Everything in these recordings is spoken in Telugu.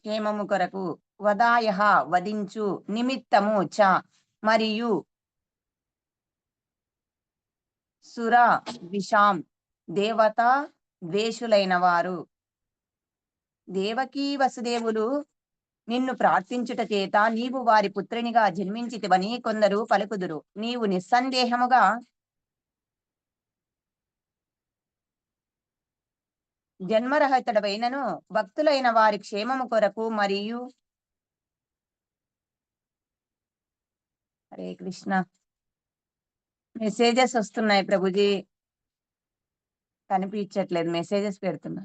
క్షేమము కొరకు, వదాయః వధించు, నిమిత్తము చ మరియు, సుర విషాం దేవత ద్వేషులైన వారు. దేవకీ వసుదేవులు నిన్ను ప్రార్థించుట చేత నీవు వారి పుత్రునిగా జన్మించితివని కొందరు పలుకుదురు. నీవు నిస్సందేహముగా జన్మరహితుడవైనను భక్తులైన వారి క్షేమము కొరకు మరియు, హరే కృష్ణ, మెసేజెస్ వస్తున్నాయి ప్రభుజీ, కనిపించట్లేదు, మెసేజెస్ పెడుతున్నా.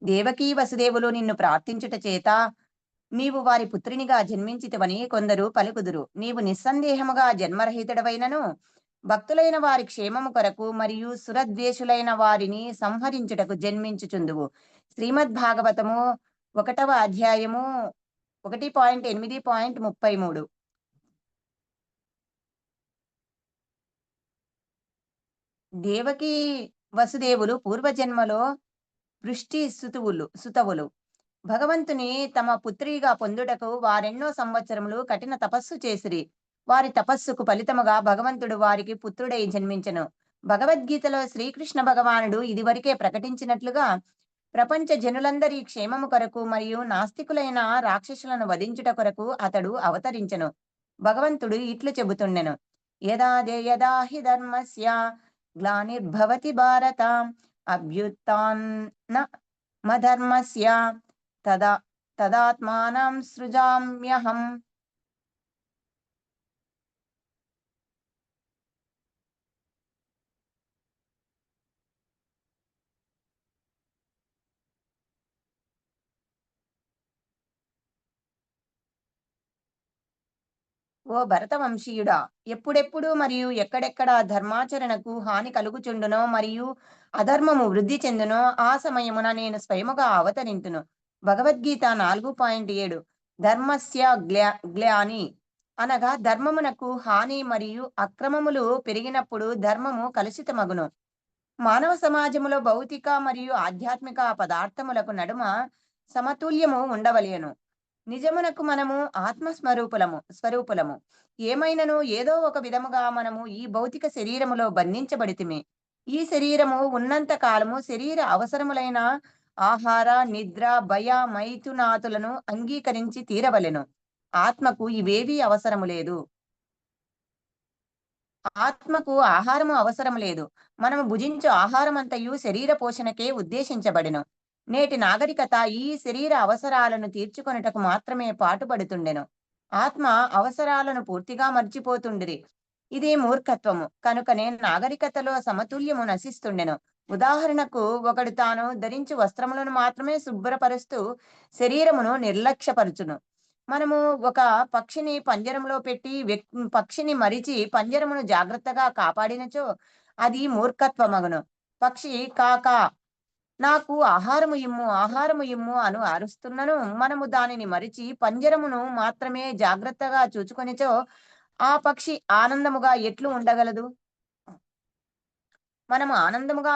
దేవకీ వసుదేవులు నిన్ను ప్రార్థించుట చేత నీవు వారి పుత్రునిగా జన్మించితివని కొందరు పలుకుదురు. నీవు నిస్సందేహముగా జన్మరహితుడవైనను భక్తులైన వారి క్షేమము కొరకు మరియు సురద్వేషులైన వారిని సంహరించుటకు జన్మించుచుందువు. శ్రీమద్ భాగవతము 1వ అధ్యాయము 1.8.33. దేవకీ వసుదేవులు పూర్వజన్మలో వృష్టి సుతవులు భగవంతుని తమ పుత్రిగా పొందుటకు వారెన్నో సంవత్సరములు కఠిన తపస్సు చేసిరి. వారి తపస్సుకు ఫలితముగా భగవంతుడు వారికి పుత్రుడై జన్మించెను. భగవద్గీతలో శ్రీకృష్ణ భగవానుడు ఇదివరకే ప్రకటించినట్లుగా ప్రపంచ జనులందరి క్షేమము కొరకు మరియు నాస్తికులైన రాక్షసులను వధించుట కొరకు అతడు అవతరించెను. భగవంతుడు ఇట్లు చెబుతుండెను, యదా హి ధర్మస్య గ్లానిర్భవతి భారత అభ్యుత్థాన మధర్మస్య తదాత్మానం సృజామ్యహం. ఓ భరతవంశీయుడా, ఎప్పుడెప్పుడు మరియు ఎక్కడెక్కడ ధర్మాచరణకు హాని కలుగుచుండునో మరియు అధర్మము వృద్ధి చెందునో ఆ సమయమున నేను స్వయముగా అవతరింతును. భగవద్గీత 4.7. ధర్మస్య గ్లాని అనగా ధర్మమునకు హాని మరియు అక్రమములు పెరిగినప్పుడు ధర్మము కలుషితమగును. మానవ సమాజములో భౌతిక మరియు ఆధ్యాత్మిక పదార్థములకు నడుమ సమతుల్యము ఉండవలెను. నిజమునకు మనము స్వరూపులము. ఏమైనను ఏదో ఒక విధముగా మనము ఈ భౌతిక శరీరములో బంధించబడితిమి. ఈ శరీరము ఉన్నంత కాలము శరీర అవసరములైన ఆహార, నిద్ర, భయ, మైథునాతులను అంగీకరించి తీరవలెను. ఆత్మకు ఇవేవీ అవసరము లేదు. ఆత్మకు ఆహారము అవసరం లేదు. మనము భుజించు ఆహారమంతయు శరీర పోషణకే ఉద్దేశించబడెను. నేటి నాగరికత ఈ శరీర అవసరాలను తీర్చుకొనుటకు మాత్రమే పాటుపడుతుండెను. ఆత్మ అవసరాలను పూర్తిగా మర్చిపోతుండిరి. ఇది మూర్ఖత్వము. కనుకనే నాగరికతలో సమతుల్యము నశిస్తుండెను. ఉదాహరణకు, ఒకడు తాను ధరించు వస్త్రములను మాత్రమే శుభ్రపరుస్తూ శరీరమును నిర్లక్ష్యపరచును. మనము ఒక పక్షిని పంజరంలో పెట్టి పక్షిని మరిచి పంజరమును జాగ్రత్తగా కాపాడినచో అది మూర్ఖత్వమగును. పక్షి కాకా నాకు ఆహారము ఇమ్ము అను అరుస్తున్నను మనము దానిని మరిచి పంజరమును మాత్రమే జాగ్రత్తగా చూచుకొనిచో ఆ పక్షి ఆనందముగా ఎట్లు ఉండగలదు? మనము ఆనందముగా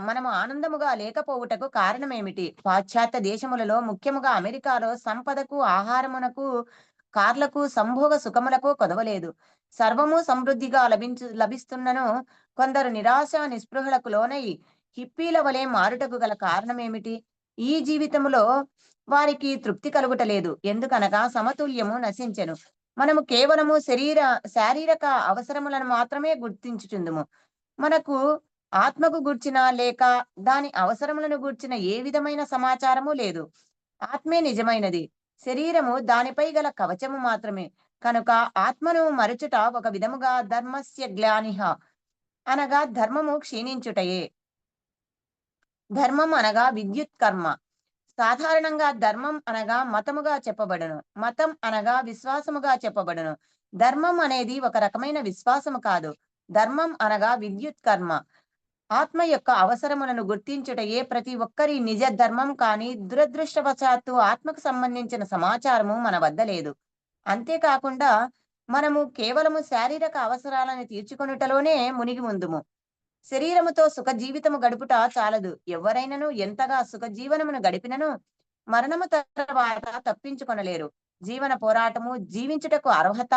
మనము ఆనందముగా లేకపోవుటకు కారణమేమిటి? పాశ్చాత్య దేశములలో, ముఖ్యముగా అమెరికాలో సంపదకు, ఆహారమునకు, కార్లకు, సంభోగ సుఖములకు కొదవలేదు. సర్వము సమృద్ధిగా లభిస్తున్నను కొందరు నిరాశ నిస్పృహలకు లోనై హిప్పీల వలె మారుటకు గల కారణమేమిటి? ఈ జీవితములో వారికి తృప్తి కలుగుటలేదు. ఎందుకనగా సమతుల్యము నశించెను. మనము కేవలము శారీరక అవసరములను మాత్రమే గుర్తించుచుందుము. మనకు ఆత్మకు గూర్చిన లేక దాని అవసరములను గూర్చిన ఏ విధమైన సమాచారము లేదు. ఆత్మే నిజమైనది, శరీరము దానిపై గల కవచము మాత్రమే. కనుక ఆత్మను మరచుట ఒక విధముగా ధర్మస్య గ్లానిహ అనగా ధర్మము క్షీణించుటయే. ధర్మం అనగా విద్యుత్ కర్మ. సాధారణంగా ధర్మం అనగా మతముగా చెప్పబడును, మతం అనగా విశ్వాసముగా చెప్పబడును. ధర్మం అనేది ఒక రకమైన విశ్వాసము కాదు. ధర్మం అనగా విద్యుత్ కర్మ. ఆత్మ యొక్క అవసరములను గుర్తించుటయే ప్రతి ఒక్కరి నిజ ధర్మం. కానీ దురదృష్టవశాత్తు ఆత్మకు సంబంధించిన సమాచారము మన వద్ద లేదు. అంతేకాకుండా మనము కేవలము శారీరక అవసరాలను తీర్చుకొనుటలోనే మునిగి ఉందుము. శరీరముతో సుఖ జీవితము గడుపుట చాలదు. ఎవరైనను ఎంతగా సుఖ జీవనమును గడిపినను మరణము తర్వాత తప్పించుకొనలేరు. జీవన పోరాటము, జీవించుటకు అర్హత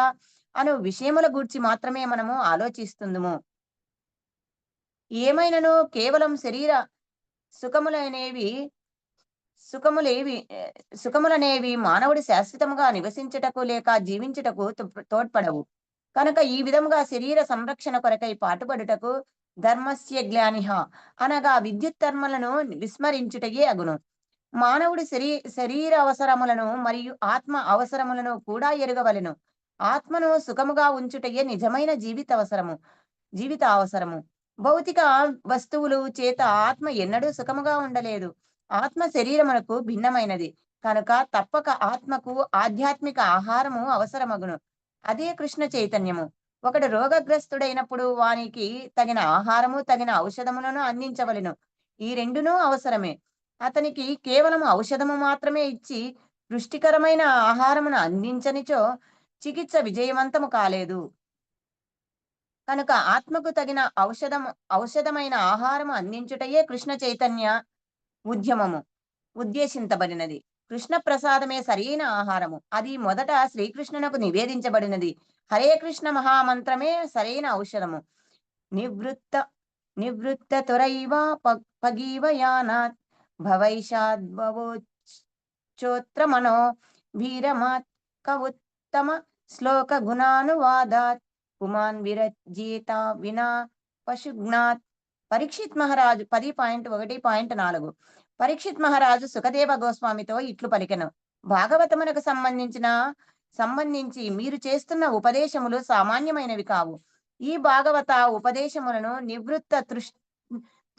అను విషయముల గూర్చి మాత్రమే మనము ఆలోచిస్తుందుము. ఏమైనను కేవలం శరీర సుఖములనేవి సుఖములేవి సుఖములనేవి మానవుడు శాశ్వతముగా నివసించుటకు లేక జీవించుటకు తోడ్పడవు. కనుక ఈ విధముగా శరీర సంరక్షణ కొరకై పాటుపడుటకు ధర్మస్య గ్లానిహ అనగా విద్యుత్ ధర్మలను విస్మరించుటయే అగును. మానవుడు శరీర అవసరములను మరియు ఆత్మ అవసరములను కూడా ఎరుగవలెను. ఆత్మను సుఖముగా ఉంచుటయే నిజమైన జీవిత అవసరము. భౌతిక వస్తువులు చేత ఆత్మ ఎన్నడూ సుఖముగా ఉండలేదు. ఆత్మ శరీరమునకు భిన్నమైనది. కనుక తప్పక ఆత్మకు ఆధ్యాత్మిక ఆహారము అవసరమగును. అదే కృష్ణ చైతన్యము. ఒకడు రోగగ్రస్తుడైనప్పుడు వానికి తగిన ఆహారము, తగిన ఔషధములను అందించవలెను. ఈ రెండునూ అవసరమే. అతనికి కేవలం ఔషధము మాత్రమే ఇచ్చి పుష్టికరమైన ఆహారమును అందించనిచో చికిత్స విజయవంతము కాలేదు. కనుక ఆత్మకు తగిన ఔషధమైన ఆహారము అందించుటయే కృష్ణ చైతన్య ఉద్యమము ఉద్దేశించబడినది. కృష్ణ ప్రసాదమే సరైన ఆహారము. అది మొదట శ్రీకృష్ణునకు నివేదించబడినది. హరే కృష్ణ మహామంత్రమే సరైన ఔషధము. నివృత్త నివృత్త తురైవ పగీవ యానాత్ భవైషాద్భవోచ్చోత్రమనో వీరమాత్ కవుత్తమ శ్లోక గుణానువాదాత్ పుమాన్ విరజ్యేత వినా పశుఘ్నాత్. పరీక్షిత్ మహారాజు 10.1.4. పరీక్షిత్ మహారాజు సుఖదేవ గోస్వామితో ఇట్లు పలికెను. భాగవతమునకు సంబంధించి మీరు చేస్తున్న ఉపదేశములు సామాన్యమైనవి కావు. ఈ భాగవత ఉపదేశములను నివృత్త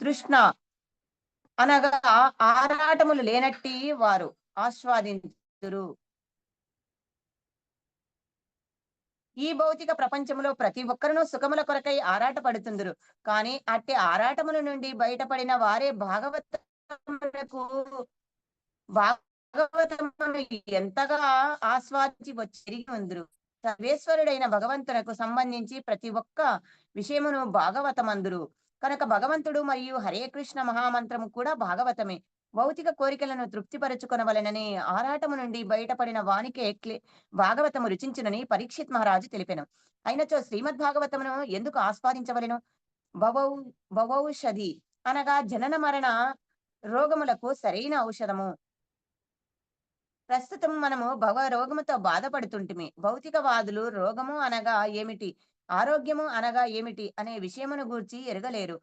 తృష్ణ అనగా ఆరాటములు లేనట్టి వారు ఆస్వాదించురు. ఈ భౌతిక ప్రపంచంలో ప్రతి ఒక్కరును సుఖముల కొరకై ఆరాట పడుతుందరు. కానీ అట్టి ఆరాటముల నుండి బయటపడిన వారే భాగవతమునకు భాగవతమును ఎంతగా ఆస్వాదించి వచ్చి ఉందరు. సర్వేశ్వరుడైన భగవంతునకు సంబంధించి ప్రతి ఒక్క విషయమును భాగవతమందురు. కనుక భగవంతుడు మరియు హరే కృష్ణ మహామంత్రము కూడా భాగవతమే. భౌతిక కోరికలను తృప్తిపరచుకొనవలెనని ఆరాటము నుండి బయటపడిన వానికే భాగవతము రుచించునని పరీక్షిత్ మహారాజు తెలిపెను. అయినచో శ్రీమద్ భాగవతమును ఎందుకు ఆస్వాదించవలెను? భవౌ భవౌషధి అనగా జనన మరణ రోగములకు సరైన ఔషధము. ప్రస్తుతం మనము భవ రోగముతో బాధపడుతుంటిమి. భౌతికవాదులు రోగము అనగా ఏమిటి, ఆరోగ్యము అనగా ఏమిటి అనే విషయమును గూర్చి ఎరగలేరు.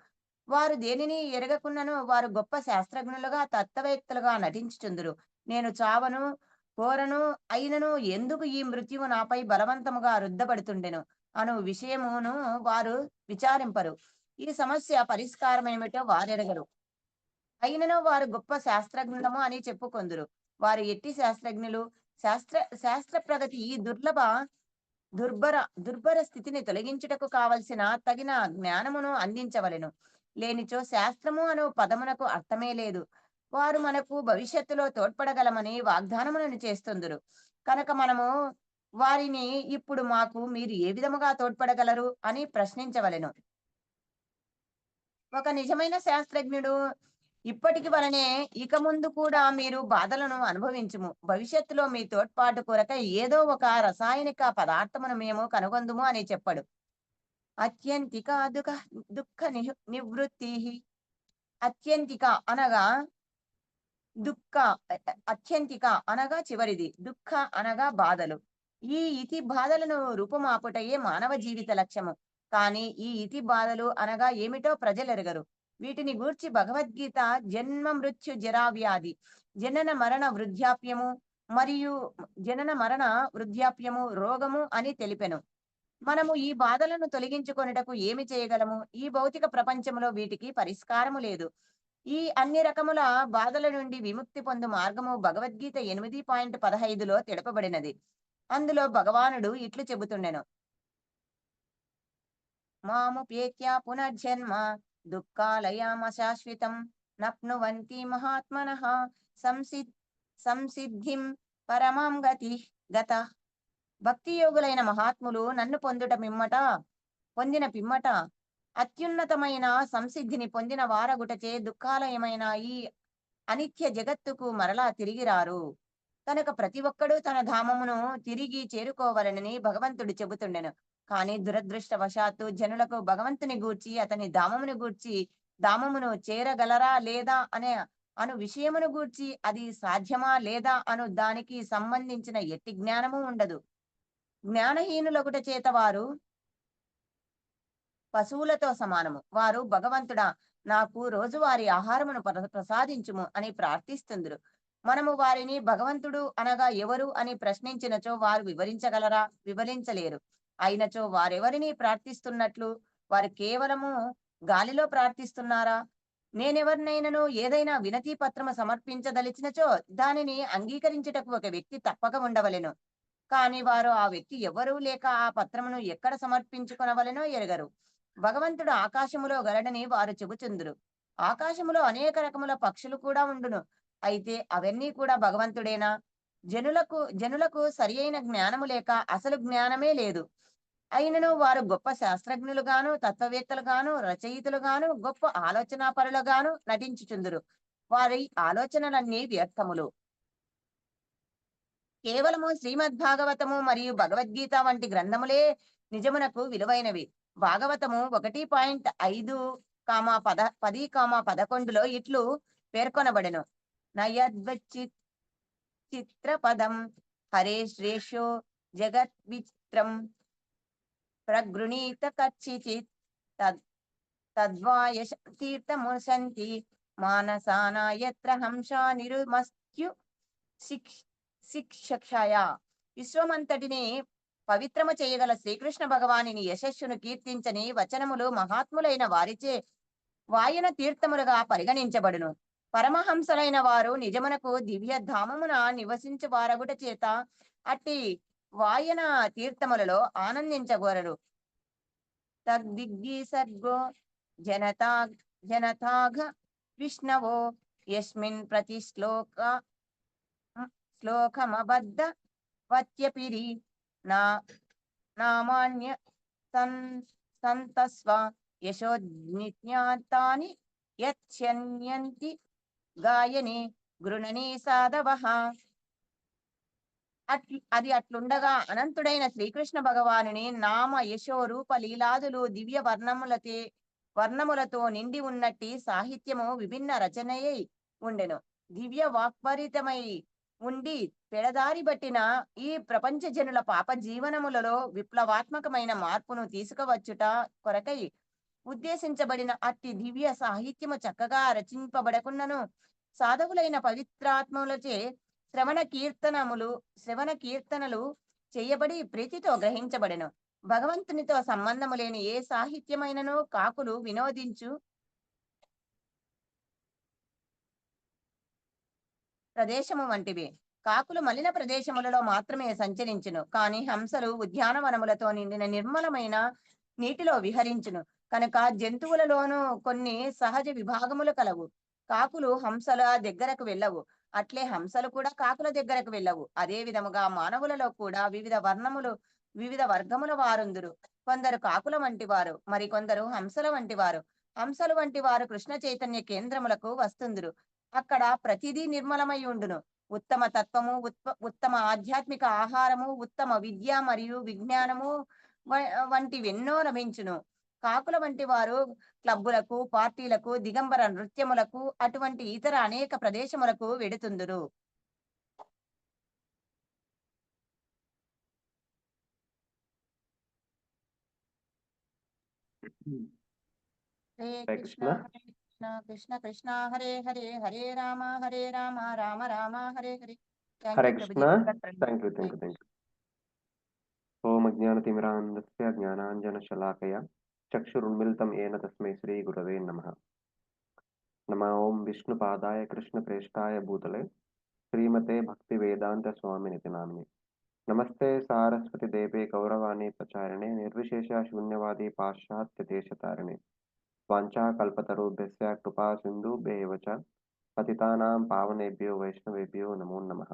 వారు దేనిని ఎరగకున్నను వారు గొప్ప శాస్త్రజ్ఞులుగా, తత్వవేత్తలుగా నటించుచుందురు. నేను చావను కోరను అయినను ఎందుకు ఈ మృత్యువు నాపై బలవంతముగా రుద్దబడుతుండెను అను విషయమును వారు విచారింపరు. ఈ సమస్య పరిష్కారమేమిటో వారెరగరు. అయినను వారు గొప్ప శాస్త్రజ్ఞులము అని చెప్పుకొందురు. వారు ఎట్టి శాస్త్రజ్ఞులు? శాస్త్ర ప్రగతి ఈ దుర్భర స్థితిని తొలగించుటకు కావలసిన తగిన జ్ఞానమును అందించవలెను. లేనిచో శాస్త్రము అను పదమునకు అర్థమే లేదు. వారు మనకు భవిష్యత్తులో తోడ్పడగలమని వాగ్దానములను చేస్తుందురు. కనుక మనము వారిని ఇప్పుడు మాకు మీరు ఏ విధముగా తోడ్పడగలరు అని ప్రశ్నించవలెను. ఒక నిజమైన శాస్త్రజ్ఞుడు ఇప్పటికి వలనే ఇక ముందు కూడా మీరు బాధలను అనుభవించుము. భవిష్యత్తులో మీ తోడ్పాటు కొరక ఏదో ఒక రసాయనిక పదార్థమును మేము కనుగొందుము అని చెప్పాడు. అత్యంతిక దుఃఖ నివృత్తి. అత్యంతిక అనగా దుఃఖ అత్యంతిక అనగా చివరిది, దుఃఖ అనగా బాధలు. ఈ ఇతి బాధలను రూపుమాపుటయే మానవ జీవిత లక్ష్యము. కానీ ఈ ఇతి బాధలు అనగా ఏమిటో ప్రజలెరగరు. వీటిని గూర్చి భగవద్గీత జన్మ మృత్యు జరా వ్యాధి, జనన మరణ వృద్ధాప్యము మరియు రోగము అని తెలిపెను. మనము ఈ బాధలను తొలగించుకొనుటకు ఏమి చేయగలము? ఈ భౌతిక ప్రపంచంలో వీటికి పరిష్కారము లేదు. ఈ అన్ని రకముల బాధల నుండి విముక్తి పొందు మార్గము భగవద్గీత 8.15లో తెలుపబడినది. అందులో భగవానుడు ఇట్లు చెబుతుండెను. మాముపేత్య పునర్జన్మ దుఃఖాలయామ శాశ్వతం నప్నువంతి మహాత్మనః సంసిద్ధిం పరమాం గత. భక్తి యోగులైన మహాత్ములు నన్ను పొందిన పిమ్మట అత్యున్నతమైన సంసిద్ధిని పొందిన వారగుటచే దుఃఖాలయమైన ఈ అనిత్య జగత్తుకు మరలా తిరిగి రారు. కనుక ప్రతి ఒక్కడూ తన ధామమును తిరిగి చేరుకోవలనని భగవంతుడు చెబుతుండెను. కానీ దురదృష్టవశాత్తు జనులకు భగవంతుని గూర్చి అతని ధామమును చేరగలరా లేదా అను విషయమును గూర్చి అది సాధ్యమా లేదా అను దానికి సంబంధించిన ఎట్టి జ్ఞానము ఉండదు. జ్ఞానహీనులగుట చేత వారు పశువులతో సమానము. వారు భగవంతుడా నాకు రోజువారీ ఆహారమును ప్రసాదించుము అని ప్రార్థిస్తుందురు. మనము వారిని భగవంతుడు అనగా ఎవరు అని ప్రశ్నించినచో వారు వివరించగలరా? వివరించలేరు. అయినచో వారెవరిని ప్రార్థిస్తున్నట్లు? వారు కేవలము గాలిలో ప్రార్థిస్తున్నారా? నేనెవరినైనను ఏదైనా వినతి పత్రము సమర్పించదలిచినచో దానిని అంగీకరించుటకు ఒక వ్యక్తి తప్పక ఉండవలెను. కానీ వారు ఆ వ్యక్తి ఎవరు లేక ఆ పత్రమును ఎక్కడ సమర్పించుకొనవలెనో ఎరగరు. భగవంతుడు ఆకాశములో గలడని వారు చెబుచుందురు. ఆకాశములో అనేక రకముల పక్షులు కూడా ఉండును. అయితే అవన్నీ కూడా భగవంతుడేనా? జనులకు సరి అయిన జ్ఞానము లేక అసలు జ్ఞానమే లేదు. అయినను వారు గొప్ప శాస్త్రజ్ఞులుగాను, తత్వవేత్తలుగాను, రచయితలుగాను, గొప్ప ఆలోచనాపరులుగాను నటించుచుందురు. వారి ఆలోచనలన్నీ వ్యర్థములు. కేవలము శ్రీమద్భాగవతము మరియు భగవద్గీత వంటి గ్రంథములే నిజమునకు విలువైనవి. భాగవతము 1.5, 10, 11లో ఇట్లు పేర్కొనబడెను. నయద్వచ్చిత్ చిత్రపదం హరే శ్రేషో జగద్విచిత్రం ప్రగృణీత కచ్చిచిత్ తద్ తద్వాయశ తీర్థముసంతి మానసానాయత్ర హంసా నిరుమస్త్యు శిక్షయ. విశ్వమంతటిని పవిత్రము చేయగల శ్రీకృష్ణ భగవాని యశస్సును కీర్తించని వచనములు మహాత్ములైన వారిచే వాయన తీర్థములుగా పరిగణించబడును. పరమహంసలైన వారు నిజమునకు దివ్య ధామమున నివసించు వారగుట చేత అట్టి వాయన తీర్థములలో ఆనందించగోరరు. తగ్దిగ్సర్గో జనతా జనతాఘ విష్ణవో యస్మిన్ ప్రతి శ్లోకమబద్ధ వత్యపిరి నా నామాన్య సన్ సంతస్వ యశోజ్ఞాతాని యత్స్యన్యంతి గాయని గృణని సాధవః. అది అట్లుండగా అనంతుడైన శ్రీకృష్ణ భగవానుని నామ యశో రూప లీలాదులు దివ్య వర్ణములతో నిండి ఉన్నట్టి సాహిత్యము విభిన్న రచనయై ఉండెను. దివ్య వాక్పరితమై ఉండి పెడదారి బట్టిన ఈ ప్రపంచ జనుల పాప జీవనములలో విప్లవాత్మకమైన మార్పును తీసుకువచ్చుట కొరకై ఉద్దేశించబడిన అట్టి దివ్య సాహిత్యము చక్కగా రచింపబడకున్నను సాధకులైన పవిత్రాత్మలచే శ్రవణ కీర్తనలు చేయబడి ప్రీతితో గ్రహించబడెను. భగవంతునితో సంబంధము లేని ఏ సాహిత్యమైనను కాకులు వినోదించు ప్రదేశము వంటివి. కాకులు మలిన ప్రదేశములలో మాత్రమే సంచరించును. కానీ హంసలు ఉద్యానవనములతో నిండిన నిర్మలమైన నీటిలో విహరించును. కనుక జంతువులలోనూ కొన్ని సహజ విభాగములు కలవు. కాకులు హంసల దగ్గరకు వెళ్ళవు. అట్లే హంసలు కూడా కాకుల దగ్గరకు వెళ్ళవు. అదే విధముగా మానవులలో కూడా వివిధ వర్గముల వారుందురు. కొందరు కాకుల వంటి వారు, మరికొందరు హంసల వంటి వారు. హంసలు వంటి వారు కృష్ణ చైతన్య కేంద్రములకు వస్తుందురు. అక్కడ ప్రతిదీ నిర్మలమై ఉండును. ఉత్తమ తత్వము, ఉత్తమ ఆధ్యాత్మిక ఆహారము, ఉత్తమ విద్య మరియు విజ్ఞానము వంటివెన్నో లభించును. కాకుల వంటి వారు క్లబ్బులకు, పార్టీలకు, దిగంబర నృత్యములకు, అటువంటి ఇతర అనేక ప్రదేశములకు వెడుతుందురు. హరే కృష్ణ హరే కృష్ణ కృష్ణ కృష్ణ హరే హరే హరే రామ రామ రామ హరే హరే. హరే కృష్ణ. Thank you. ఓం అజ్ఞానతిమిరాంధస్య జ్ఞానాంజనశలాకయ చక్షురున్మిళితం ఏన తస్మై శ్రీ గురవే నమః. నమో ఓం విష్ణుపాదాయ కృష్ణప్రేష్ఠాయ భూతలే శ్రీమతే భక్తివేదాంత స్వామినితి నామినే. నమస్తే సారస్వతి దేవే గౌరవాణి ప్రచారిణే నిర్విశేష శూన్యవాది పాశ్చాత్య దేశతారిణే వాంఛాకల్పతరుభ్యస్య కృపా సింధుభ్యైవ చ పతితానాం పావనేభ్యో వైష్ణవేభ్యో నమో నమః.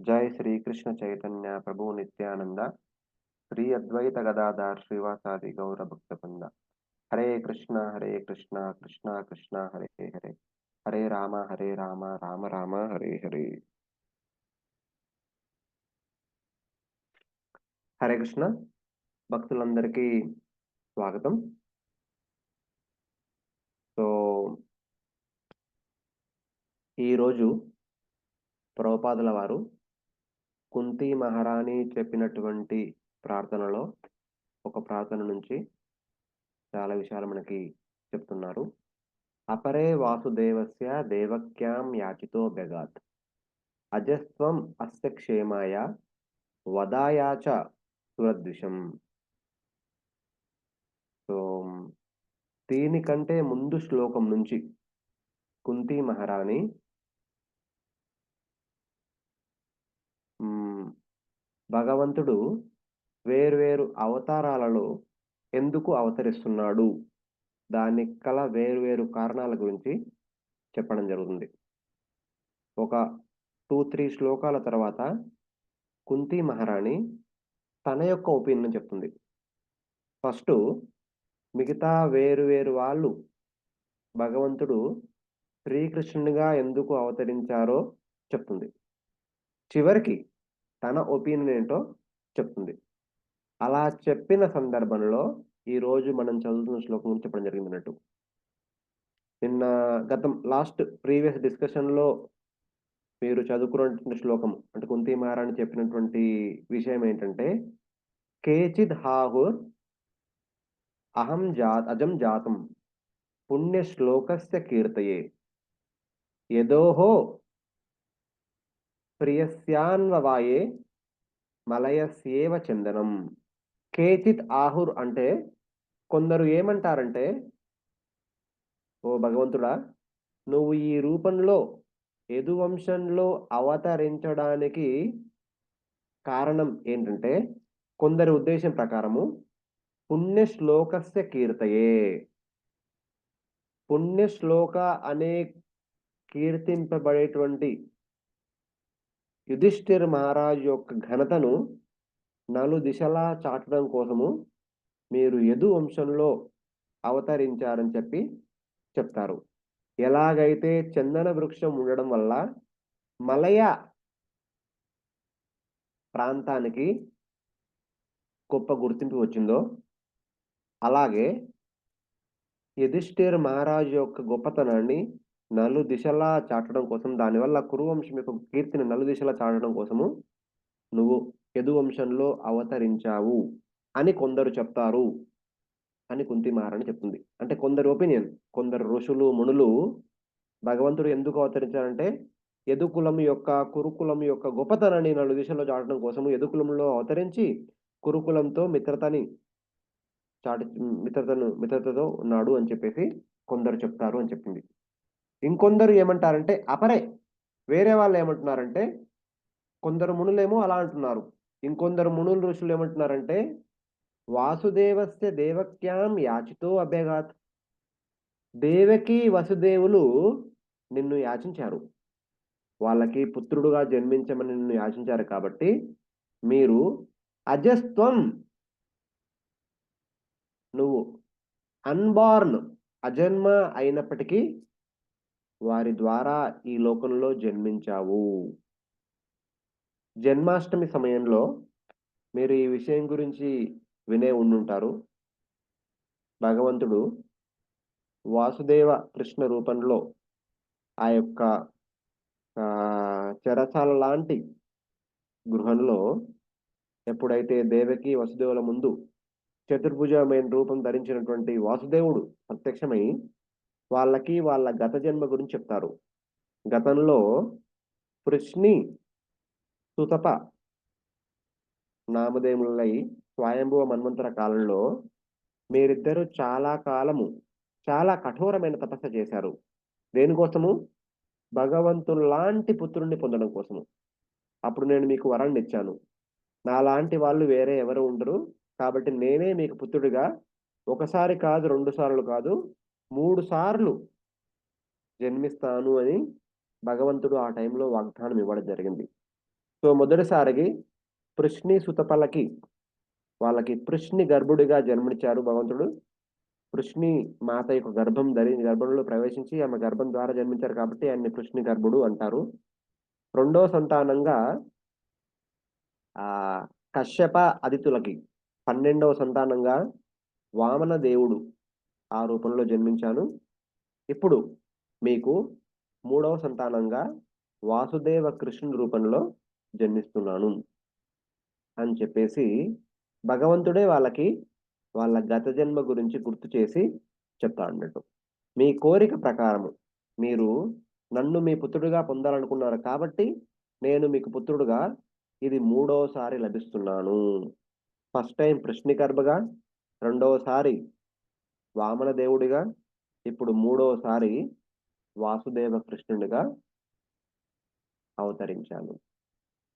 जय श्री कृष्ण चैतन्य प्रभु नित्यानंद श्री अद्वैत गदाधर श्रीवासादि गौर भक्तवृंद। हरे कृष्णा कृष्णा कृष्णा हरे हरे, हरे राम राम राम हरे हरे। హరే కృష్ణ భక్తులందరికీ స్వాగతం. సో ఈరోజు ప్రభుపాదుల వారు కుంతి మహారాణి చెప్పినటువంటి ప్రార్థనలో ఒక ప్రార్థన నుంచి చాలా విషయాలు మనకి చెప్తున్నారు. అపరే వాసుదేవస్య దేవక్యాం యాచితో బెగాత్ అజస్త్వం అస్య క్షేమాయ వదాయాచ సురద్విషం. సో దీనికంటే ముందు శ్లోకం నుంచి కుంతి మహారాణి భగవంతుడు వేర్వేరు అవతారాలలో ఎందుకు అవతరిస్తున్నాడు, దానికి కల వేర్వేరు కారణాల గురించి చెప్పడం జరుగుతుంది. ఒక 2-3 శ్లోకాల తర్వాత కుంతి మహారాణి తన యొక్క ఒపీనియన్ చెప్తుంది. ఫస్ట్ మిగతా వేరు వాళ్ళు భగవంతుడు శ్రీకృష్ణునిగా ఎందుకు అవతరించారో చెప్తుంది. చివరికి తన ఒపీనియన్ ఏంటో చెప్తుంది. అలా చెప్పిన సందర్భంలో ఈరోజు మనం చదువుతున్న శ్లోకం గురించి చెప్పడం జరిగింది అన్నట్టు. నిన్న లాస్ట్ ప్రీవియస్ డిస్కషన్లో మీరు చదువుకున్నటువంటి శ్లోకం అంటే కుంతి మహారాణి చెప్పినటువంటి విషయం ఏంటంటే, కేచిద్ హాహుర్ అజం జాతం పుణ్య శ్లోకస్య కీర్తయే యదోహో ప్రియస్యాన్వవాయే మలయస్యేవ చందనం. కేచిత్ ఆహుర్ అంటే కొందరు ఏమంటారంటే, ఓ భగవంతుడా, నువ్వు ఈ రూపంలో యదువంశంలో అవతరించడానికి కారణం ఏంటంటే, కొందరి ఉద్దేశం ప్రకారము పుణ్యశ్లోకస్య కీర్తయే, పుణ్యశ్లోక అనే కీర్తింపబడేటువంటి యుధిష్ఠిర్ మహారాజు యొక్క ఘనతను నలుదిశలా చాటడం కోసము మీరు యదు వంశంలో అవతరించారని చెప్పి చెప్తారు. ఎలాగైతే చందన వృక్షం ఉండడం వల్ల మలయ ప్రాంతానికి గొప్ప గుర్తింపు వచ్చిందో, అలాగే యుధిష్ఠిర్ మహారాజు యొక్క గొప్పతనాన్ని నలుదిశలా చాటడం కోసం, దానివల్ల కురువంశం యొక్క కీర్తిని నలుదిశలా చాటడం కోసము నువ్వు యదువంశంలో అవతరించావు అని కొందరు చెప్తారు అని కుంతి మహారాణి చెప్తుంది. అంటే కొందరు ఒపీనియన్, కొందరు ఋషులు మునులు భగవంతుడు ఎందుకు అవతరించారంటే యదుకులం యొక్క కురుకులం యొక్క గొప్పతనాన్ని నలుగు దిశల్లో చాటడం కోసము యదుకులంలో అవతరించి కురుకులంతో మిత్రతతో ఉన్నాడు అని చెప్పేసి కొందరు చెప్తారు అని చెప్పింది. ఇంకొందరు ఏమంటారంటే అపరే, వేరే వాళ్ళు ఏమంటున్నారంటే, కొందరు మునులేమో అలా అంటున్నారు, ఇంకొందరు మునులు ఋషులు ఏమంటున్నారంటే వాసుదేవస్య దేవక్యాం యాచితో అభ్యగాత్, దేవకి వసుదేవులు నిన్ను యాచించారు, వాళ్ళకి పుత్రుడుగా జన్మించమని నిన్ను యాచించారు, కాబట్టి మీరు అజస్త్వం, నువ్వు అన్బార్న్ అజన్మ అయినప్పటికీ వారి ద్వారా ఈ లోకంలో జన్మించావు. జన్మాష్టమి సమయంలో మీరు ఈ విషయం గురించి వినే ఉండుంటారు. భగవంతుడు వాసుదేవ కృష్ణ రూపంలో ఆ యొక్క చెరసాల లాంటి గృహంలో ఎప్పుడైతే దేవకి వసుదేవుల ముందు చతుర్భుజమైన రూపం ధరించినటువంటి వాసుదేవుడు ప్రత్యక్షమై వాళ్ళకి వాళ్ళ గత జన్మ గురించి చెప్తారు. గతంలో పృష్ణి సుతప నామదేవులై స్వయంభువ మన్వంతర కాలంలో మీరిద్దరూ చాలా కాలము చాలా కఠోరమైన తపస్సు చేశారు. దేనికోసము? భగవంతుని లాంటి పుత్రుణ్ణి పొందడం కోసము. అప్పుడు నేను మీకు వరాన్ని ఇచ్చాను, నాలాంటి వాళ్ళు వేరే ఎవరు ఉండరు, కాబట్టి నేనే మీకు పుత్రుడిగా ఒకసారి కాదు, 2 సార్లు కాదు, 3 సార్లు జన్మిస్తాను అని భగవంతుడు ఆ టైంలో వాగ్దానం ఇవ్వడం జరిగింది. సో మొదటిసారికి పృశ్ని సుతపలకి వాళ్ళకి పృశ్ని గర్భుడిగా జన్మనిచ్చారు భగవంతుడు. పృశ్ని మాత యొక్క గర్భంలో ప్రవేశించి ఆమె గర్భం ద్వారా జన్మించారు కాబట్టి ఆయన్ని పృశ్ని గర్భుడు అంటారు. రెండో సంతానంగా ఆ కశ్యప అదితులకి 12వ సంతానంగా వామన దేవుడు ఆ రూపంలో జన్మించాను. ఇప్పుడు మీకు మూడవ సంతానంగా వాసుదేవ కృష్ణుని రూపంలో జన్మిస్తున్నాను అని చెప్పేసి భగవంతుడే వాళ్ళ గత జన్మ గురించి గుర్తు చేసి చెప్తా అన్నట్టు. మీ కోరిక ప్రకారము మీరు నన్ను మీ పుత్రుడిగా పొందాలనుకున్నారు కాబట్టి నేను మీకు పుత్రుడుగా ఇది మూడోసారి లభిస్తున్నాను. ఫస్ట్ టైం పృశ్నికర్భగా, రెండవసారి వామన దేవుడిగా, ఇప్పుడు మూడోసారి వాసుదేవ కృష్ణుడిగా అవతరించాను.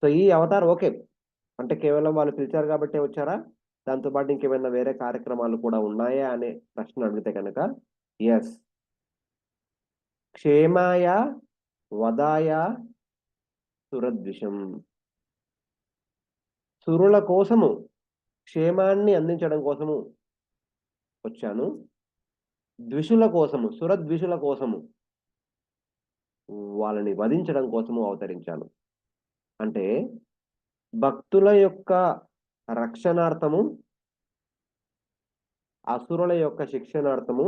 సో ఈ అవతారం ఓకే. అంటే కేవలం వాళ్ళు పిలిచారు కాబట్టే వచ్చారా? దాంతో పాటు ఇంకేమైనా వేరే కార్యక్రమాలు కూడా ఉన్నాయా అనే ప్రశ్న అడిగితే కనుక యెస్. క్షేమాయ వదాయ సురద్విషం. సురుల కోసము క్షేమాన్ని అందించడం కోసము వచ్చాను. ద్విషుల కోసము, సురద్విషుల కోసము వాళ్ళని వధించడం కోసము అవతరించాను. అంటే భక్తుల యొక్క రక్షణార్థము, అసురుల యొక్క శిక్షణార్థము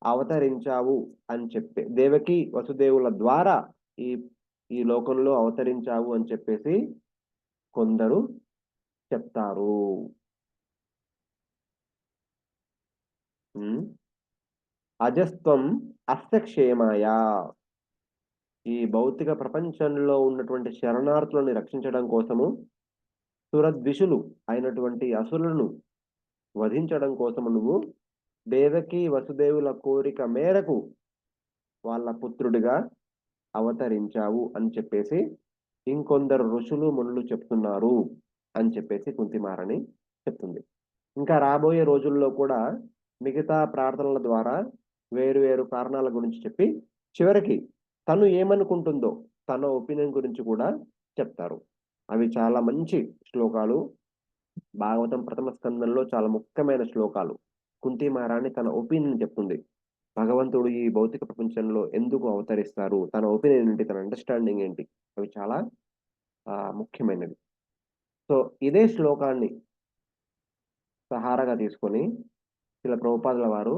అవతరించావు అని చెప్పి దేవకి వసుదేవుల ద్వారా ఈ ఈ లోకంలో అవతరించావు అని చెప్పేసి కొందరు చెప్తారు. అజస్త్వం అస్య క్షేమాయ. ఈ భౌతిక ప్రపంచంలో ఉన్నటువంటి శరణార్థులను రక్షించడం కోసము, సురద్విషులు అయినటువంటి అసురులను వధించడం కోసము నువ్వు దేవకి వసుదేవుల కోరిక మేరకు వాళ్ళ పుత్రుడిగా అవతరించావు అని చెప్పేసి ఇంకొందరు ఋషులు మునులు చెప్తున్నారు అని చెప్పేసి కుంతిమారని చెప్తుంది. ఇంకా రాబోయే రోజుల్లో కూడా మిగతా ప్రార్థనల ద్వారా వేరు వేరు కారణాల గురించి చెప్పి చివరికి తను ఏమనుకుంటుందో తన ఒపీనియన్ గురించి కూడా చెప్తారు. అవి చాలా మంచి శ్లోకాలు. భాగవతం ప్రథమ స్కందంలో చాలా ముఖ్యమైన శ్లోకాలు. కుంతి మహారాణి తన ఒపీనియన్ చెప్తుంది. భగవంతుడు ఈ భౌతిక ప్రపంచంలో ఎందుకు అవతరిస్తారు, తన ఒపీనియన్ ఏంటి, తన అండర్స్టాండింగ్ ఏంటి, అవి చాలా ముఖ్యమైనవి. సో ఇదే శ్లోకాన్ని సహారాగా తీసుకొని శ్రీల ప్రభుపాదుల వారు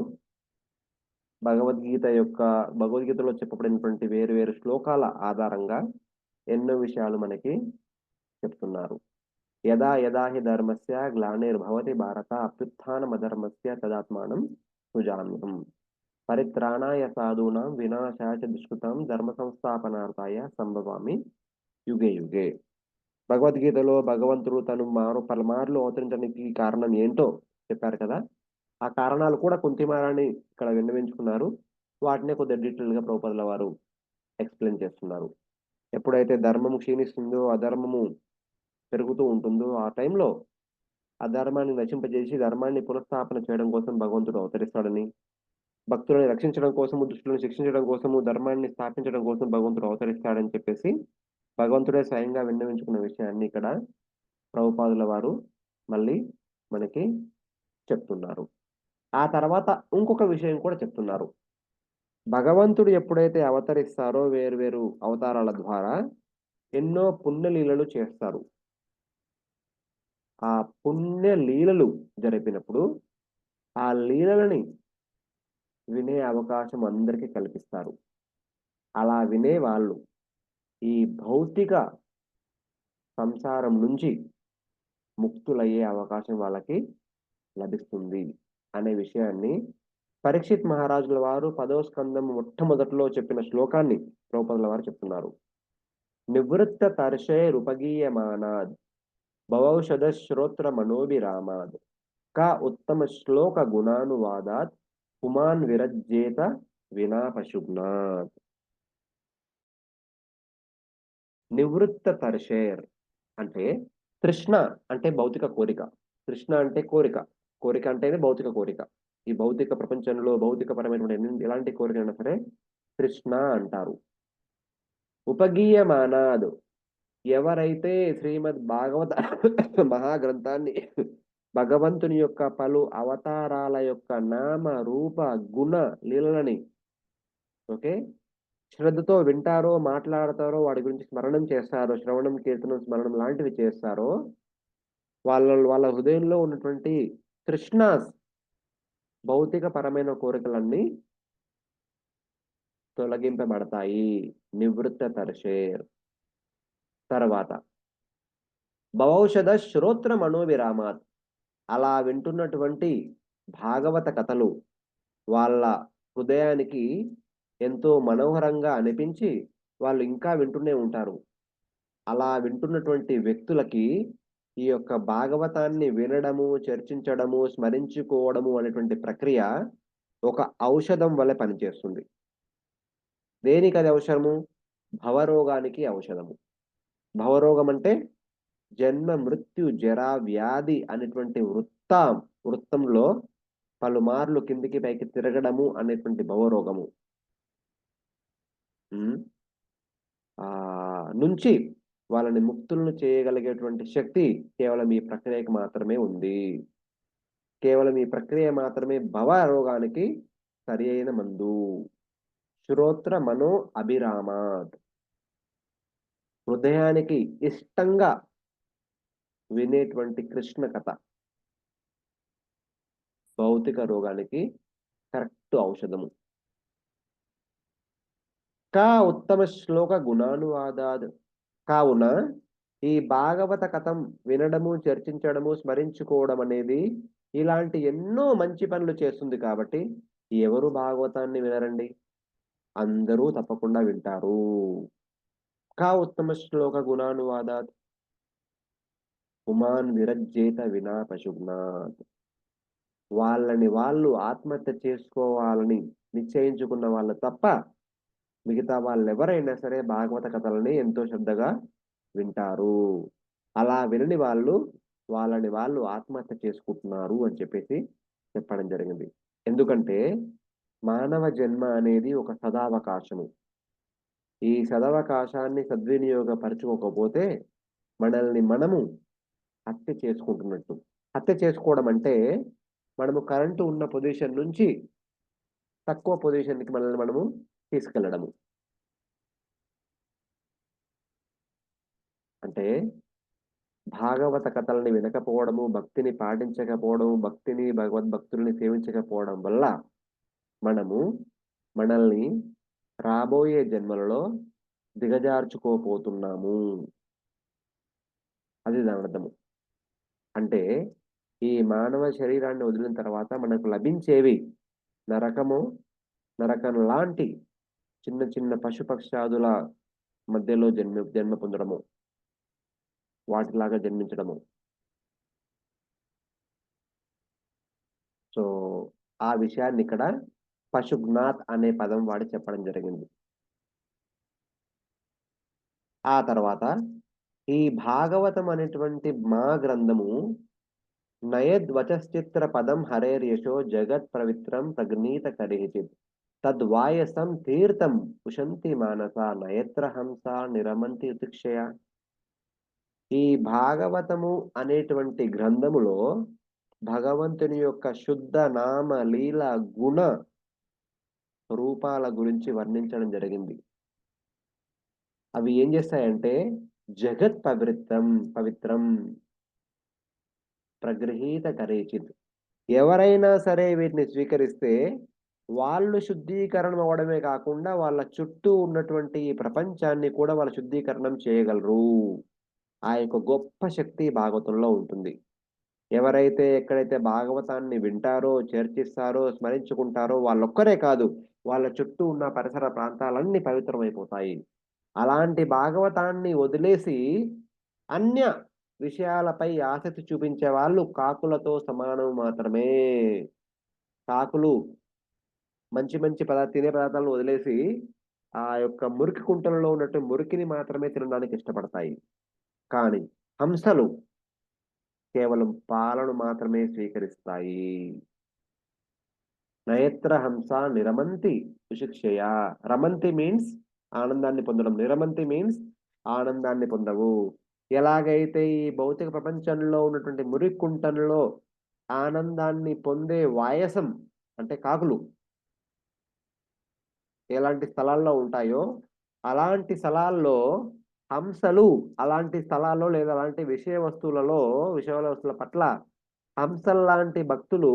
భగవద్గీతలో చెప్పబడినటువంటి వేరు వేరు శ్లోకాల ఆధారంగా ఎన్నో విషయాలు మనకి చెప్తున్నారు. యదా యదా హి ధర్మస్య గ్లానిర్భవతి భారత అభ్యుత్థానమధర్మస్య తదాత్మానం సృజామ్యహం పరిత్రాణాయ సాధూనాం వినాశాయ చ దుష్కృతాం ధర్మ సంస్థాపనార్థాయ సంభవామి యుగే యుగే. భగవద్గీతలో భగవంతుడు తను పలుమార్లు అవతరించడానికి కారణం ఏంటో చెప్పారు కదా. ఆ కారణాలు కూడా కుంతిమారాన్ని ఇక్కడ విన్నవించుకున్నారు. వాటినే కొద్దిగా డీటెయిల్గా ప్రభుపాదుల వారు ఎక్స్ప్లెయిన్ చేస్తున్నారు. ఎప్పుడైతే ధర్మము క్షీణిస్తుందో, అధర్మము పెరుగుతూ ఉంటుందో, ఆ టైంలో అధర్మాన్ని నశింపజేసి ధర్మాన్ని పునఃస్థాపన చేయడం కోసం భగవంతుడు అవతరిస్తాడని, భక్తులను రక్షించడం కోసము, దుష్టులను శిక్షించడం కోసము, ధర్మాన్ని స్థాపించడం కోసం భగవంతుడు అవతరిస్తాడని చెప్పేసి భగవంతుడే స్వయంగా విన్నవించుకున్న విషయాన్ని ఇక్కడ ప్రభుపాదుల వారు మళ్ళీ మనకి చెప్తున్నారు. ఆ తర్వాత ఇంకొక విషయం కూడా చెప్తున్నారు. భగవంతుడు ఎప్పుడైతే అవతరిస్తారో వేరు వేరు అవతారాల ద్వారా ఎన్నో పుణ్యలీలలు చేస్తారు. ఆ పుణ్య లీలలు జరిపినప్పుడు ఆ లీలలని వినే అవకాశం అందరికీ కల్పిస్తారు. అలా వినే వాళ్ళు ఈ భౌతిక సంసారం నుంచి ముక్తులయ్యే అవకాశం వాళ్ళకి లభిస్తుంది అనే విషయాన్ని పరీక్షిత్ మహారాజుల వారు 10వ స్కందం మొట్టమొదటిలో చెప్పిన శ్లోకాన్ని ప్రభుపాదుల వారు చెప్తున్నారు. నివృత్త తర్షైరుపగీయమానాద్ భవౌషధ శ్రోత్ర మనోభిరామాద్ కా ఉత్తమ శ్లోక గుణానువాదాత్ పుమాన్ విరజ్యేత వినా పశుఘ్నాత్. నివృత్త తర్షేర్ అంటే తృష్ణ అంటే భౌతిక కోరిక. తృష్ణ అంటే కోరిక. కోరిక అంటేనే భౌతిక కోరిక. ఈ భౌతిక ప్రపంచంలో భౌతికపరమైనటువంటి ఎలాంటి కోరికైనా సరే తృష్ణ అంటారు. ఉపగీయమానాద్. ఎవరైతే శ్రీమద్ భాగవత మహాగ్రంథాన్ని భగవంతుని యొక్క పలు అవతారాల యొక్క నామ రూప గుణ లీలలని ఓకే శ్రద్ధతో వింటారో మాట్లాడతారో వాడి గురించి స్మరణం చేస్తారో శ్రవణం కీర్తనం స్మరణం లాంటివి చేస్తారో వాళ్ళ హృదయంలో ఉన్నటువంటి తృష్ణాస్ భౌతిక పరమైన కోరికలన్నీ తొలగింపబడతాయి. నివృత్త తర్షేర్. తర్వాత భవౌషధ శ్రోత్ర మనోవిరామాత్. అలా వింటున్నటువంటి భాగవత కథలు వాళ్ళ హృదయానికి ఎంతో మనోహరంగా అనిపించి వాళ్ళు ఇంకా వింటూనే ఉంటారు. అలా వింటున్నటువంటి వ్యక్తులకి ఈ యొక్క భాగవతాన్ని వినడము, చర్చించడము, స్మరించుకోవడము అనేటువంటి ప్రక్రియ ఒక ఔషధం వలె పనిచేస్తుంది. దేనికి అది ఔషధము? భవరోగానికి ఔషధము. భవరోగం అంటే జన్మ మృత్యు జరా వ్యాధి అనేటువంటి వృత్తంలో పలుమార్లు కిందికి పైకి తిరగడము అనేటువంటి భవరోగము నుంచి వాళ్ళని ముక్తులను చేయగలిగేటువంటి శక్తి కేవలం ఈ ప్రక్రియకి మాత్రమే ఉంది. కేవలం ఈ ప్రక్రియ మాత్రమే భవ రోగానికి సరి అయిన మందు. శ్రోత్ర మనో అభిరామాత్. హృదయానికి ఇష్టంగా వినేటువంటి కృష్ణ కథ భౌతిక రోగానికి కరెక్ట్ ఔషధము. కా ఉత్తమ శ్లోక గుణానువాదాద్. కావున ఈ భాగవత కథం వినడము, చర్చించడము, స్మరించుకోవడం అనేది ఇలాంటి ఎన్నో మంచి పనులు చేస్తుంది. కాబట్టి ఎవరు భాగవతాన్ని వినరండి? అందరూ తప్పకుండా వింటారు. కా ఉత్తమ శ్లోక గుణానువాదాత్ ఉమాన్ విరజ్జేత వినా పశుఘ్నాత్. వాళ్ళని వాళ్ళు ఆత్మహత్య చేసుకోవాలని నిశ్చయించుకున్న వాళ్ళు తప్ప మిగతా వాళ్ళు ఎవరైనా సరే భాగవత కథలని ఎంతో శ్రద్ధగా వింటారు. అలా వినని వాళ్ళు వాళ్ళని వాళ్ళు ఆత్మహత్య చేసుకుంటున్నారు అని చెప్పేసి చెప్పడం జరిగింది. ఎందుకంటే మానవ జన్మ అనేది ఒక సదావకాశము. ఈ సదవకాశాన్ని సద్వినియోగపరచుకోకపోతే మనల్ని మనము హత్య చేసుకుంటున్నట్టు. హత్య చేసుకోవడం అంటే మనము కరెంటు ఉన్న పొజిషన్ నుంచి తక్కువ పొజిషన్కి మనల్ని మనము తీసుకెళ్లడము. అంటే భాగవత కథల్ని వినకపోవడము, భక్తిని పాటించకపోవడము, భక్తిని భగవద్భక్తుల్ని సేవించకపోవడం వల్ల మనము మనల్ని రాబోయే జన్మలలో దిగజార్చుకోపోతున్నాము. అది దాని అర్థము. అంటే ఈ మానవ శరీరాన్ని వదిలిన తర్వాత మనకు లభించేవి నరకం లాంటి చిన్న చిన్న పశుపక్షాదుల మధ్యలో జన్మ పొందడము, వాటిలాగా జన్మించడము. సో ఆ విషయాన్ని ఇక్కడ పశుఘ్నాత్ అనే పదం వాడి చెప్పడం జరిగింది. ఆ తర్వాత ఈ భాగవతం అనేటువంటి మా గ్రంథము నయద్వచశ్చిత్ర పదం హరేర్యశో జగత్ పవిత్రం ప్రగ్నీత కరిహిచిత్ తద్వాయసం తీర్థం పుషంతి మానస నయత్ర హంస నిరమంతి ఉతిక్షయ. ఈ భాగవతము అనేటువంటి గ్రంథములో భగవంతుని యొక్క శుద్ధ నామ లీల గుణ రూపాల గురించి వర్ణించడం జరిగింది. అవి ఏం చేస్తాయంటే జగత్ పవిత్రం ప్రగృహీత కరేచిత్. ఎవరైనా సరే వీటిని స్వీకరిస్తే వాళ్ళు శుద్ధీకరణం అవ్వడమే కాకుండా వాళ్ళ చుట్టూ ఉన్నటువంటి ఈ ప్రపంచాన్ని కూడా వాళ్ళు శుద్ధీకరణం చేయగలరు. ఆ యొక్క గొప్ప శక్తి భాగవతంలో ఉంటుంది. ఎవరైతే ఎక్కడైతే భాగవతాన్ని వింటారో, చర్చిస్తారో, స్మరించుకుంటారో వాళ్ళొక్కరే కాదు, వాళ్ళ చుట్టూ ఉన్న పరిసర ప్రాంతాలన్నీ పవిత్రమైపోతాయి. అలాంటి భాగవతాన్ని వదిలేసి అన్య విషయాలపై ఆసక్తి చూపించే వాళ్ళు కాకులతో సమానం మాత్రమే. కాకులు మంచి మంచి తినే పదార్థాలను వదిలేసి ఆ యొక్క మురికి కుంటలలో ఉన్నట్టు మురికిని మాత్రమే తినడానికి ఇష్టపడతాయి. కానీ హంసలు కేవలం పాలను మాత్రమే స్వీకరిస్తాయి. నయత్ర హంస నిరమంతి సుశిక్షయ. రమంతి మీన్స్ ఆనందాన్ని పొందడం. నిరమంతి మీన్స్ ఆనందాన్ని పొందవు. ఎలాగైతే ఈ భౌతిక ప్రపంచంలో ఉన్నటువంటి మురికుంటల్లో ఆనందాన్ని పొందే వాయసం అంటే కాకులు ఎలాంటి స్థలాల్లో ఉంటాయో, అలాంటి స్థలాల్లో హంసలు అలాంటి స్థలాల్లో లేదా అలాంటి విషయ వస్తువుల పట్ల హంసల్లాంటి భక్తులు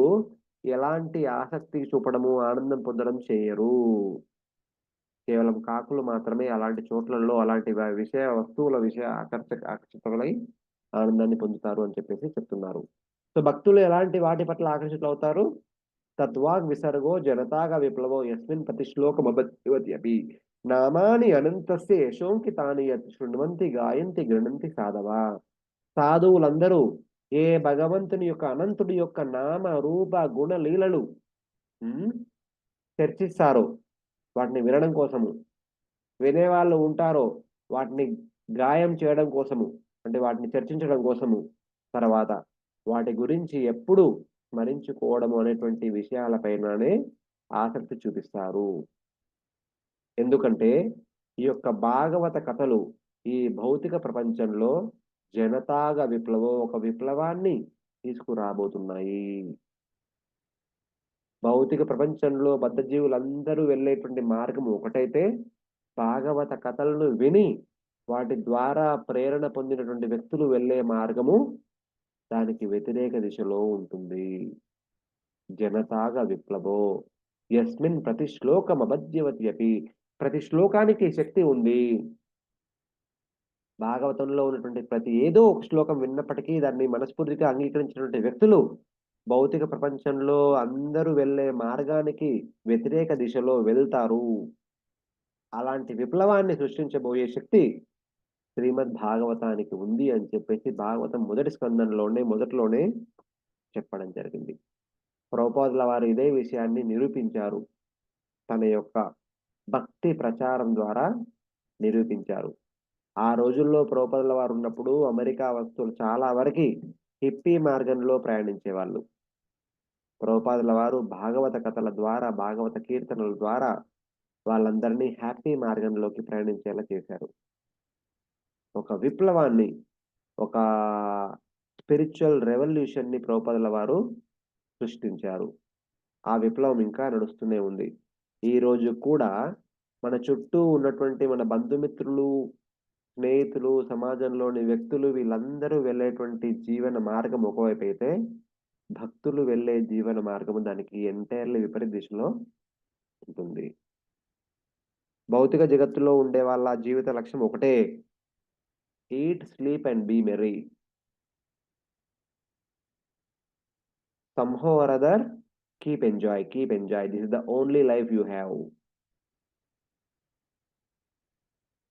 ఎలాంటి ఆసక్తి చూపడము, ఆనందం పొందడం చేయరు. కేవలం కాకులు మాత్రమే అలాంటి చోట్లలో అలాంటి విషయ ఆకర్షితులై ఆనందాన్ని పొందుతారు అని చెప్పేసి చెప్తున్నారు. సో, భక్తులు ఎలాంటి వాటి పట్ల ఆకర్షితులవుతారు? తద్వాగ్ విసర్గో జనతాగ విప్లవో యస్మిన్ ప్రతి శ్లోకమబధ్యవతి నామాని అనంతస్య యశోంకితాని యత్ శృణ్వంతి గాయంతి గృణంతి సాధవా. సాధువులందరూ ఏ భగవంతుని యొక్క అనంతుడి యొక్క నామ, రూప, గుణ లీలలు హ్మ్. చర్చిస్తారో వాటిని వినడం కోసము, వినేవాళ్ళు ఉంటారో వాటిని గాయం చేయడం కోసము, అంటే వాటిని చర్చించడం కోసము, తర్వాత వాటి గురించి ఎప్పుడూ స్మరించుకోవడము అనేటువంటి విషయాలపైననే ఆసక్తి చూపిస్తారు. ఎందుకంటే ఈ యొక్క భాగవత కథలు ఈ భౌతిక ప్రపంచంలో జనతాగ విప్లవం ఒక విప్లవాన్ని తీసుకురాబోతున్నాయి. భౌతిక ప్రపంచంలో బద్ధజీవులందరూ వెళ్ళేటువంటి మార్గం ఒకటైతే, భాగవత కథలను విని, వాటి ద్వారా ప్రేరణ పొందినటువంటి వ్యక్తులు వెళ్ళే మార్గము దానికి వ్యతిరేక దిశలో ఉంటుంది. జనతాగ విప్లవో యస్మిన్ ప్రతి శ్లోకమభజ్యవతి ప్రతి శ్లోకానికి శక్తి ఉంది. భాగవతంలో ఉన్నటువంటి ప్రతి ఏదో ఒక శ్లోకం విన్నప్పటికీ దాన్ని మనస్ఫూర్తిగా అంగీకరించినటువంటి వ్యక్తులు భౌతిక ప్రపంచంలో అందరూ వెళ్ళే మార్గానికి వ్యతిరేక దిశలో వెళ్తారు. అలాంటి విప్లవాన్ని సృష్టించబోయే శక్తి శ్రీమద్ భాగవతానికి ఉంది అని చెప్పేసి భాగవతం మొదటి స్కందంలోనే మొదట్లోనే చెప్పడం జరిగింది. ప్రభుపాదుల వారు ఇదే విషయాన్ని నిరూపించారు. తన యొక్క భక్తి ప్రచారం ద్వారా నిరూపించారు. ఆ రోజుల్లో ప్రభుపాదుల వారు ఉన్నప్పుడు అమెరికా వస్తువులు చాలా వరకి హిప్పీ మార్గంలో ప్రయాణించేవాళ్ళు. ప్రభుపాదుల వారు భాగవత కథల ద్వారా, భాగవత కీర్తనల ద్వారా వాళ్ళందరినీ హ్యాపీ మార్గంలోకి ప్రయాణించేలా చేశారు. ఒక విప్లవాన్ని, ఒక స్పిరిచ్యువల్ రెవల్యూషన్‌ని ప్రభుపాదుల వారు సృష్టించారు. ఆ విప్లవం ఇంకా నడుస్తూనే ఉంది. ఈరోజు కూడా మన చుట్టూ ఉన్నటువంటి మన బంధుమిత్రులు, స్నేహితులు, సమాజంలోని వ్యక్తులు వీళ్ళందరూ వెళ్ళేటువంటి జీవన మార్గం ఒకవైపైతే, భక్తులు వెళ్ళే జీవన మార్గము దానికి ఎంటైర్‌లీ విపరీత దిశలో ఉంటుంది. భౌతిక జగత్తులో ఉండే వాళ్ళ జీవిత లక్ష్యం ఒకటే. Eat, sleep and be merry. Somehow or other keep enjoy, keep enjoy. This is the only life you have.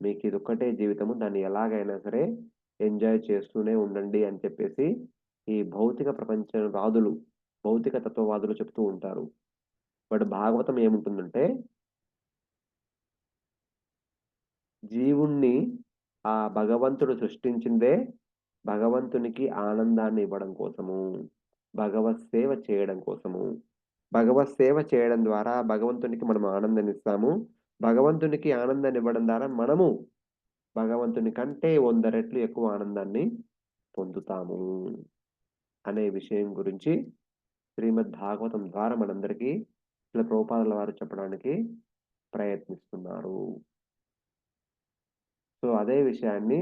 మీకిదొక్కటే జీవితము. దాన్ని ఎలాగైనా సరే ఎంజాయ్ చేస్తూనే ఉండండి అని చెప్పేసి ఈ భౌతిక ప్రపంచవాదులు, భౌతిక తత్వవాదులు చెప్తూ ఉంటారు. బట్ భాగవతం ఏముంటుందంటే జీవుణ్ణి ఆ భగవంతుడు సృష్టించిందే భగవంతునికి ఆనందాన్ని ఇవ్వడం కోసము. భగవత్ సేవ చేయడం కోసము. భగవత్ సేవ చేయడం ద్వారా భగవంతునికి మనం ఆనందాన్నిస్తాము. భగవంతునికి ఆనందాన్నివ్వడం ద్వారా మనము భగవంతుని కంటే 100 రెట్లు ఎక్కువ ఆనందాన్ని పొందుతాము అనే విషయం గురించి శ్రీమద్ భాగవతం ద్వారా మనందరికీ శ్రీల ప్రభుపాదుల వారు చెప్పడానికి ప్రయత్నిస్తున్నారు. సో, అదే విషయాన్ని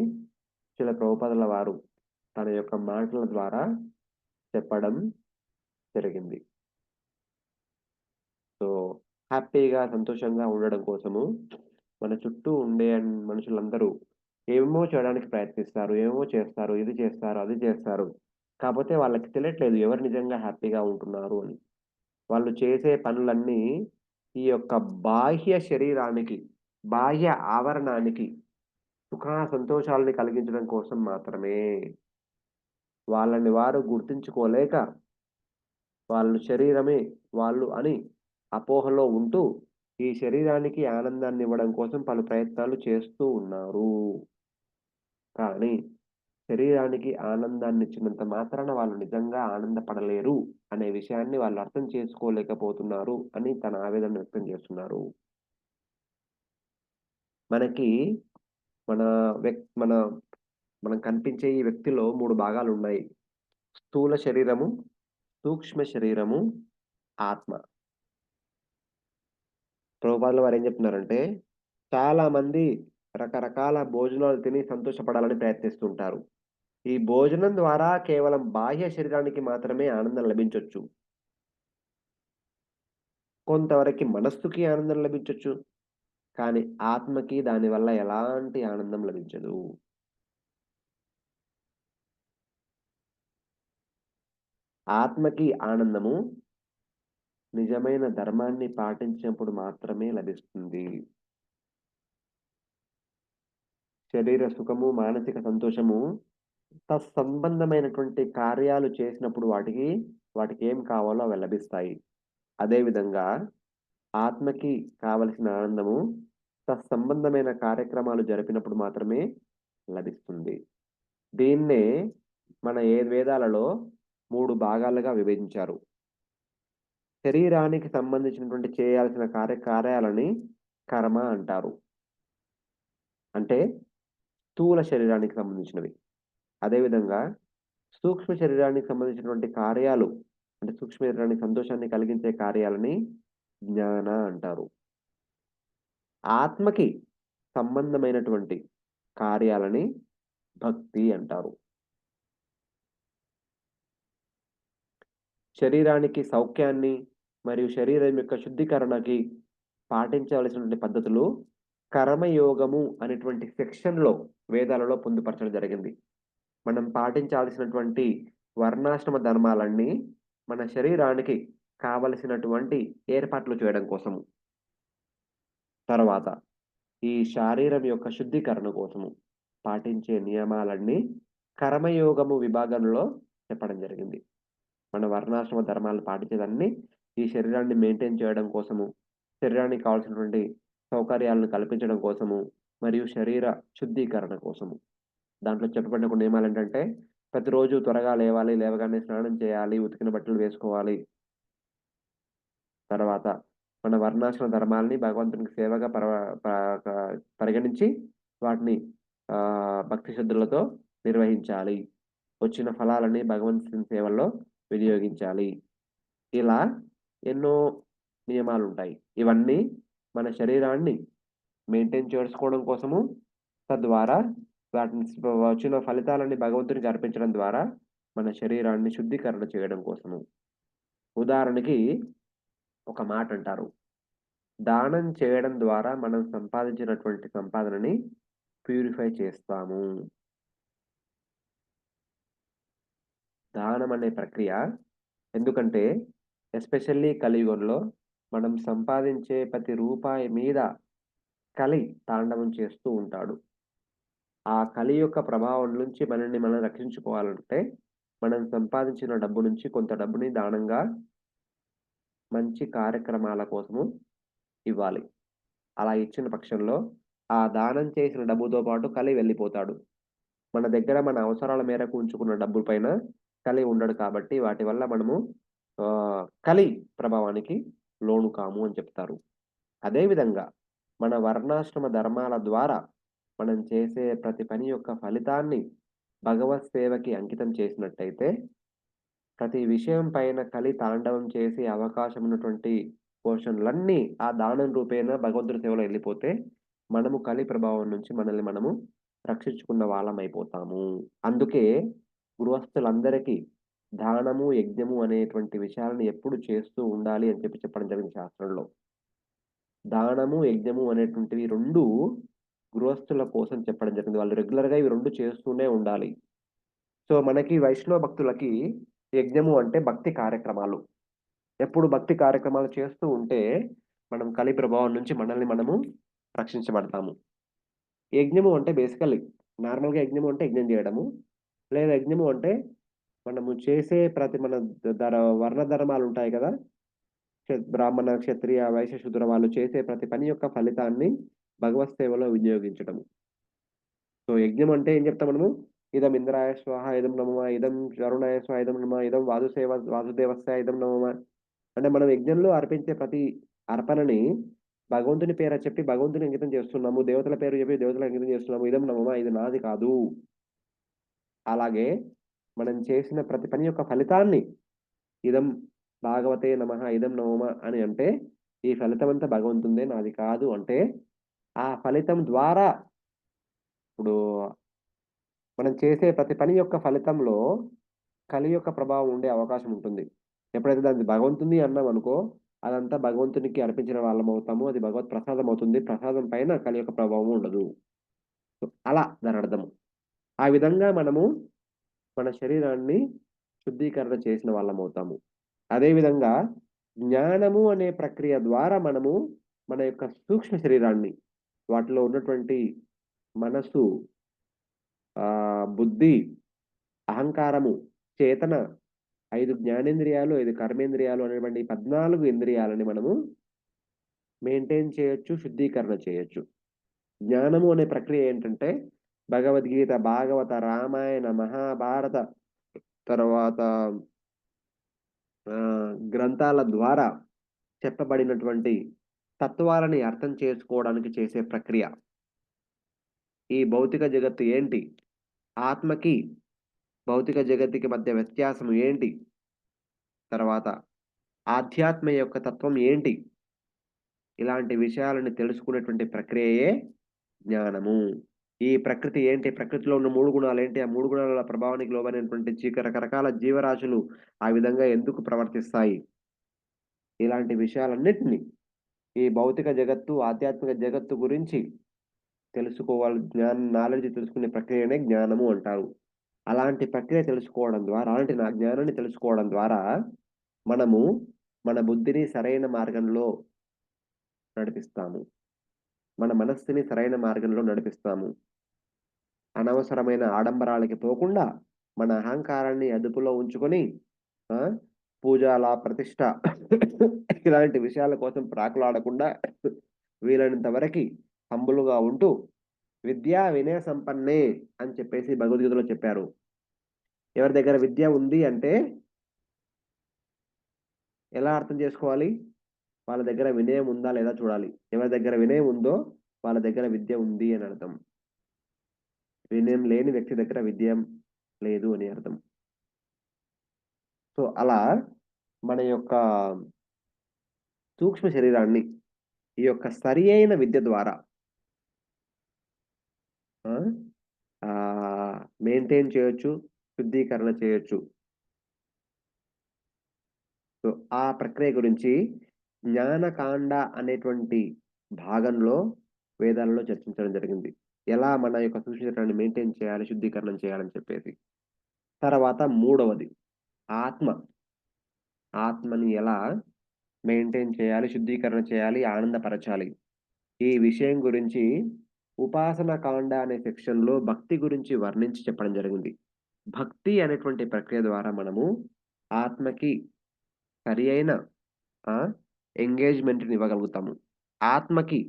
శ్రీల ప్రభుపాదుల వారు తన యొక్క మాటల ద్వారా చెప్పడం జరిగింది. సో, హ్యాపీగా, సంతోషంగా ఉండడం కోసము మన చుట్టూ ఉండే మనుషులందరూ ఏమేమో చేయడానికి ప్రయత్నిస్తారు. ఏమేమో చేస్తారు. ఇది చేస్తారు, అది చేస్తారు. కాపోతే వాళ్ళకి తెలియట్లేదు ఎవరు నిజంగా హ్యాపీగా ఉంటున్నారు అని. వాళ్ళు చేసే పనులన్నీ ఈ యొక్క బాహ్య శరీరానికి, బాహ్య ఆవరణానికి సుఖ సంతోషాల్ని కలిగించడం కోసం మాత్రమే. వాళ్ళని వారు గుర్తించుకోలేక వాళ్ళు శరీరమే వాళ్ళు అని అపోహలో ఉంటూ ఈ శరీరానికి ఆనందాన్నివ్వడం కోసం పలు ప్రయత్నాలు చేస్తూ ఉన్నారు. కానీ శరీరానికి ఆనందాన్నిచ్చినంత మాత్రాన వాళ్ళు నిజంగా ఆనందపడలేరు అనే విషయాన్ని వాళ్ళు అర్థం చేసుకోలేకపోతున్నారు అని తన ఆవేదన వ్యక్తం చేస్తున్నారు. మనకి మన మన మనం కనిపించే ఈ వ్యక్తిలో 3 భాగాలున్నాయి. స్థూల శరీరము, సూక్ష్మ శరీరము, ఆత్మ. ప్రభుపాదుల వారేం చెప్తున్నారంటే, చాలామంది రకరకాల భోజనాలు తిని సంతోషపడాలని ప్రయత్నిస్తుంటారు. ఈ భోజనం ద్వారా కేవలం బాహ్య శరీరానికి మాత్రమే ఆనందం లభించొచ్చు. కొంతవరకి మనస్సుకి ఆనందం లభించొచ్చు. కానీ ఆత్మకి దానివల్ల ఎలాంటి ఆనందం లభించదు. ఆత్మకి ఆనందము నిజమైన ధర్మాన్ని పాటించినప్పుడు మాత్రమే లభిస్తుంది. శరీర సుఖము, మానసిక సంతోషము తత్సంబంధమైనటువంటి కార్యాలు చేసినప్పుడు వాటికేం కావాలో అవి లభిస్తాయి. అదే విధంగా ఆత్మకి కావలసిన ఆనందము తత్సంబంధమైన కార్యక్రమాలు జరిపినప్పుడు మాత్రమే లభిస్తుంది. దీన్నే మన వేదాలలో 3 భాగాలుగా విభజించారు. శరీరానికి సంబంధించినటువంటి చేయాల్సిన కార్యాలని కర్మ అంటారు. అంటే స్థూల శరీరానికి సంబంధించినవి. అదే విధంగా సూక్ష్మ శరీరానికి సంబంధించినటువంటి కార్యాలు అంటే సూక్ష్మ శరీరానికి సంతోషాన్ని కలిగించే కార్యాలని జ్ఞాన అంటారు. ఆత్మకి సంబంధమైనటువంటి కార్యాలని భక్తి అంటారు. శరీరానికి సౌఖ్యాన్ని మరియు శరీరం యొక్క శుద్ధీకరణకి పాటించవలసినటువంటి పద్ధతులు కర్మయోగము అనేటువంటి సెక్షన్‌లో వేదాలలో పొందుపరచడం జరిగింది. మనం పాటించాల్సినటువంటి వర్ణాశ్రమ ధర్మాలన్నీ మన శరీరానికి కావలసినటువంటి ఏర్పాట్లు చేయడం కోసము. తర్వాత ఈ శారీరం యొక్క శుద్ధీకరణ కోసము పాటించే నియమాలన్నీ కర్మయోగము విభాగంలో చెప్పడం జరిగింది. మన వర్ణాశ్రమ ధర్మాలను పాటించేదన్నీ ఈ శరీరాన్ని మెయింటైన్ చేయడం కోసము, శరీరానికి కావాల్సినటువంటి సౌకర్యాలను కల్పించడం కోసము, మరియు శరీర శుద్ధీకరణ కోసము. దాంట్లో చెప్పబడిన కొన్ని నియమాలేంటంటే, ప్రతిరోజు త్వరగా లేవాలి, లేవగానే స్నానం చేయాలి, ఉతికిన బట్టలు వేసుకోవాలి. తర్వాత మన వర్ణాశ్రమ ధర్మాల్ని భగవంతునికి సేవగా ప క పరిగణించి వాటిని భక్తి శ్రద్ధలతో నిర్వహించాలి. వచ్చిన ఫలాలని భగవంతుని సేవల్లో వినియోగించాలి. ఇలా ఎన్నో నియమాలుంటాయి. ఇవన్నీ మన శరీరాన్ని మెయింటైన్ చేసుకోవడం కోసము, తద్వారా వాటిని వచ్చిన ఫలితాలని భగవంతునికి అర్పించడం ద్వారా మన శరీరాన్ని శుద్ధీకరణ చేయడం కోసము. ఉదాహరణకి ఒక మాటంటారు. దానం చేయడం ద్వారా మనం సంపాదించినటువంటి సంపాదనని ప్యూరిఫై చేస్తాము. దానం అనే ప్రక్రియ ఎందుకంటే ఎస్పెషల్లీ కలియుగంలో మనం సంపాదించే ప్రతి రూపాయి మీద కలి తాండవం చేస్తూ ఉంటాడు. ఆ కలి యొక్క ప్రభావం నుంచి మనల్ని మనం రక్షించుకోవాలంటే మనం సంపాదించిన డబ్బు నుంచి కొంత డబ్బుని దానంగా మంచి కార్యక్రమాల కోసము ఇవ్వాలి. అలా ఇచ్చిన పక్షంలో ఆ దానం చేసిన డబ్బుతో పాటు కలి వెళ్ళిపోతాడు. మన దగ్గర మన అవసరాల మేరకు ఉంచుకున్న డబ్బుల పైన కలి ఉండడు కాబట్టి వాటి వల్ల మనము కలి ప్రభావానికి లోను కాము అని చెప్తారు. అదే విధంగా మన వర్ణాశ్రమ ధర్మాల ద్వారా మనం చేసే ప్రతి పని యొక్క ఫలితాన్ని భగవత్ సేవకి అంకితం చేసినట్టయితే ప్రతి విషయం పైన కలి తాండవం చేసే అవకాశం ఉన్నటువంటి పోర్షన్‌లన్నీ ఆ దానం రూపేణ భగవంతుడి సేవలో ఎళ్ళిపోతే, మనము కలి ప్రభావం నుంచి మనల్ని మనము రక్షించుకున్న వాళ్ళమైపోతాము. అందుకే గృహస్థులందరికీ దానము, యజ్ఞము అనేటువంటి విషయాలను ఎప్పుడు చేస్తూ ఉండాలి అని చెప్పడం జరిగింది శాస్త్రంలో. దానము, యజ్ఞము అనేటువంటివి 2 గృహస్థుల కోసం చెప్పడం జరిగింది. వాళ్ళు రెగ్యులర్‌గా ఇవి 2 చేస్తూనే ఉండాలి. సో, మనకి వైష్ణవ భక్తులకి యజ్ఞము అంటే భక్తి కార్యక్రమాలు. ఎప్పుడు భక్తి కార్యక్రమాలు చేస్తూ ఉంటే, మనం కలి ప్రభావం నుంచి మనల్ని మనము రక్షించబడతాము. యజ్ఞము అంటే బేసికల్లీ నార్మల్‌గా యజ్ఞము అంటే యజ్ఞం జేయడము. లేదా యజ్ఞము అంటే మనము చేసే ప్రతి మన వర్ణ ధర్మాలుంటాయి గదా! బ్రాహ్మణ, క్షత్రియ, వైశ్య, శూద్ర వాళ్ళు చేసే ప్రతి పని యొక్క ఫలితాన్ని భగవత్ సేవలో వినియోగించడము. సో, యజ్ఞం అంటే ఏం జెప్తాం మనము? ఇదం ఇంద్రాయ స్వాహా, ఇదం నమః, ఇదం వరుణాయ స్వాహా, ఇదం నమః, ఇదం వాసుదేవస్య ఇదం నమః. అంటే మనం యజ్ఞంలో అర్పించే ప్రతి అర్పణని భగవంతుని పేర చెప్పి భగవంతుని అంకితం చేస్తున్నాము. దేవతల పేరు చెప్పి దేవతలకు అంకితం చేస్తున్నాము. ఇదం నా మమ ఇది నాది కాదు. అలాగే మనం చేసిన ప్రతి పని యొక్క ఫలితాన్ని ఇదం భాగవతే నమః, ఇదం నమః అని అంటే, ఈ ఫలితమంతా భగవంతునిదే నాది కాదు అంటే, ఆ ఫలితం ద్వారా ఇప్పుడు మనం చేసే ప్రతి పని యొక్క ఫలితంలో కలి యొక్క ప్రభావం ఉండే అవకాశం ఉంటుంది. ఎప్పుడైతే దాన్ని భగవంతునిది అన్నామనుకో, అదంతా భగవంతునికి అర్పించిన వాళ్ళమవుతాము. అది భగవత్ ప్రసాదం అవుతుంది. ప్రసాదం పైన కలి యొక్క ప్రభావం ఉండదు. సో, అలా దానర్థము. ఆ విధంగా మనము మన శరీరాన్ని శుద్ధీకరణ చేసిన వాళ్ళమవుతాము. అదే విధంగా జ్ఞానము అనే ప్రక్రియ ద్వారా మనము మన యొక్క సూక్ష్మ శరీరాన్ని, వాటిలో ఉన్నటువంటి మనసు, బుద్ధి, అహంకారము, చేతన, 5 జ్ఞానేంద్రియాలు, 5 కర్మేంద్రియాలు అనేటువంటి 14 ఇంద్రియాలని మనము మెయింటైన్ చేయొచ్చు, శుద్ధీకరణ చేయొచ్చు. జ్ఞానము అనే ప్రక్రియ ఏంటంటే భగవద్గీత, భాగవత, రామాయణ, మహాభారత తర్వాత గ్రంథాల ద్వారా చెప్పబడినటువంటి తత్వాలని అర్థం చేసుకోవడానికి చేసే ప్రక్రియ. ఈ భౌతిక జగత్తు ఏంటి? ఆత్మకి, భౌతిక జగత్తుకి మధ్య వ్యత్యాసం ఏంటి? తర్వాత ఆధ్యాత్మ యొక్క తత్వం ఏంటి? ఇలాంటి విషయాలను తెలుసుకునేటువంటి ప్రక్రియయే జ్ఞానము. ఈ ప్రకృతి ఏంటి? ప్రకృతిలో ఉన్న 3 గుణాలేంటి? ఆ 3 గుణాల ప్రభావానికి లోబడినటువంటి రకరకాల జీవరాశులు ఆ విధంగా ఎందుకు ప్రవర్తిస్తాయి? ఇలాంటి విషయాలన్నిటిని ఈ భౌతిక జగత్తు, ఆధ్యాత్మిక జగత్తు గురించి తెలుసుకోవాలి. నాలెడ్జ్ తెలుసుకునే ప్రక్రియనే జ్ఞానము అంటారు. అలాంటి ప్రక్రియ తెలుసుకోవడం ద్వారా, అలాంటి జ్ఞానాన్ని తెలుసుకోవడం ద్వారా మనము మన బుద్ధిని సరైన మార్గంలో నడిపిస్తాము. మన మనస్సుని సరైన మార్గంలో నడిపిస్తాము. అనవసరమైన ఆడంబరాలకి పోకుండా మన అహంకారాన్ని అదుపులో ఉంచుకొని ఆ! పూజాల, ప్రతిష్ట ఇలాంటి విషయాల కోసం ప్రాకులాడకుండా వీలైనంత వరకి హంబుల్‌గా ఉంటూ విద్యా వినయ సంపన్నే అని చెప్పేసి భగవద్గీతలో చెప్పారు. ఎవరి దగ్గర విద్య ఉంది అంటే ఎలా అర్థం చేసుకోవాలి? వాళ్ళ దగ్గర వినయం ఉందా లేదా చూడాలి. ఎవరి దగ్గర వినయం ఉందో వాళ్ళ దగ్గర విద్య ఉంది అని అర్థం. వినయం లేని వ్యక్తి దగ్గర విద్య లేదు అని అర్థం. సో, అలా మన యొక్క సూక్ష్మ శరీరాన్ని ఈ యొక్క సరియైన విద్య ద్వారా ఆ! మెయింటైన్ చేయొచ్చు, శుద్ధీకరణ చేయొచ్చు. సో, ఆ ప్రక్రియ గురించి జ్ఞానకాండ అనేటువంటి భాగంలో వేదాలలో చర్చించడం జరిగింది. ఎలా మన యొక్క సూక్ష్మ శరీరాన్ని మెయింటైన్ చేయాలి, శుద్ధీకరణం చేయాలని చెప్పేసి. తర్వాత మూడవది ఆత్మ. ఆత్మని ఎలా మెయింటైన్ చేయాలి, శుద్ధీకరణ చేయాలి, ఆనందపరచాలి. ఈ విషయం గురించి ఉపాసన కాండ అనే సెక్షన్‌లో భక్తి గురించి వర్ణించి చెప్పడం జరిగింది. భక్తి అనేటువంటి ప్రక్రియ ద్వారా మనము ఆత్మకి సరియైన ఆ! ఎంగేజ్‌మెంట్‌ని ఇవ్వగలుగుతాము. ఆత్మకి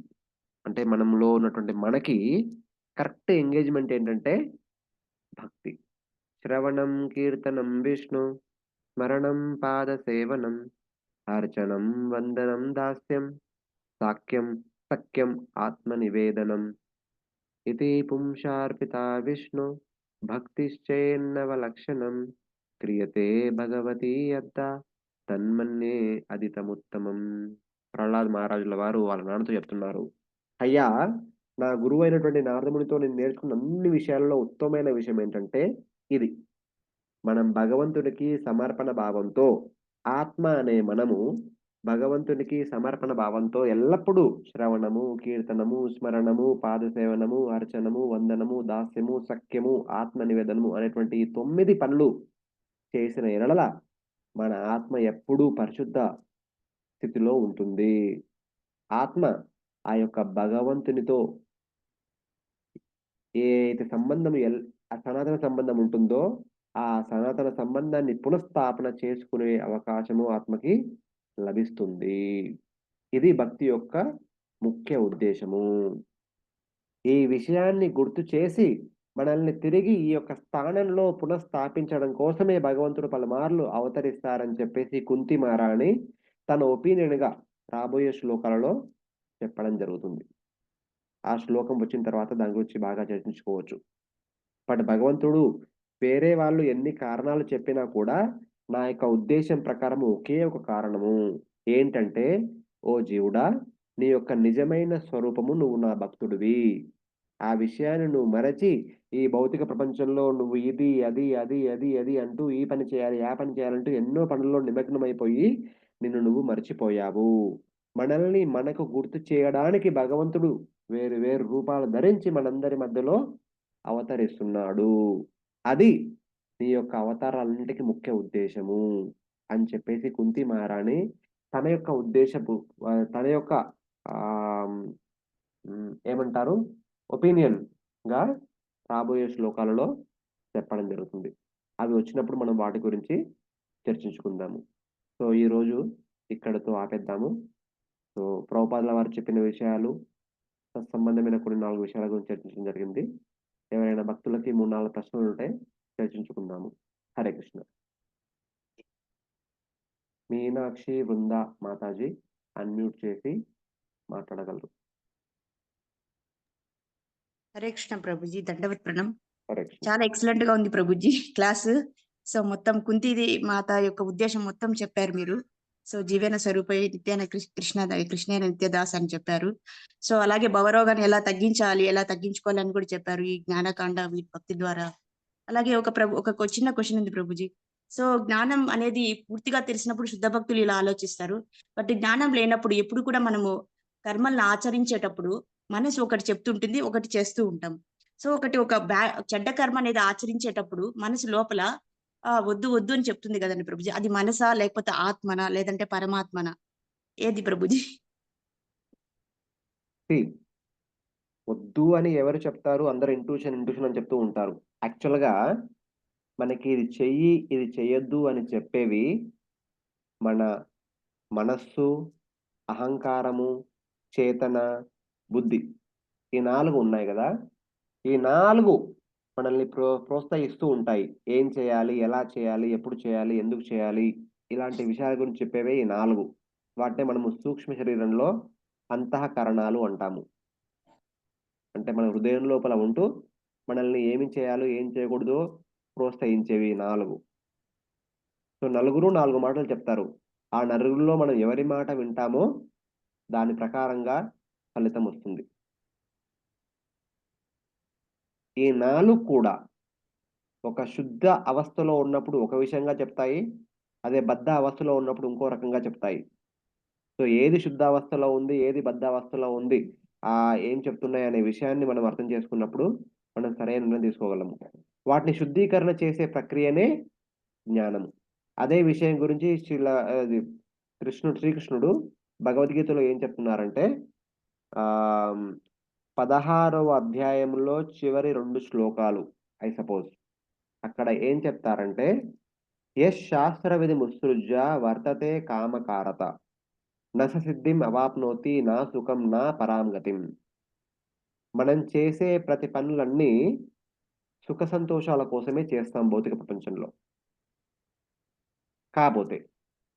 అంటే మనంలో ఉన్నటువంటి మనకి కరెక్ట్ ఎంగేజ్‌మెంట్ ఏంటంటే భక్తి. శ్రవణం, కీర్తనం విష్ణు, స్మరణం, పాదసేవనం, అర్చనం, వందనం, దాస్యం, సాఖ్యం, సఖ్యం, ఆత్మనివేదనం. ఇతి పుంసార్పితా విష్ణు భక్తిశ్చేన్నవలక్షణం క్రియతే భగవతి యద్దా తన్మన్యే అదితముత్తమం. ప్రహ్లాద్ మహారాజుల వారు వాళ్ళ నాన్నతో చెప్తున్నారు. అయ్యా! నా గురువైనటువంటి నారదమునితో నేను నేర్చుకున్న అన్ని విషయాల్లో ఉత్తమమైన విషయం ఏంటంటే ఇది. మనం భగవంతుడికి సమర్పణ భావంతో, ఆత్మ అనే మనము భగవంతునికి సమర్పణ భావంతో ఎల్లప్పుడూ శ్రవణము, కీర్తనము, స్మరణము, పాదసేవనము, అర్చనము, వందనము, దాస్యము, సఖ్యము, ఆత్మ నివేదనము అనేటువంటి ఈ 9 పనులు చేసిన యెడల మన ఆత్మ ఎప్పుడూ పరిశుద్ధ స్థితిలో ఉంటుంది. ఆత్మ ఆ యొక్క భగవంతునితో ఏ అయితే సంబంధం ఆ సనాతన సంబంధం ఉంటుందో, ఆ సనాతన సంబంధాన్ని పునఃస్థాపన చేసుకునే అవకాశము ఆత్మకి లభిస్తుంది. ఇది భక్తి యొక్క ముఖ్య ఉద్దేశము. ఈ విషయాన్ని గుర్తు చేసి, మనల్ని తిరిగి ఈ యొక్క స్థానంలో పునఃస్థాపించడం కోసమే భగవంతుడు పలుమార్లు అవతరిస్తారని చెప్పేసి కుంతి మహారాణి తన ఒపీనియన్‌గా రాబోయే శ్లోకాలలో చెప్పడం జరుగుతుంది. ఆ శ్లోకం వచ్చిన తర్వాత దాని గురించి బాగా చర్చించుకోవచ్చు. బట్ భగవంతుడు వేరే వాళ్ళు ఎన్ని కారణాలు చెప్పినా కూడా నా యొక్క ఉద్దేశ్యం ప్రకారం ఒకే ఒక కారణము. ఏంటంటే, "ఓ జీవుడా! నీ యొక్క నిజమైన స్వరూపము నువ్వు నా భక్తుడివి. ఆ విషయాన్ని నువ్వు మరచి ఈ భౌతిక ప్రపంచంలో నువ్వు ఇది, అది అంటూ ఈ పని చేయాలి, ఆ పని చేయాలంటూ ఎన్నో పనుల్లో నిమగ్నమైపోయి నిన్ను మర్చిపోయావు. మనల్ని మనకు గుర్తు చేయడానికి భగవంతుడు వేరు వేరు రూపాలు ధరించి మనందరి మధ్యలో అవతరిస్తున్నాడు. అది నీ యొక్క అవతారాలన్నిటికి ముఖ్య ఉద్దేశము" అని చెప్పేసి కుంతి మహారాణి తన యొక్క ఉద్దేశపు తన యొక్క ఆహ్, ఏమంటారు? ఒపీనియన్‌గా రాబోయే శ్లోకాలలో చెప్పడం జరుగుతుంది. అవి వచ్చినప్పుడు మనం వాటి గురించి చర్చించుకుందాము. సో, ఈరోజు ఇక్కడితో ఆపేద్దాము. సో, ప్రభుపాదుల వారు చెప్పిన విషయాలు, తత్సంబంధమైన కొన్ని 4 విషయాల గురించి చర్చించడం జరిగింది. ఎవరైనా భక్తులకి 3, 4 ప్రశ్నలుంటే చర్చించుకుందాము. హరే కృష్ణ. మీనాక్షి బృంద మాతాజీ అన్‌మ్యూట్ చేసి మాట్లాడగలరు. హరే కృష్ణ ప్రభుజీ, దండవత్ ప్రణం. హరే కృష్ణ. చాలా ఎక్సలెంట్ గా ఉంది ప్రభుజీ క్లాసు. సో మొత్తం కుంతిది మాత యొక్క ఉద్దేశం మొత్తం చెప్పారు మీరు. సో జీవన స్వరూపై నిత్యాన కృష్ణేన నిత్యదాస్ అని చెప్పారు. సో అలాగే భవరోగాన్ని ఎలా తగ్గించాలి, ఎలా తగ్గించుకోవాలి అని కూడా చెప్పారు ఈ జ్ఞానకాండ భక్తి ద్వారా. అలాగే ఒక చిన్న క్వశ్చన్ ఉంది ప్రభుజీ. సో జ్ఞానం అనేది పూర్తిగా తెలిసినప్పుడు శుద్ధ భక్తులు ఇలా ఆలోచిస్తారు. బట్ జ్ఞానం లేనప్పుడు ఎప్పుడు కూడా మనము కర్మల్ని ఆచరించేటప్పుడు మనసు ఒకటి చెప్తుంటుంది, ఒకటి చేస్తూ ఉంటాం. సో ఒక చెడ్డ కర్మ అనేది ఆచరించేటప్పుడు మనసు లోపల వద్దు వద్దు అని చెప్తుంది కదండి ప్రభుజీ. అది మనసా, లేకపోతే ఆత్మనా, లేదంటే పరమాత్మనా, ఏది ప్రభుజీ? సీ వద్దు అని ఎవరు చెప్తారు? అందరూ ఇంట్యూషన్ అని చెప్తూ ఉంటారు. యాక్చువల్‌గా మనకి ఇది చెయ్యి, ఇది చెయ్యొద్దు అని చెప్పేవి మన మనస్సు, అహంకారము, చేతన, బుద్ధి. ఈ 4 ఉన్నాయి గదా! ఈ 4 మనల్ని ప్రోత్సహిస్తూ ఉంటాయి. ఏం చేయాలి? ఎలా చేయాలి? ఎప్పుడు చేయాలి? ఎందుకు చేయాలి? ఇలాంటి విషయాల గురించి చెప్పేవే ఈ 4. వాటినే మనము సూక్ష్మ శరీరంలో అంతఃకరణాలు అంటాము. అంటే మన హృదయం లోపల ఉంటూ మనల్ని ఏమి చేయాలో, ఏం చేయకూడదో ప్రోత్సహించేవి 4. సో, నలుగురు 4 మాటలు చెప్తారు. ఆ నలుగురిలో మనం ఎవరి మాట వింటామో దాని ప్రకారంగా ఫలితమొస్తుంది. ఈ 4 కూడా ఒక శుద్ధ అవస్థలో ఉన్నప్పుడు ఒక విషయంగా చెప్తాయి. అదే బద్ధ అవస్థలో ఉన్నప్పుడు ఇంకో రకంగా చెప్తాయి. సో, ఏది శుద్ధావస్థలో ఉంది, ఏది బద్ధావస్థలో ఉంది, ఏం చెప్తున్నాయనే విషయాన్ని మనం అర్థం చేసుకున్నప్పుడు, మనం సరైన నిర్ణయం తీసుకోగలము. వాటిని శుద్ధీకరణ చేసే ప్రక్రియనే జ్ఞానము. అదే విషయం గురించి అది శ్రీకృష్ణుడు భగవద్గీతలో ఏం చెప్తున్నారంటే, ఆహ్, 16వ అధ్యాయంలో చివరి 2 శ్లోకాలు ఐ సపోజ్. అక్కడ ఏం చెప్తారంటే, "యశ్ శాస్త్రవిధిముత్సృజ్య వర్తతే కామకారత. న స సిద్ధిం అవాప్నోతి నా సుఖం నా పరాం గతిం." మనం చేసే ప్రతి పనులన్నీ సుఖ సంతోషాల కోసమే చేస్తాం భౌతిక ప్రపంచంలో. కాపోతే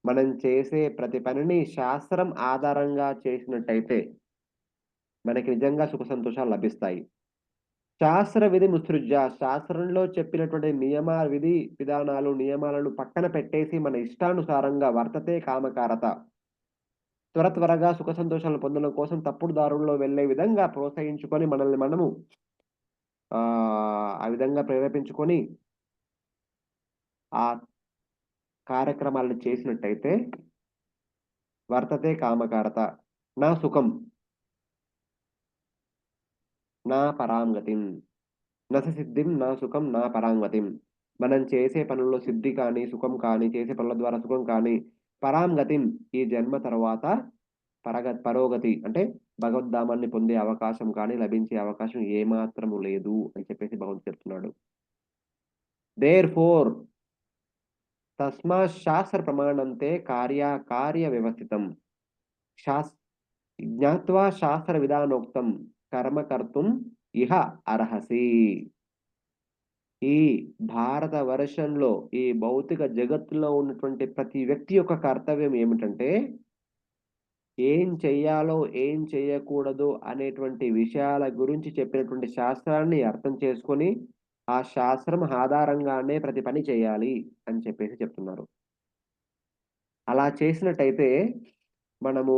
మనం చేసే ప్రతి పనిని శాస్త్రం ఆధారంగా చేసినట్టయితే మనకి నిజంగా సుఖ సంతోషాలు లభిస్తాయి. శాస్త్ర విధి ముత్సృజ్య, శాస్త్రంలో చెప్పినటువంటి విధి విధానాలు, నియమాలను పక్కన పెట్టేసి మన ఇష్టానుసారంగా వర్తతే కామకారత. త్వరగా సుఖ సంతోషాలను పొందడం కోసం తప్పుడు దారుల్లో వెళ్ళే విధంగా ప్రోత్సహించుకొని మనల్ని మనము ఆ విధంగా ప్రేరేపించుకొని ఆ కార్యక్రమాలను చేసినట్టయితే వర్తతే కామకారత. నా సుఖం, నా పరాంగతిం. నస సిద్ధిం నా సుఖం నా పరాంగతిం. మనం చేసే పనుల్లో సిద్ధి కానీ, సుఖం కానీ, చేసే పనుల ద్వారా సుఖం కానీ, పరాంగతిం ఈ జన్మ తర్వాత పరోగతి అంటే భగవద్ధామాన్ని పొందే అవకాశం కానీ, లభించే అవకాశం ఏమాత్రము లేదు అని చెప్పేసి భగవంతుడు చెప్తున్నాడు. దేర్‌ఫోర్ తస్మాత్ శాస్త్ర ప్రమాణంతే కార్య వ్యవస్థితం. శాస్ జ్ఞాత్వా శాస్త్ర విధానోక్తం కర్మ కర్తుం ఇహ అర్హసి. ఈ భారత వర్షంలో, ఈ భౌతిక జగత్తులో ఉన్నటువంటి ప్రతి వ్యక్తి యొక్క కర్తవ్యం ఏమిటంటే, ఏం చెయ్యాలో, ఏం చేయకూడదు అనేటువంటి విషయాల గురించి చెప్పినటువంటి శాస్త్రాన్ని అర్థం చేసుకొని, ఆ శాస్త్రం ఆధారంగానే ప్రతి పని చేయాలి అని చెప్పేసి చెప్తున్నారు. అలా చేసినట్టయితే మనము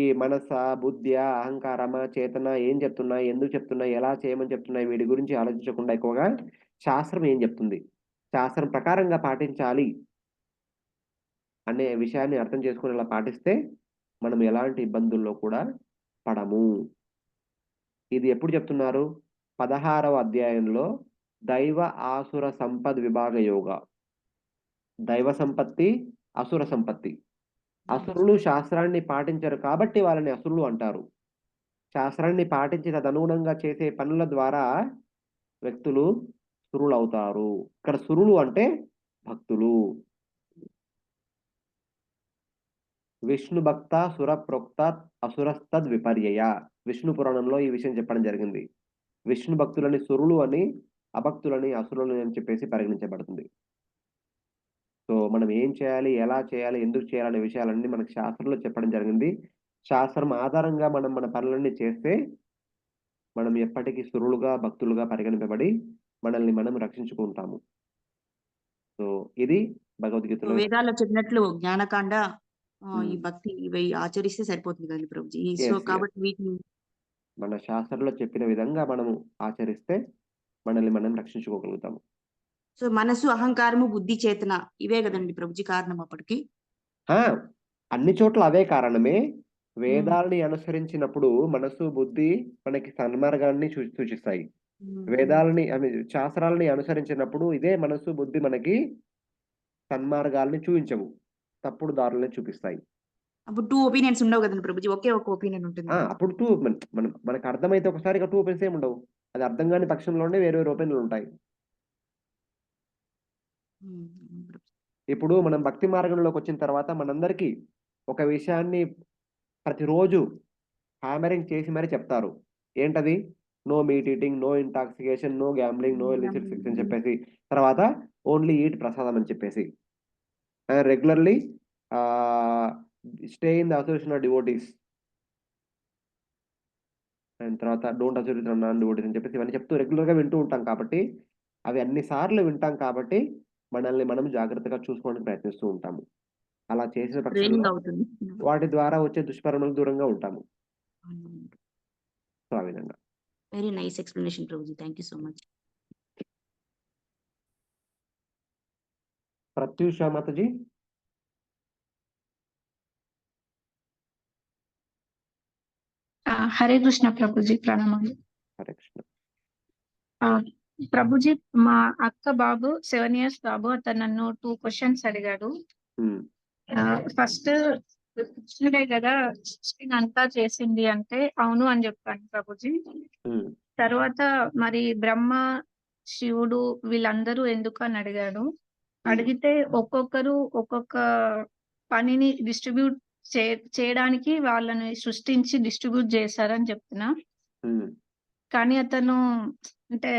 ఈ మనస, బుద్ధ్యా, అహంకారమా, చేతన ఏం చెప్తున్నాయి, ఎందుకు చెప్తున్నాయి, ఎలా చేయమని చెప్తున్నాయి వీటి గురించి ఆలోచించకుండా ఎక్కువగా శాస్త్రం ఏం చెప్తుంది, శాస్త్రం ప్రకారంగా పాటించాలి అనే విషయాన్ని అర్థం చేసుకొని ఇలా పాటిస్తే మనం ఎలాంటి ఇబ్బందుల్లో కూడా పడము. ఇది ఎప్పుడు చెప్తున్నారు? 16వ అధ్యాయంలో దైవ ఆసుర సంపద్ విభాగ యోగ. దైవ సంపత్తి, అసుర సంపత్తి. అసురులు శాస్త్రాన్ని పాటించరు కాబట్టి వాళ్ళని అసురులు అంటారు. శాస్త్రాన్ని పాటించి తదనుగుణంగా చేసే పనుల ద్వారా వ్యక్తులు సురులవుతారు. ఇక్కడ సురులు అంటే భక్తులు. విష్ణు భక్త సుర ప్రోక్త అసురస్తద్ విపర్యయ. విష్ణు పురాణంలో ఈ విషయం చెప్పడం జరిగింది. విష్ణు భక్తులని సురులు అని, అభక్తులని అసురులు అని చెప్పేసి పరిగణించబడుతుంది. సో మనం ఏం చేయాలి, ఎలా చేయాలి, ఎందుకు చేయాలనే విషయాలన్నీ మనకు శాస్త్రంలో చెప్పడం జరిగింది. శాస్త్రం ఆధారంగా మనం మన పనులన్నీ చేస్తే మనం ఎప్పటికీ సురులుగా, భక్తులుగా పరిగణింపబడి మనల్ని మనం రక్షించుకుంటాము. సో ఇది భగవద్గీతలో వేదాల్లో చెప్పినట్లు జ్ఞానకాండ ఈ ఉమ్, భక్తి ఇవి ఆచరిస్తే సరిపోతుంది కదండి ప్రభుజీ. So yes, yes. కాబట్టి వీటిని మన శాస్త్రంలో చెప్పిన విధంగా మనము ఆచరిస్తే మనల్ని మనం రక్షించుకోగలుగుతాము. సో మనసు, అహంకారము, బుద్ధి, చేతన ఇవే కదండి ప్రభుజీ కారణం అప్పటికి. ఆ, అన్ని చోట్ల అవే కారణమే. వేదాలని అనుసరించినప్పుడు మనసు, బుద్ధి మనకి సన్మార్గాన్ని సూచిస్తాయి. వేదాలని శాస్త్రాలని అనుసరించినప్పుడు ఇదే మనసు, బుద్ధి మనకి సన్మార్గాల్ని చూపించవు, తప్పుడు దారులని చూపిస్తాయి. అప్పుడు 2 ఒపీనియన్స్ ఉండవు కదండి ప్రభుజీ, ఒకే ఒక ఒపీనియన్ ఉంటుంది. అప్పుడు మనకు అర్థమైతే ఒకసారి 2 ఒపీనియన్స్ ఏమి ఉండవు. అది అర్థం కాని పక్షంలోనే వేరే వేరే ఒపీనియన్లు ఉంటాయి. ఇప్పుడు మనం భక్తి మార్గంలోకి వచ్చిన తర్వాత మనందరికీ ఒక విషయాన్ని ప్రతిరోజు హ్యామరింగ్ చేసి మరీ చెప్తారు. ఏంటది? No meat eating, no intoxication, no gambling, no illicit sex అని చెప్పేసి, తర్వాత ఓన్లీ ఈట్ ప్రసాదం అని చెప్పేసి, regularly stay in the association of devotees, and తర్వాత don't associate with non devotees అని చెప్పేసి ఇవన్నీ చెప్తూ రెగ్యులర్గా వింటూ ఉంటాం. కాబట్టి అవి అన్ని సార్లు వింటాం కాబట్టి మనల్ని మనం జాగ్రత్తగా చూసుకోవడానికి ప్రయత్నిస్తూ ఉంటాము. అలా చేసిన పక్షంలో ట్రైనింగ్ అవుతుంది. వాటి ద్వారా వచ్చే దుష్పరిణామాలకు దూరంగా ఉంటాము. సో ఆ విధంగా. Very nice explanation Prabhuji, thank you so much. Pratyusha Mataji. Hare Krishna Prabhuji, ప్రణామాలు. హరే కృష్ణ. ప్రభుజీ, మా అక్క బాబు 7 years బాబు, అతను నన్ను 2 questions అడిగాడు. ఫస్ట్, కృష్ణుడే కదా సృష్టిని అంతా చేసింది అంటే అవును అని చెప్పాను ప్రభుజీ. తర్వాత మరి బ్రహ్మ, శివుడు వీళ్ళందరూ ఎందుకు అని అడిగాడు. అడిగితే ఒక్కొక్కరు ఒక్కొక్క పనిని డిస్ట్రిబ్యూట్ చేయడానికి వాళ్ళని సృష్టించి డిస్ట్రిబ్యూట్ చేశారని చెప్తున్నా. కానీ అతను అంటే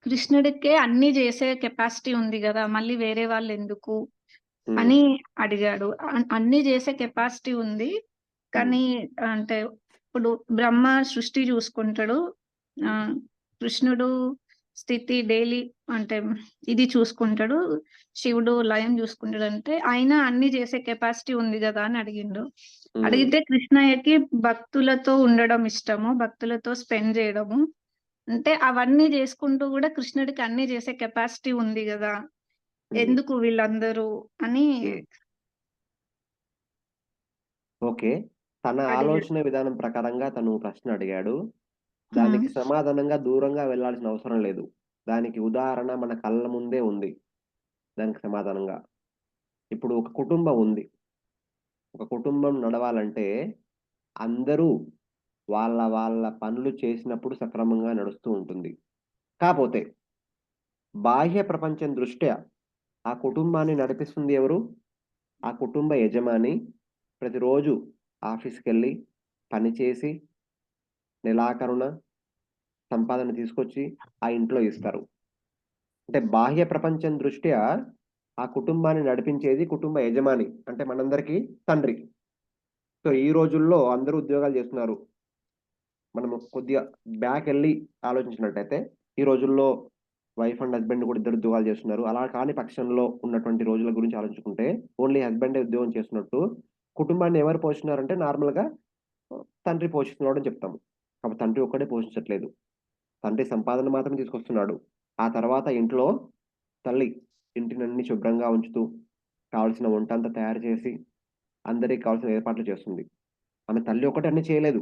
కృష్ణుడికే అన్ని చేసే కెపాసిటీ ఉంది కదా, మళ్ళీ వేరే వాళ్ళు ఎందుకు అని అడిగాడు. అన్ని చేసే కెపాసిటీ ఉంది కానీ అంటే ఇప్పుడు బ్రహ్మ సృష్టి చూసుకుంటాడు, కృష్ణుడు స్థితి డైలీ అంటే ఇది చూసుకుంటాడు, శివుడు లయం చూసుకుంటాడు. అంటే ఆయన అన్ని చేసే కెపాసిటీ ఉంది కదా అని అడిగిండు. అడిగితే కృష్ణయ్యకి భక్తులతో ఉండడం ఇష్టము, భక్తులతో స్పెండ్ చేయడము, అంటే అవన్నీ చేసుకుంటూ కూడా కృష్ణుడికి అన్ని చేసే కెపాసిటీ ఉంది కదా, ఎందుకు వీళ్ళందరూ అని ఓకే. తన అడిగాడు. ఆలోచన విధానం ప్రకారంగా తను ప్రశ్న అడిగాడు. దానికి సమాధానంగా దూరంగా వెళ్ళాల్సిన అవసరం లేదు. దానికి ఉదాహరణ మన కళ్ళ ముందే ఉంది. దానికి సమాధానంగా ఇప్పుడు ఒక కుటుంబం ఉంది. ఒక కుటుంబం నడవాలంటే అందరూ వాళ్ళ వాళ్ళ పనులు చేసినప్పుడు సక్రమంగా నడుస్తూ ఉంటుంది. కాకపోతే బాహ్య ప్రపంచం దృష్ట్యా ఆ కుటుంబాన్ని నడిపిస్తుంది ఎవరు? ఆ కుటుంబ యజమాని ప్రతిరోజు ఆఫీస్కి వెళ్ళి పనిచేసి నెలాఖరున సంపాదన తీసుకొచ్చి ఆ ఇంట్లో ఇస్తారు. అంటే బాహ్య ప్రపంచం దృష్ట్యా ఆ కుటుంబాన్ని నడిపించేది కుటుంబ యజమాని, అంటే మనందరికీ తండ్రి. సో ఈ రోజుల్లో అందరూ ఉద్యోగాలు చేస్తున్నారు. మనము కొద్దిగా బ్యాక్ వెళ్ళి ఆలోచించినట్టయితే ఈ రోజుల్లో వైఫ్ అండ్ హస్బెండ్ కూడా ఇద్దరు ఉద్యోగాలు చేస్తున్నారు. అలా కాని పక్షంలో ఉన్నటువంటి రోజుల గురించి ఆలోచించుకుంటే ఓన్లీ హస్బెండే ఉద్యోగం చేస్తున్నట్టు కుటుంబాన్ని ఎవరు పోషిస్తున్నారంటే నార్మల్‌గా తండ్రి పోషిస్తున్నాడు అని చెప్తాము. కాబట్టి తండ్రి ఒక్కడే పోషించట్లేదు. తండ్రి సంపాదన మాత్రమే తీసుకొస్తున్నాడు. ఆ తర్వాత ఇంట్లో తల్లి ఇంటినన్ని శుభ్రంగా ఉంచుతూ, కావాల్సిన వంటంతా తయారు చేసి, అందరికి కావాల్సిన ఏర్పాట్లు చేస్తుంది. ఆమె తల్లి ఒక్కటే అన్నీ చేయలేదు.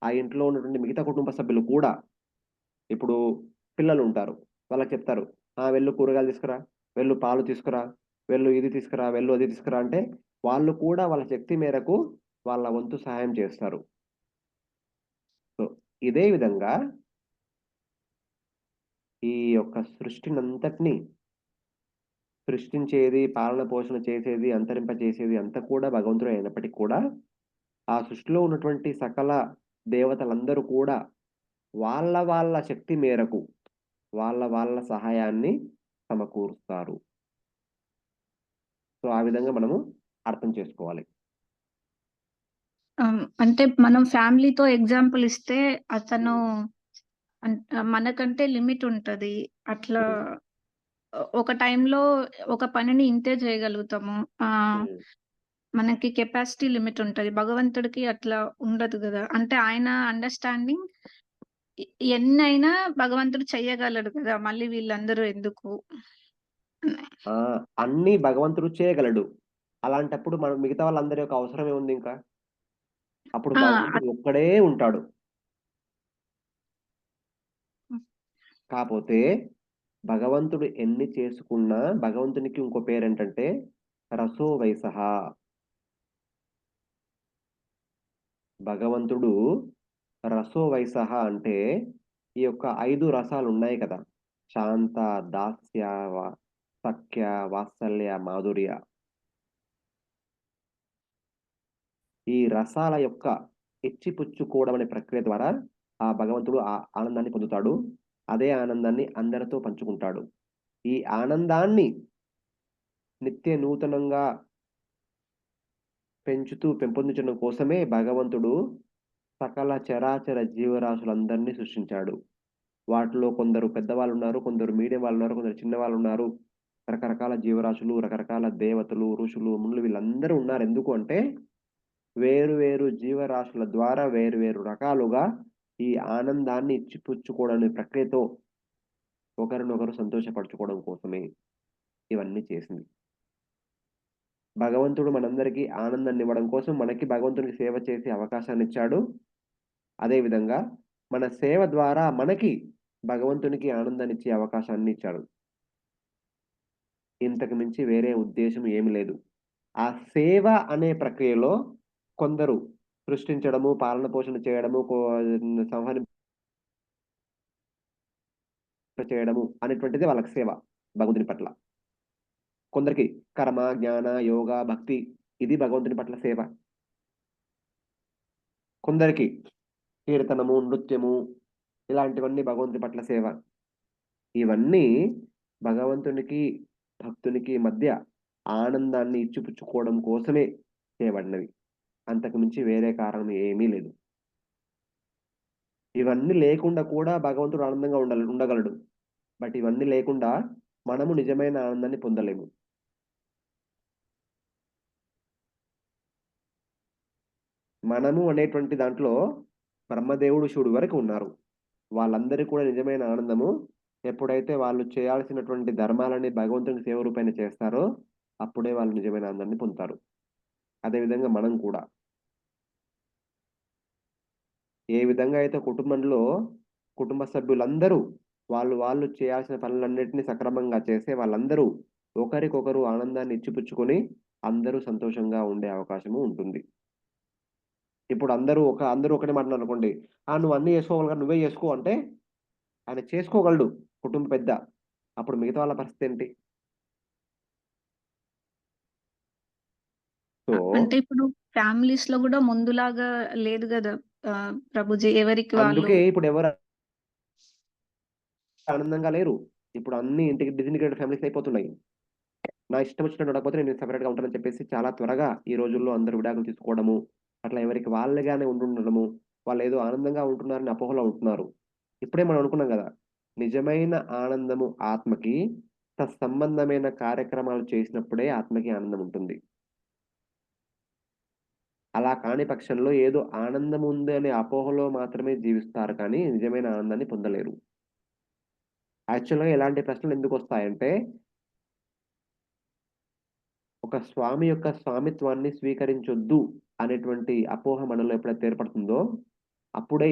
ఆ ఇంట్లో ఉన్నటువంటి మిగతా కుటుంబ సభ్యులు కూడా ఇప్పుడు పిల్లలుంటారు. వాళ్ళకి చెప్తారు. వెళ్ళు కూరగాయలు తీసుకురా, వెళ్ళు పాలు తీసుకురా, వెళ్ళు ఇది తీసుకురా, వెళ్ళు అది తీసుకురా అంటే వాళ్ళు కూడా వాళ్ళ శక్తి మేరకు వాళ్ళ వంతు సహాయం చేస్తారు. సో, ఇదే విధంగా ఈ యొక్క సృష్టినంతటిని సృష్టించేది, పాలన పోషణ చేసేది, అంతరింపజేసేది అంతా కూడా భగవంతుడే అయినప్పటికి కూడా, ఆ సృష్టిలో ఉన్నటువంటి సకల దేవతలందరూ కూడా వాళ్ళ వాళ్ళ శక్తి మేరకు, వాళ్ళ వాళ్ళ సహాయాన్ని సమకూరుస్తారు. సో, ఆ విధంగా మనము అర్థం చేసుకోవాలి. అంటే మనం ఫ్యామిలీతో ఎగ్జాంపుల్ ఇస్తే అతను మనకంటే లిమిట్ ఉంటది. అట్లా హ్మ్. ఒక టైంలో ఒక పనిని ఇంతే చేయగలుగుతాము. హ్మ్. మనకి కెపాసిటీ లిమిట్ ఉంటది. భగవంతుడికి అట్లా ఉండదు గదా! అంటే ఆయన అండర్‌స్టాండింగ్ ఎ ఎన్నైనా భగవంతుడు చెయ్యగలడు కదా! మళ్ళీ వీళ్ళందరూ ఎందుకు? ఆ! అన్నీ భగవంతుడు చేయగలడు. అలాంటప్పుడు మనం మిగతా వాళ్ళందరి యొక్క అవసరం ఏముందింకా? అప్పుడు ఆ! భగవంతుడు ఒక్కడే ఉంటాడు. హ్మ్. కాపోతే భగవంతుడు ఎన్ని చేసుకున్నా భగవంతునికి ఇంకో పేరేంటంటే రసో వైసహ. భగవంతుడు రసో వైసహ అంటే ఈ యొక్క 5 రసాలున్నాయి కదా! శాంత, దాస్య, సఖ్య, వాత్సల్య, మాధుర్య. ఈ రసాల యొక్క ఇచ్చిపుచ్చుకోవడం అనే ప్రక్రియ ద్వారా ఆ భగవంతుడు ఆ ఆనందాన్ని పొందుతాడు. అదే ఆనందాన్ని అందరితో పంచుకుంటాడు. ఈ ఆనందాన్ని నిత్య నూతనంగా పెంపొందించడం కోసమే భగవంతుడు సకల చరాచర జీవరాశులందరినీ సృష్టించాడు. వాటిలో కొందరు పెద్దవాళ్ళున్నారు, కొందరు మీడియం వాళ్ళున్నారు, కొందరు చిన్నవాళ్ళున్నారు. రకరకాల జీవరాశులు, రకరకాల దేవతలు, ఋషులు, మునులు వీళ్ళందరూ ఉన్నారు. ఎందుకు అంటే వేరు వేరు జీవరాశుల ద్వారా వేరు వేరు రకాలుగా ఈ ఆనందాన్ని ఇచ్చిపుచ్చుకోవడనే ప్రక్రియతో ఒకరినొకరు సంతోషపరచుకోవడం కోసమే ఇవన్నీ చేసింది. భగవంతుడు మనందరికీ ఆనందాన్నివ్వడం కోసం మనకి భగవంతునికి సేవ చేసే అవకాశాన్నిచ్చాడు. అదే విధంగా మన సేవ ద్వారా మనకి భగవంతునికి ఆనందాన్నిచ్చే అవకాశాన్ని ఇచ్చాడు. ఇంతకు మించి వేరే ఉద్దేశ్యం ఏమి లేదు. ఆ సేవ అనే ప్రక్రియలో కొందరు సృష్టించడము, పాలన పోషణ చేయడము, సంహరింప చేయడము అనేటువంటిది వాళ్ళకి సేవ భగవంతుని పట్ల. కొందరికి కర్మ, జ్ఞాన, యోగ, భక్తి ఇది భగవంతుని పట్ల సేవ. కొందరికి కీర్తనము, నృత్యము ఇలాంటివన్నీ భగవంతుని పట్ల సేవ. ఇవన్నీ భగవంతునికి, భక్తునికి మధ్య ఆనందాన్ని ఇచ్చిపుచ్చుకోవడం కోసమే చేయబడినవి. అంతకు మించి వేరే కారణం ఏమీ లేదు. ఇవన్నీ లేకుండా కూడా భగవంతుడు ఆనందంగా ఉండగలడు. బట్ ఇవన్నీ లేకుండా మనము నిజమైన ఆనందాన్ని పొందలేము. మనము అనేటువంటి దాంట్లో బ్రహ్మదేవుడు, శివుడు వరకు ఉన్నారు. వాళ్ళందరికీ కూడా నిజమైన ఆనందము ఎప్పుడైతే వాళ్ళు చేయాల్సినటువంటి ధర్మాలని భగవంతుని సేవ రూపేణ చేస్తారో, అప్పుడే వాళ్ళు నిజమైన ఆనందాన్ని పొందుతారు. అదే విధంగా మనం కూడా. ఏ విధంగా అయితే కుటుంబంలో కుటుంబ సభ్యులందరూ వాళ్ళు చేయాల్సిన పనులన్నిటిని సక్రమంగా చేస్తే వాళ్ళందరూ ఒకరికొకరు ఆనందాన్ని ఇచ్చిపుచ్చుకొని అందరూ సంతోషంగా ఉండే అవకాశము ఉంటుంది. ఇప్పుడు అందరూ ఒకటే మాట అన్నారనుకోండి. "నువ్వు అన్నీ చేసుకోగలవు కదా! నువ్వే చేసుకో" అంటే ఆయన చేసుకోగలడు కుటుంబ పెద్ద. అప్పుడు మిగతా వాళ్ళ పరిస్థితేంటి? సో, అంటే ఇప్పుడు ఫ్యామిలీస్‌లో గూడా ముందులాగా లేదు గదా! ప్రభుజీ ఎవరికి వాళ్ళు అందుకే ఇప్పుడెవరు ఆనందంగా లేరు. ఇప్పుడు అన్నీ డిసింటిగ్రేటెడ్ ఫ్యామిలీస్ అయిపోతున్నాయి. నా ఇష్టం వచ్చినట్టు ఉండకపోతే నేను సెపరేట్‌గా ఉంటానని చెప్పేసి చాలా త్వరగా ఈ రోజుల్లో అందరూ విడాకులు తీసుకోవడము, అట్లా ఎవరికి వాళ్ళుగానే ఉండుండడము, వాళ్ళేదో ఆనందంగా ఉంటున్నారని అపోహలో ఉంటున్నారు. ఇప్పుడే మనం అనుకున్నాం గదా! నిజమైన ఆనందము ఆత్మకి తత్సంబంధమైన కార్యక్రమాలు చేసినప్పుడే ఆత్మకి ఆనందం ఉంటుంది. అలా కాని పక్షంలో ఏదో ఆనందం ఉంది అనే అపోహలో మాత్రమే జీవిస్తారు కానీ నిజమైన ఆనందాన్ని పొందలేరు. యాక్చువల్‌గా ఇలాంటి ప్రశ్నలు ఎందుకొస్తాయంటే, ఒక స్వామి యొక్క స్వామిత్వాన్ని స్వీకరించొద్దు అనేటువంటి అపోహ మనలో ఎప్పుడైతే ఏర్పడుతుందో, అప్పుడే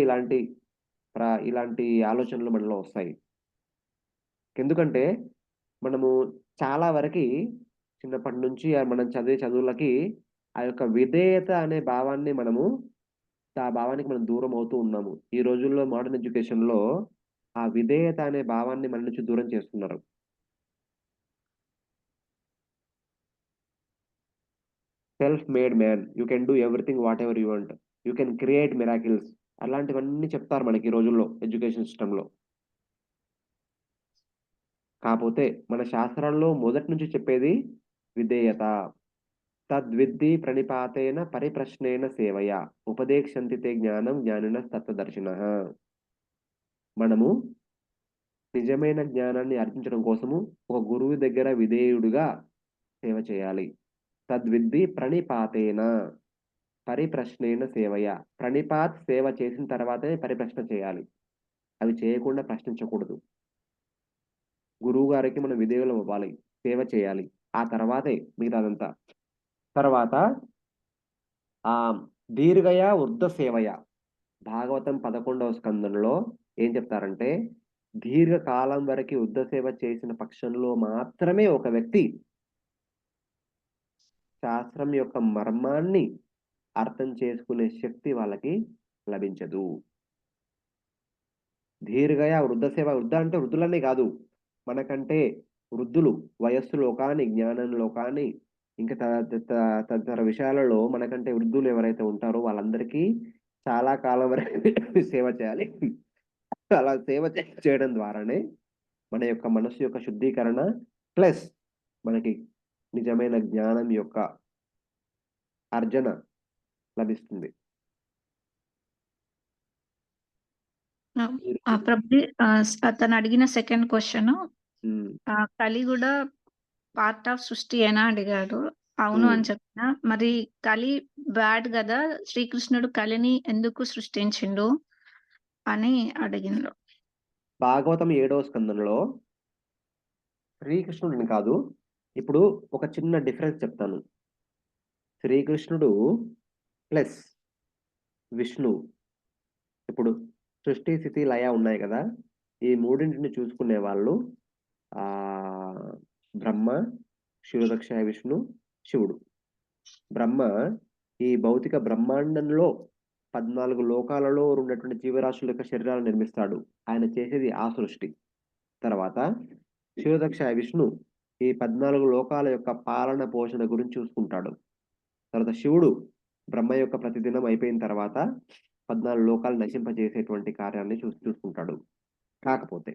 ఇలాంటి ఆలోచనలు మనలో వస్తాయి. ఎందుకంటే, మనము చాలా వరకి చిన్నప్పటి నుంచి మనం చదివే చదువులకి ఆ యొక్క విధేయత అనే భావాన్ని ఆ భావానికి మనం దూరం అవుతూ ఉన్నాము. ఈ రోజుల్లో మోడర్న్ ఎడ్యుకేషన్‌లో ఆ విధేయత అనే భావాన్ని మన నుంచి దూరం చేస్తున్నారు. Self made man. You can do everything whatever you want. You can create miracles. అలాంటివన్నీ చెప్తారు మనకి ఈ రోజుల్లో ఎడ్యుకేషన్ సిస్టమ్‌లో. కాపోతే మన శాస్త్రాల్లో మొదటి నుంచి చెప్పేది విధేయత. తద్విద్ధి ప్రణిపాతేన పరిప్రశ్నేన సేవయా ఉపదేక్షంతి తే జ్ఞానం జ్ఞానినస్తత్వదర్శినః. మనము నిజమైన జ్ఞానాన్ని అర్జించడం కోసము ఒక గురువు దగ్గర విధేయుడిగా సేవ చేయాలి. తద్విద్ధి ప్రణిపాతేన పరిప్రశ్నేన సేవయ. ప్రణిపాత్ సేవ చేసిన తర్వాతనే పరిప్రశ్న చేయాలి. అవి చేయకుండా ప్రశ్నించకూడదు. గురువుగారికి మనం విధేయులం అవ్వాలి. సేవ చేయాలి. ఆ తర్వాతే మిగతాదంతా. తర్వాత దీర్ఘయ వృద్ధ సేవయ. భాగవతం 11వ స్కందంలో ఏం చెప్తారంటే, దీర్ఘకాలం వరకి వృద్ధ సేవ చేసిన పక్షంలో మాత్రమే ఒక వ్యక్తి శాస్త్రం యొక్క మర్మాన్ని అర్థం చేసుకునే శక్తి వాళ్ళకి లభించదు. వృద్ధ అంటే వృద్ధులనే కాదు. మనకంటే వృద్ధులు వయస్సులో కానీ, జ్ఞానంలో కానీ, ఇంకా తదితర విషయాలలో మనకంటే వృద్ధులు ఎవరైతే ఉంటారో వాళ్ళందరికీ చాలా కాలం వరకు సేవ చేయాలి. అలా సేవ చేయడం ద్వారానే మన యొక్క మనస్సు యొక్క శుద్ధీకరణ ప్లస్ మనకి నిజమైన జ్ఞానం యొక్క అర్జన లభిస్తుంది. మీరు ప్రభుజీ అతను అడిగిన సెకండ్ క్వశ్చన్ హ్మ్. కలి కూడా పార్ట్ ఆఫ్ సృష్టి అయినా అడిగాడు. అవును అని చెప్పిన. మరి కలి బ్యాడ్ కదా, శ్రీకృష్ణుడు కలిని ఎందుకు సృష్టించిండు అని అడిగిండు. భాగవతం 7వ స్కందంలో శ్రీకృష్ణుడిని కాదు. ఇప్పుడు ఒక చిన్న డిఫరెన్స్ చెప్తాను. శ్రీకృష్ణుడు ప్లస్ విష్ణువు. ఇప్పుడు సృష్టి, స్థితి, లయ ఉన్నాయి కదా! ఈ మూడింటిని చూసుకునే వాళ్ళు బ్రహ్మ, క్షీరదక్ష విష్ణు, శివుడు. బ్రహ్మ ఈ భౌతిక బ్రహ్మాండంలో 14 లోకాలలో ఉన్నటువంటి జీవరాశుల యొక్క శరీరాలను నిర్మిస్తాడు. ఆయన చేసేది ఆ సృష్టి. తర్వాత క్షీరదక్ష విష్ణు ఈ 14 లోకాల యొక్క పాలన పోషణ గురించి చూసుకుంటాడు. తర్వాత శివుడు బ్రహ్మ యొక్క ప్రతిదినం అయిపోయిన తర్వాత 14 లోకాలు నశింపజేసేటువంటి కార్యాన్ని చూసుకుంటాడు. కాకపోతే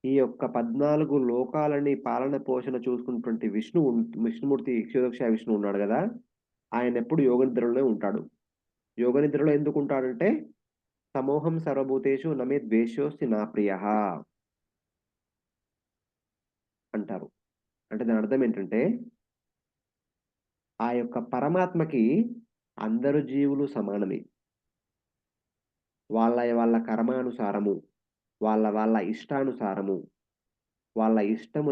ఈ యొక్క 14 లోకాలని పాలన పోషణ చూసుకున్నటువంటి విష్ణుమూర్తి క్షీరదక్ష విష్ణువు ఉన్నాడు కదా! ఆయన ఎప్పుడు యోగనిద్రలోనే ఉంటాడు. యోగనిద్రలో ఎందుకు ఉంటాడంటే, సమోహం సర్వభూతేషు నమే ద్వేషోస్తి నా ప్రియః అంటారు. అంటే దాని అర్థం ఏంటంటే, ఆ యొక్క పరమాత్మకి అందరు జీవులు సమానమే. వాళ్ళ కర్మానుసారము, వాళ్ళ ఇష్టానుసారము, వాళ్ళ ఇష్టం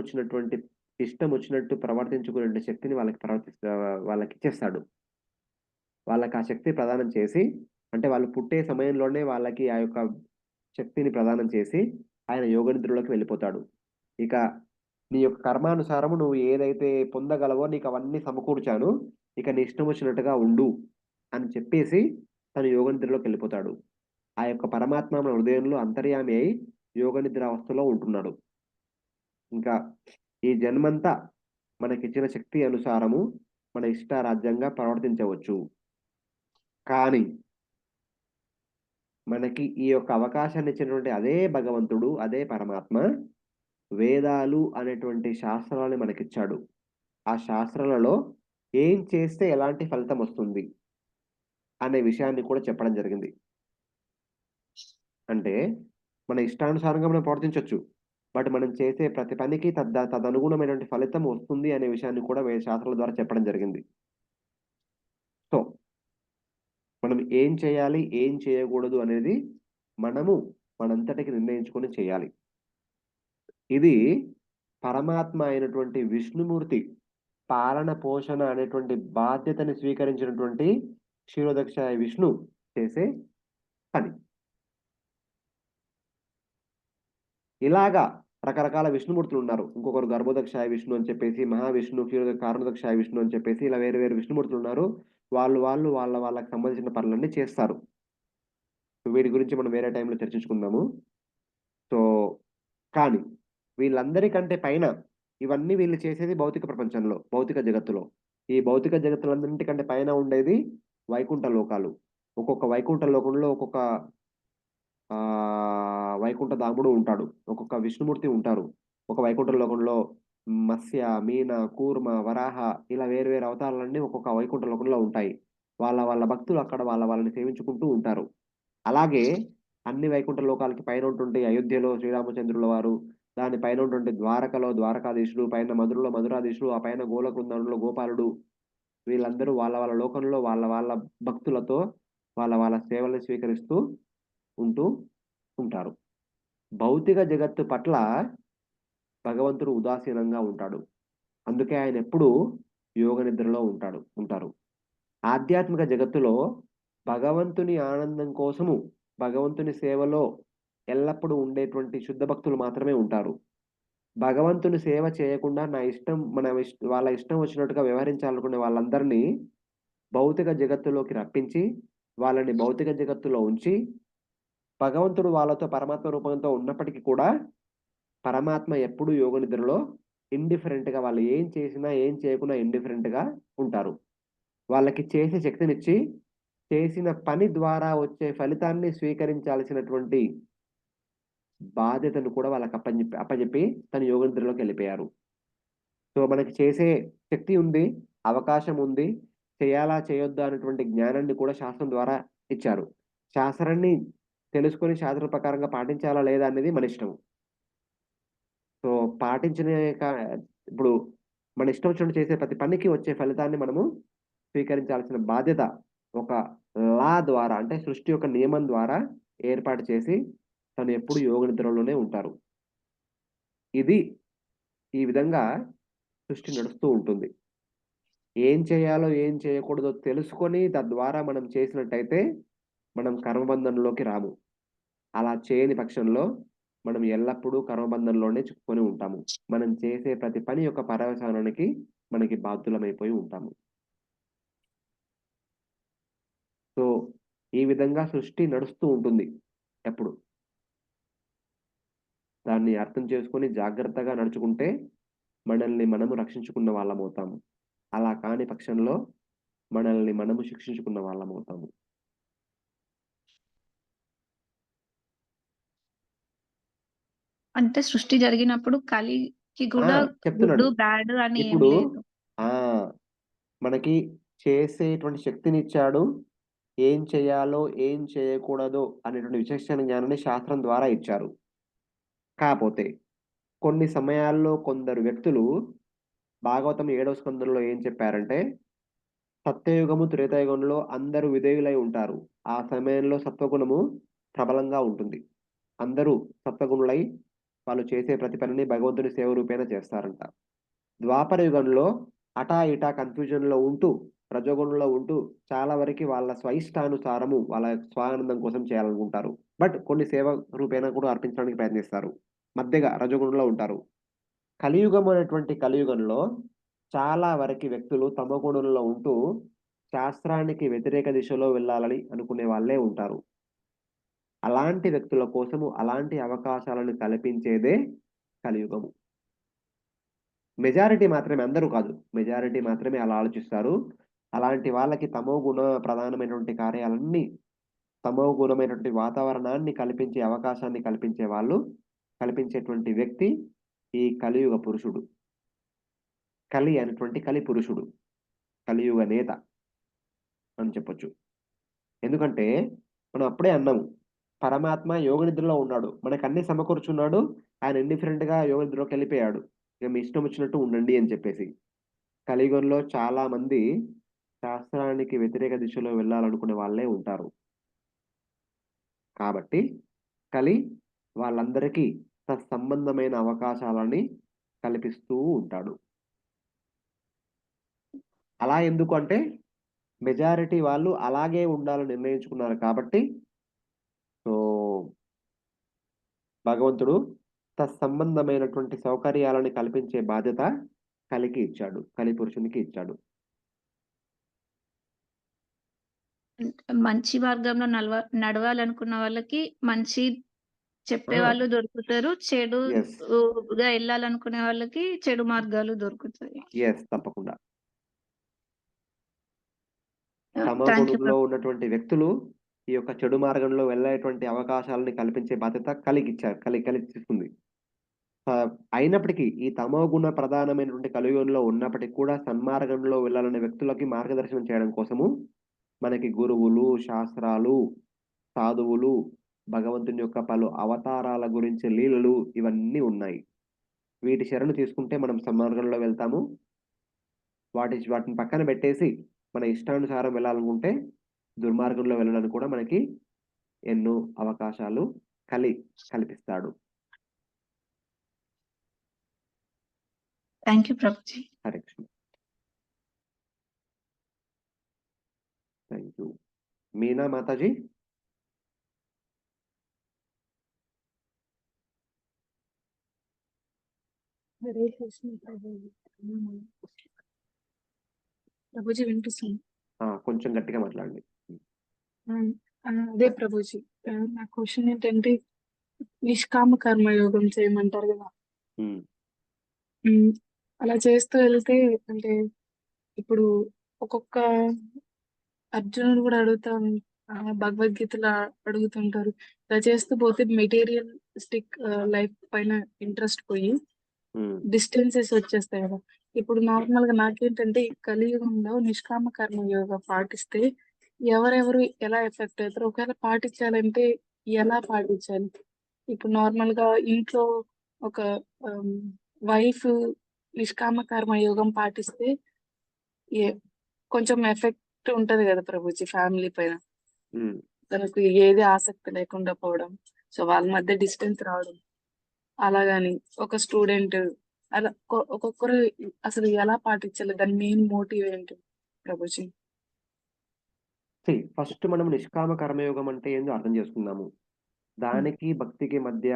వచ్చినట్టు ప్రవర్తించుకునే శక్తిని వాళ్ళకిచ్చేస్తాడు. వాళ్ళకి ఆ శక్తి ప్రదానం చేసి, అంటే వాళ్ళు పుట్టే సమయంలోనే వాళ్ళకి ఆ యొక్క శక్తిని ప్రదానం చేసి, ఆయన యోగనిద్రలోకి వెళ్ళిపోతాడు. ఇక నీ యొక్క కర్మానుసారము నువ్వు ఏదైతే పొందగలవో నీకవన్నీ సమకూర్చాను. ఇక నీ ఇష్టం వచ్చినట్టుగా ఉండు అని చెప్పేసి తను యోగనిద్రలోకి వెళ్ళిపోతాడు. ఆ యొక్క పరమాత్మ మన హృదయంలో అంతర్యామి అయి యోగనిద్రావస్థలో ఉంటున్నాడు. ఇంకా ఈ జన్మంతా మనకిచ్చిన శక్తి అనుసారము మన ఇష్టారాజ్యంగా ప్రవర్తించవచ్చు. కానీ మనకి ఈ యొక్క అవకాశాన్ని ఇచ్చినటువంటి అదే భగవంతుడు, అదే పరమాత్మ వేదాలు అనేటువంటి శాస్త్రాలని మనకిచ్చాడు. ఆ శాస్త్రాలలో ఏం చేస్తే ఎలాంటి ఫలితం వస్తుంది? అనే విషయాన్ని కూడా చెప్పడం జరిగింది. అంటే మన ఇష్టానుసారంగా మనం ప్రవర్తించొచ్చు. బట్ మనం చేసే ప్రతి పనికి తదనుగుణమైనటువంటి ఫలితం వస్తుంది అనే విషయాన్ని కూడా శాస్త్రాల ద్వారా చెప్పడం జరిగింది. సో, మనం ఏం చేయాలి, ఏం చేయకూడదు అనేది మనము మనంతటికి నిర్ణయించుకొని చేయాలి. ఇది పరమాత్మ అయినటువంటి విష్ణుమూర్తి పాలన, పోషణ అనేటువంటి బాధ్యతని స్వీకరించినటువంటి క్షీరోదక్షాయ విష్ణు చేసే పని. ఇలాగా రకరకాల విష్ణుమూర్తులున్నారు. ఇంకొకరు గర్భోదక్షాయ విష్ణు అని చెప్పేసి, మహావిష్ణు, కారణోదక్షాయ విష్ణు అని చెప్పేసి ఇలా వేరు వేరు విష్ణుమూర్తులున్నారు. వాళ్ళకి సంబంధించిన పనులన్నీ చేస్తారు. వీటి గురించి మనం వేరే టైంలో చర్చించుకుందాము. సో, కానీ వీళ్ళందరికంటే పైన ఇవన్నీ వీళ్ళు చేసేది భౌతిక ప్రపంచంలో, భౌతిక జగత్తులో. ఈ భౌతిక జగత్తులన్నింటికంటే పైన ఉండేది వైకుంఠ లోకాలు. ఒక్కొక్క వైకుంఠ లోకంలో ఒక్కొక్క వైకుంఠ ధాముడు ఉంటాడు. ఒక్కొక్క విష్ణుమూర్తి ఉంటారు. ఒక వైకుంఠ లోకంలో మత్స్య, మీన, కూర్మ, వరాహ ఇలా వేరు వేరు అవతారాలన్నీ ఒక్కొక్క వైకుంఠ లోకంలో ఉంటాయి. వాళ్ళ భక్తులు అక్కడ వాళ్ళని సేవించుకుంటూ ఉంటారు. అలాగే అన్ని వైకుంఠ లోకాలకి పైన ఉంటుంటే అయోధ్యలో శ్రీరామచంద్రుల వారు, దాని పైన ఉంటుంటే ద్వారకలో ద్వారకాధీశుడు, పైన మధురలో మధురాధీశుడు, ఆ పైన గోలకుందంలో గోపాలుడు, వీళ్ళందరూ వాళ్ళ లోకంలో వాళ్ళ భక్తులతో వాళ్ళ సేవలను స్వీకరిస్తూ ఉంటూ ఉంటారు. భౌతిక జగత్తు పట్ల భగవంతుడు ఉదాసీనంగా ఉంటాడు. అందుకే ఆయన ఎప్పుడూ యోగ నిద్రలో ఉంటారు. ఆధ్యాత్మిక జగత్తులో భగవంతుని ఆనందం కోసము, భగవంతుని సేవలో ఎల్లప్పుడూ ఉండేటువంటి శుద్ధ భక్తులు మాత్రమే ఉంటారు. భగవంతుని సేవ చేయకుండా వాళ్ళ ఇష్టం వచ్చినట్టుగా వ్యవహరించాలనుకునే వాళ్ళందరినీ భౌతిక జగత్తులోకి రప్పించి, వాళ్ళని భౌతిక జగత్తులో ఉంచి, భగవంతుడు వాళ్ళతో పరమాత్మ రూపంతో ఉన్నప్పటికీ కూడా పరమాత్మ ఎప్పుడూ యోగ నిద్రలో ఇండిఫరెంట్‌గా వాళ్ళు ఏం చేసినా, ఏం చేయకున్నా ఇండిఫరెంట్‌గా ఉంటారు. వాళ్ళకి చేసే శక్తినిచ్చి, చేసిన పని ద్వారా వచ్చే ఫలితాన్ని స్వీకరించాల్సినటువంటి బాధ్యతను కూడా వాళ్ళకి అప్పజెప్పి తను యోగ నిద్రలోకెళ్ళిపోయారు. సో, మనకి చేసే శక్తి ఉంది, అవకాశం ఉంది. చేయాలా, చేయొద్దా అనేటువంటి జ్ఞానాన్ని కూడా శాస్త్రం ద్వారా ఇచ్చారు. శాస్త్రాన్ని తెలుసుకొని శాస్త్ర ప్రకారంగా పాటించాలా లేదా అనేది మన ఇష్టం. సో, పాటించిన క ఇప్పుడు మన ఇష్టం వచ్చినట్టు చేసే ప్రతి పనికి వచ్చే ఫలితాన్ని మనము స్వీకరించాల్సిన బాధ్యత ఒక లా ద్వారా, అంటే సృష్టి యొక్క నియమం ద్వారా ఏర్పాటు చేసి తను ఎప్పుడు యోగ నిద్రలోనే ఉంటారు. ఇది ఈ విధంగా సృష్టి నడుస్తూ ఉంటుంది. ఏం చేయాలో, ఏం చేయకూడదో తెలుసుకొని తద్వారా మనం చేసినట్టయితే మనం కర్మబంధంలోకి రాము. అలా చేయని పక్షంలో మనం ఎల్లప్పుడూ కర్మబంధంలోనే చిక్కుకొని ఉంటాము. మనం చేసే ప్రతి పని యొక్క పర్యవసానానికి మనకి బాధ్యులమైపోయి ఉంటాము. సో, ఈ విధంగా సృష్టి నడుస్తూ ఉంటుంది ఎప్పుడు. దాన్ని అర్థం చేసుకొని జాగ్రత్తగా నడుచుకుంటే మనల్ని మనము రక్షించుకున్న వాళ్ళమవుతాము. అలా కాని పక్షంలో మనల్ని మనము శిక్షించుకున్న వాళ్ళమవుతాము. అంటే సృష్టి జరిగినప్పుడు కలికి ఆ! కూడా చెప్తున్నాను. గుడ్, బ్యాడ్ అని ఏం ఇప్పుడు లేదు. ఆ! మనకి చేసేటువంటి శక్తినిచ్చాడు. ఏం చేయాలో, ఏం చేయకూడదో అనేటువంటి విచక్షణ జ్ఞానాన్ని శాస్త్రం ద్వారా ఇచ్చారు. కాపోతే కొన్ని సమయాల్లో కొందరు వ్యక్తులు భాగవతం 7వ స్కందంలో ఏం చెప్పారంటే, సత్యయుగము, త్రేతాయుగంలో అందరూ విధేయులై ఉంటారు. ఆ సమయంలో సత్వగుణము ప్రబలంగా ఉంటుంది. అందరూ సత్వగుణులై వాళ్ళు చేసే ప్రతి పనిని భగవంతుని సేవ రూపేణ చేస్తారంట. ద్వాపర యుగంలో అటా ఇటా కన్‌ఫ్యూజన్‌లో ఉంటూ, రజోగుణంలో ఉంటూ చాలా వరకి వాళ్ళ స్వయిష్టానుసారము వాళ్ళ స్వానందం కోసం చేయాలనుకుంటారు. బట్ కొన్ని సేవ రూపేణా కూడా అర్పించడానికి ప్రయత్నిస్తారు. మధ్యగా రజోగుణంలో ఉంటారు. కలియుగం అనేటువంటి కలియుగంలో చాలా వరకి వ్యక్తులు తమోగుణంలో ఉంటూ శాస్త్రానికి వ్యతిరేక దిశలో వెళ్ళాలని అనుకునే వాళ్ళే ఉంటారు. అలాంటి వ్యక్తుల కోసము అలాంటి అవకాశాలను కల్పించేదే కలియుగము. మెజారిటీ మాత్రమే, అందరూ కాదు. మెజారిటీ మాత్రమే అలా ఆలోచిస్తారు. అలాంటి వాళ్ళకి తమోగుణ ప్రధానమైనటువంటి కార్యాలన్నీ, తమోగుణమైనటువంటి వాతావరణాన్ని కల్పించే అవకాశాన్ని కల్పించేటువంటి వ్యక్తి ఈ కలియుగ పురుషుడు. కలి అనేటువంటి కలి పురుషుడు. కలియుగ నేత అని చెప్పొచ్చు. ఎందుకంటే మనం అప్పుడే అన్నాము. పరమాత్మ యోగ నిద్రలో ఉన్నాడు. మనకన్నీ సమకూర్చున్నాడు. ఆయన ఇండిఫరెంట్‌గా యోగ నిద్రలోకెళ్ళిపోయాడు. ఇక మీ ఇష్టం వచ్చినట్టు ఉండండి అని చెప్పేసి. కలియుగంలో చాలా మంది శాస్త్రానికి వ్యతిరేక దిశలో వెళ్ళాలనుకునే వాళ్ళే ఉంటారు. కాబట్టి కలి వాళ్ళందరికీ తత్సంబంధమైన అవకాశాలని కల్పిస్తూ ఉంటాడు. అలా ఎందుకు అంటే మెజారిటీ వాళ్ళు అలాగే ఉండాలని నిర్ణయించుకున్నారు కాబట్టి సో, భగవంతుడు తత్సంబంధమైనటువంటి సౌకర్యాలను కల్పించే బాధ్యత కలికి ఇచ్చాడు. కలి పురుషునికి ఇచ్చాడు. మంచి మార్గంలో నడవాలనుకున్న వాళ్ళకి మంచి ఆ! చెప్పేవాళ్ళు దొరుకుతారు. యెస్. గా ఎళ్ళాలనుకునే వాళ్ళకి చెడు మార్గాలు దొరుకుతాయి. యెస్. తప్పకుండా. తమో థాంక్ యూ గుణంలో ఉన్నటువంటి వ్యక్తులు ఈ యొక్క చెడు మార్గంలో వెళ్ళేటువంటి అవకాశాలని కల్పించే బాధ్యత కలిగిచ్చారు. కలి తీసుకుంది. అయినప్పటికీ ఈ తమో గుణ ప్రధానమైనటువంటి కలియుగంలో ఉన్నప్పటికి కూడా సన్మార్గంలో వెళ్ళాలనే వ్యక్తులకి మార్గదర్శనం చేయడం కోసము మనకి గురువులు, శాస్త్రాలు, సాధువులు, భగవంతుని యొక్క పలు అవతారాల గురించి లీలలు ఇవన్నీ ఉన్నాయి. వీటి శరణు తీసుకుంటే మనం సన్మార్గంలో వెళ్తాము. వాటిని పక్కన పెట్టేసి మన ఇష్టానుసారం వెళ్ళాలనుకుంటే దుర్మార్గంలో వెళ్ళడానికి కూడా మనకి ఎన్నో అవకాశాలు కల్పిస్తాడు. Thank you Prabhuji. Hare Krishna. Thank you. Meena Mataji? Hare Krishna Prabhuji. Prabhuji వినిపిస్తుంది. కొంచెం గట్టిగా మాట్లాడండి. అదే ప్రభుజీ, నా క్వశ్చన్ ఏంటంటే నిష్కామ కర్మ యోగం చేయమంటారు కదా. హ్మ్. అలా చేస్తూ వెళ్తే అంటే ఇప్పుడు ఒక్కొక్క అర్జునుడు కూడా భగవద్గీతలో అడుగుతుంటారు. ఇలా చేస్తూ పోతే మెటీరియలిస్టిక్ లైఫ్ పైన ఇంట్రెస్ట్ పోయి హ్మ్. డిస్టెన్సెస్ వచ్చేస్తాయి కదా. ఇప్పుడు నార్మల్ గా నాకేంటంటే ఈ కలియుగంలో నిష్కామ కర్మ యోగా పాటిస్తే ఎవరెవరు ఎలా ఎఫెక్ట్ అవుతారు, ఒకవేళ పాటించాలంటే ఎలా పాటించాలి? ఇప్పుడు నార్మల్ గా ఇంట్లో ఒక వైఫ్ నిష్కామ కర్మ యోగం పాటిస్తే ఏ కొంచెం ఎఫెక్ట్ ఉంటది కదా ప్రభుజీ ఫ్యామిలీ పైన. హ్మ్. తనకు ఏది ఆసక్తి లేకుండా పోవడం, సో వాళ్ళ మధ్య డిస్టెన్స్ రావడం, అలాగని ఒక స్టూడెంట్ అలా ఒక్కొక్కరు అసలు ఎలా పాటించాలి, దాని మెయిన్ మోటివ్ ఏంటి ప్రభుజీ? ఫస్ట్ మనం నిష్కామ కర్మయోగం అంటే ఏందో అర్థం చేసుకుందాము. దానికి భక్తికి మధ్య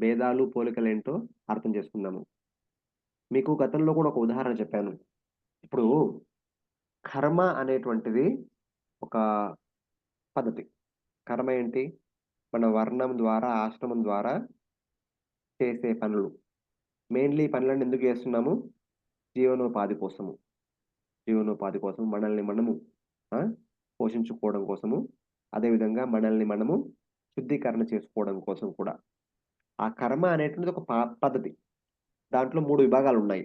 భేదాలు, పోలికలేంటో అర్థం చేసుకుందాము. మీకు గతంలో కూడా ఒక ఉదాహరణ చెప్పాను. ఇప్పుడు కర్మ అనేటువంటిది ఒక పద్ధతి. కర్మ ఏంటి? మన వర్ణం ద్వారా, ఆశ్రమం ద్వారా చేసే పనులు. మెయిన్‌లీ ఈ పనులన్నీ ఎందుకు చేస్తున్నాము? జీవనోపాధి కోసము. జీవనోపాధి కోసం మనల్ని మనము ఆ! పోషించుకోవడం కోసము, అదేవిధంగా మనల్ని మనము శుద్ధీకరణ చేసుకోవడం కోసం కూడా. ఆ కర్మ అనేటువంటిది ఒక పద్ధతి. దాంట్లో 3 విభాగాలున్నాయి.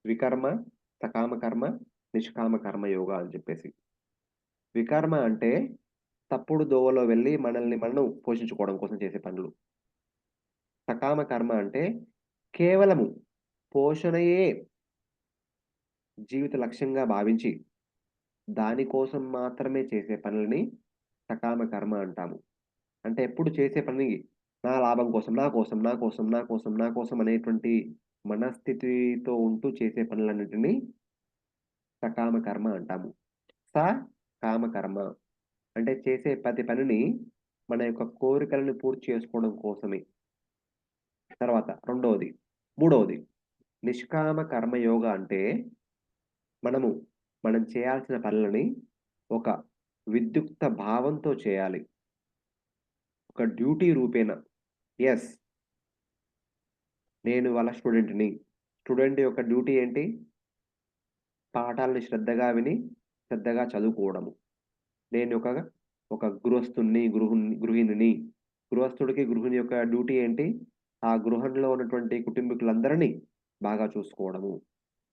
వికర్మ, సకామ కర్మ, నిష్కామ కర్మ యోగా అని చెప్పేసి. వికర్మ అంటే తప్పుడు దోవలో వెళ్ళి మనల్ని మనం పోషించుకోవడం కోసం చేసే పనులు. సకామ కర్మ అంటే కేవలము పోషణయే జీవిత లక్ష్యంగా భావించి దాని కోసం మాత్రమే చేసే పనులని సకామ కర్మ అంటాము. అంటే ఎప్పుడు చేసే పని నా లాభం కోసం, నా కోసం, నా కోసం, నా కోసం, నా కోసం అనేటువంటి మనస్థితితో ఉంటూ చేసే పనులన్నిటిని సకామ కర్మ అంటాము. కామ కర్మ అంటే చేసే ప్రతి పనిని మన యొక్క కోరికలను పూర్తి చేసుకోవడం కోసమే. తర్వాత మూడవది నిష్కామ కర్మయోగ అంటే మనం చేయాల్సిన పనులని ఒక విద్యుక్త భావంతో చేయాలి. ఒక డ్యూటీ రూపేణ. యెస్. నేను వాళ్ళ స్టూడెంట్‌ని. స్టూడెంట్ యొక్క డ్యూటీ ఏంటి? పాఠాలని శ్రద్ధగా విని, శ్రద్ధగా చదువుకోవడము. నేను ఒక గృహస్థుడిని, గృహిణిని. గృహస్థుడికి, గృహిణి యొక్క డ్యూటీ ఏంటి? ఆ గృహంలో ఉన్నటువంటి కుటుంబీకులందరినీ బాగా చూసుకోవడము.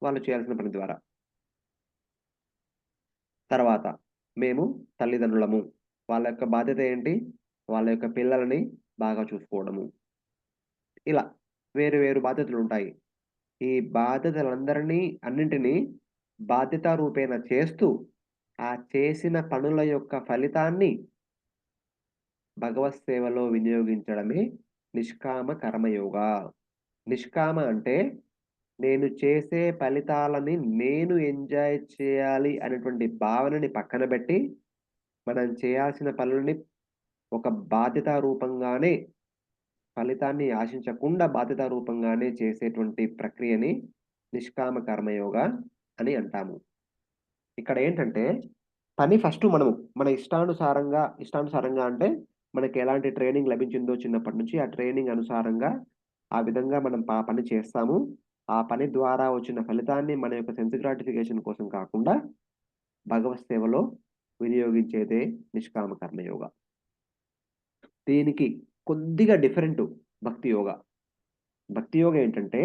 వాళ్ళు చేయాల్సిన పని ద్వారా. తర్వాత మేము తల్లిదండ్రులము. వాళ్ళ యొక్క బాధ్యత ఏంటి? వాళ్ళ యొక్క పిల్లలని బాగా చూసుకోవడము. ఇలా వేరు వేరు బాధ్యతలుంటాయి. ఈ అన్నింటినీ బాధ్యతా రూపేణ చేస్తూ, ఆ చేసిన పనుల యొక్క ఫలితాన్ని భగవత్ సేవలో వినియోగించడమే నిష్కామ కర్మయోగ. నిష్కామ అంటే నేను చేసే ఫలితాలని నేను ఎంజాయ్ చేయాలి అనేటువంటి భావనని పక్కన బెట్టి, మనం చేయాల్సిన పనులని ఒక బాధ్యతా రూపంగానే, ఫలితాన్ని ఆశించకుండా బాధ్యతా రూపంగానే చేసేటువంటి ప్రక్రియని నిష్కామ కర్మయోగ అని అంటాము. ఇక్కడ ఏంటంటే పని ఫస్టు మనము మన ఇష్టానుసారంగా అంటే మనకి ఎలాంటి ట్రైనింగ్ లభించిందో చిన్నప్పటి నుంచి ఆ ట్రైనింగ్ అనుసారంగా ఆ విధంగా మనం పని చేస్తాము. ఆ పని ద్వారా వచ్చిన ఫలితాన్ని మన యొక్క సెన్స్ గ్రాటిఫికేషన్ కోసం కాకుండా భగవత్ సేవలో వినియోగించేదే నిష్కామ కర్మయోగ. దీనికి కొద్దిగా డిఫరెంటు భక్తి యోగ. భక్తి యోగ ఏంటంటే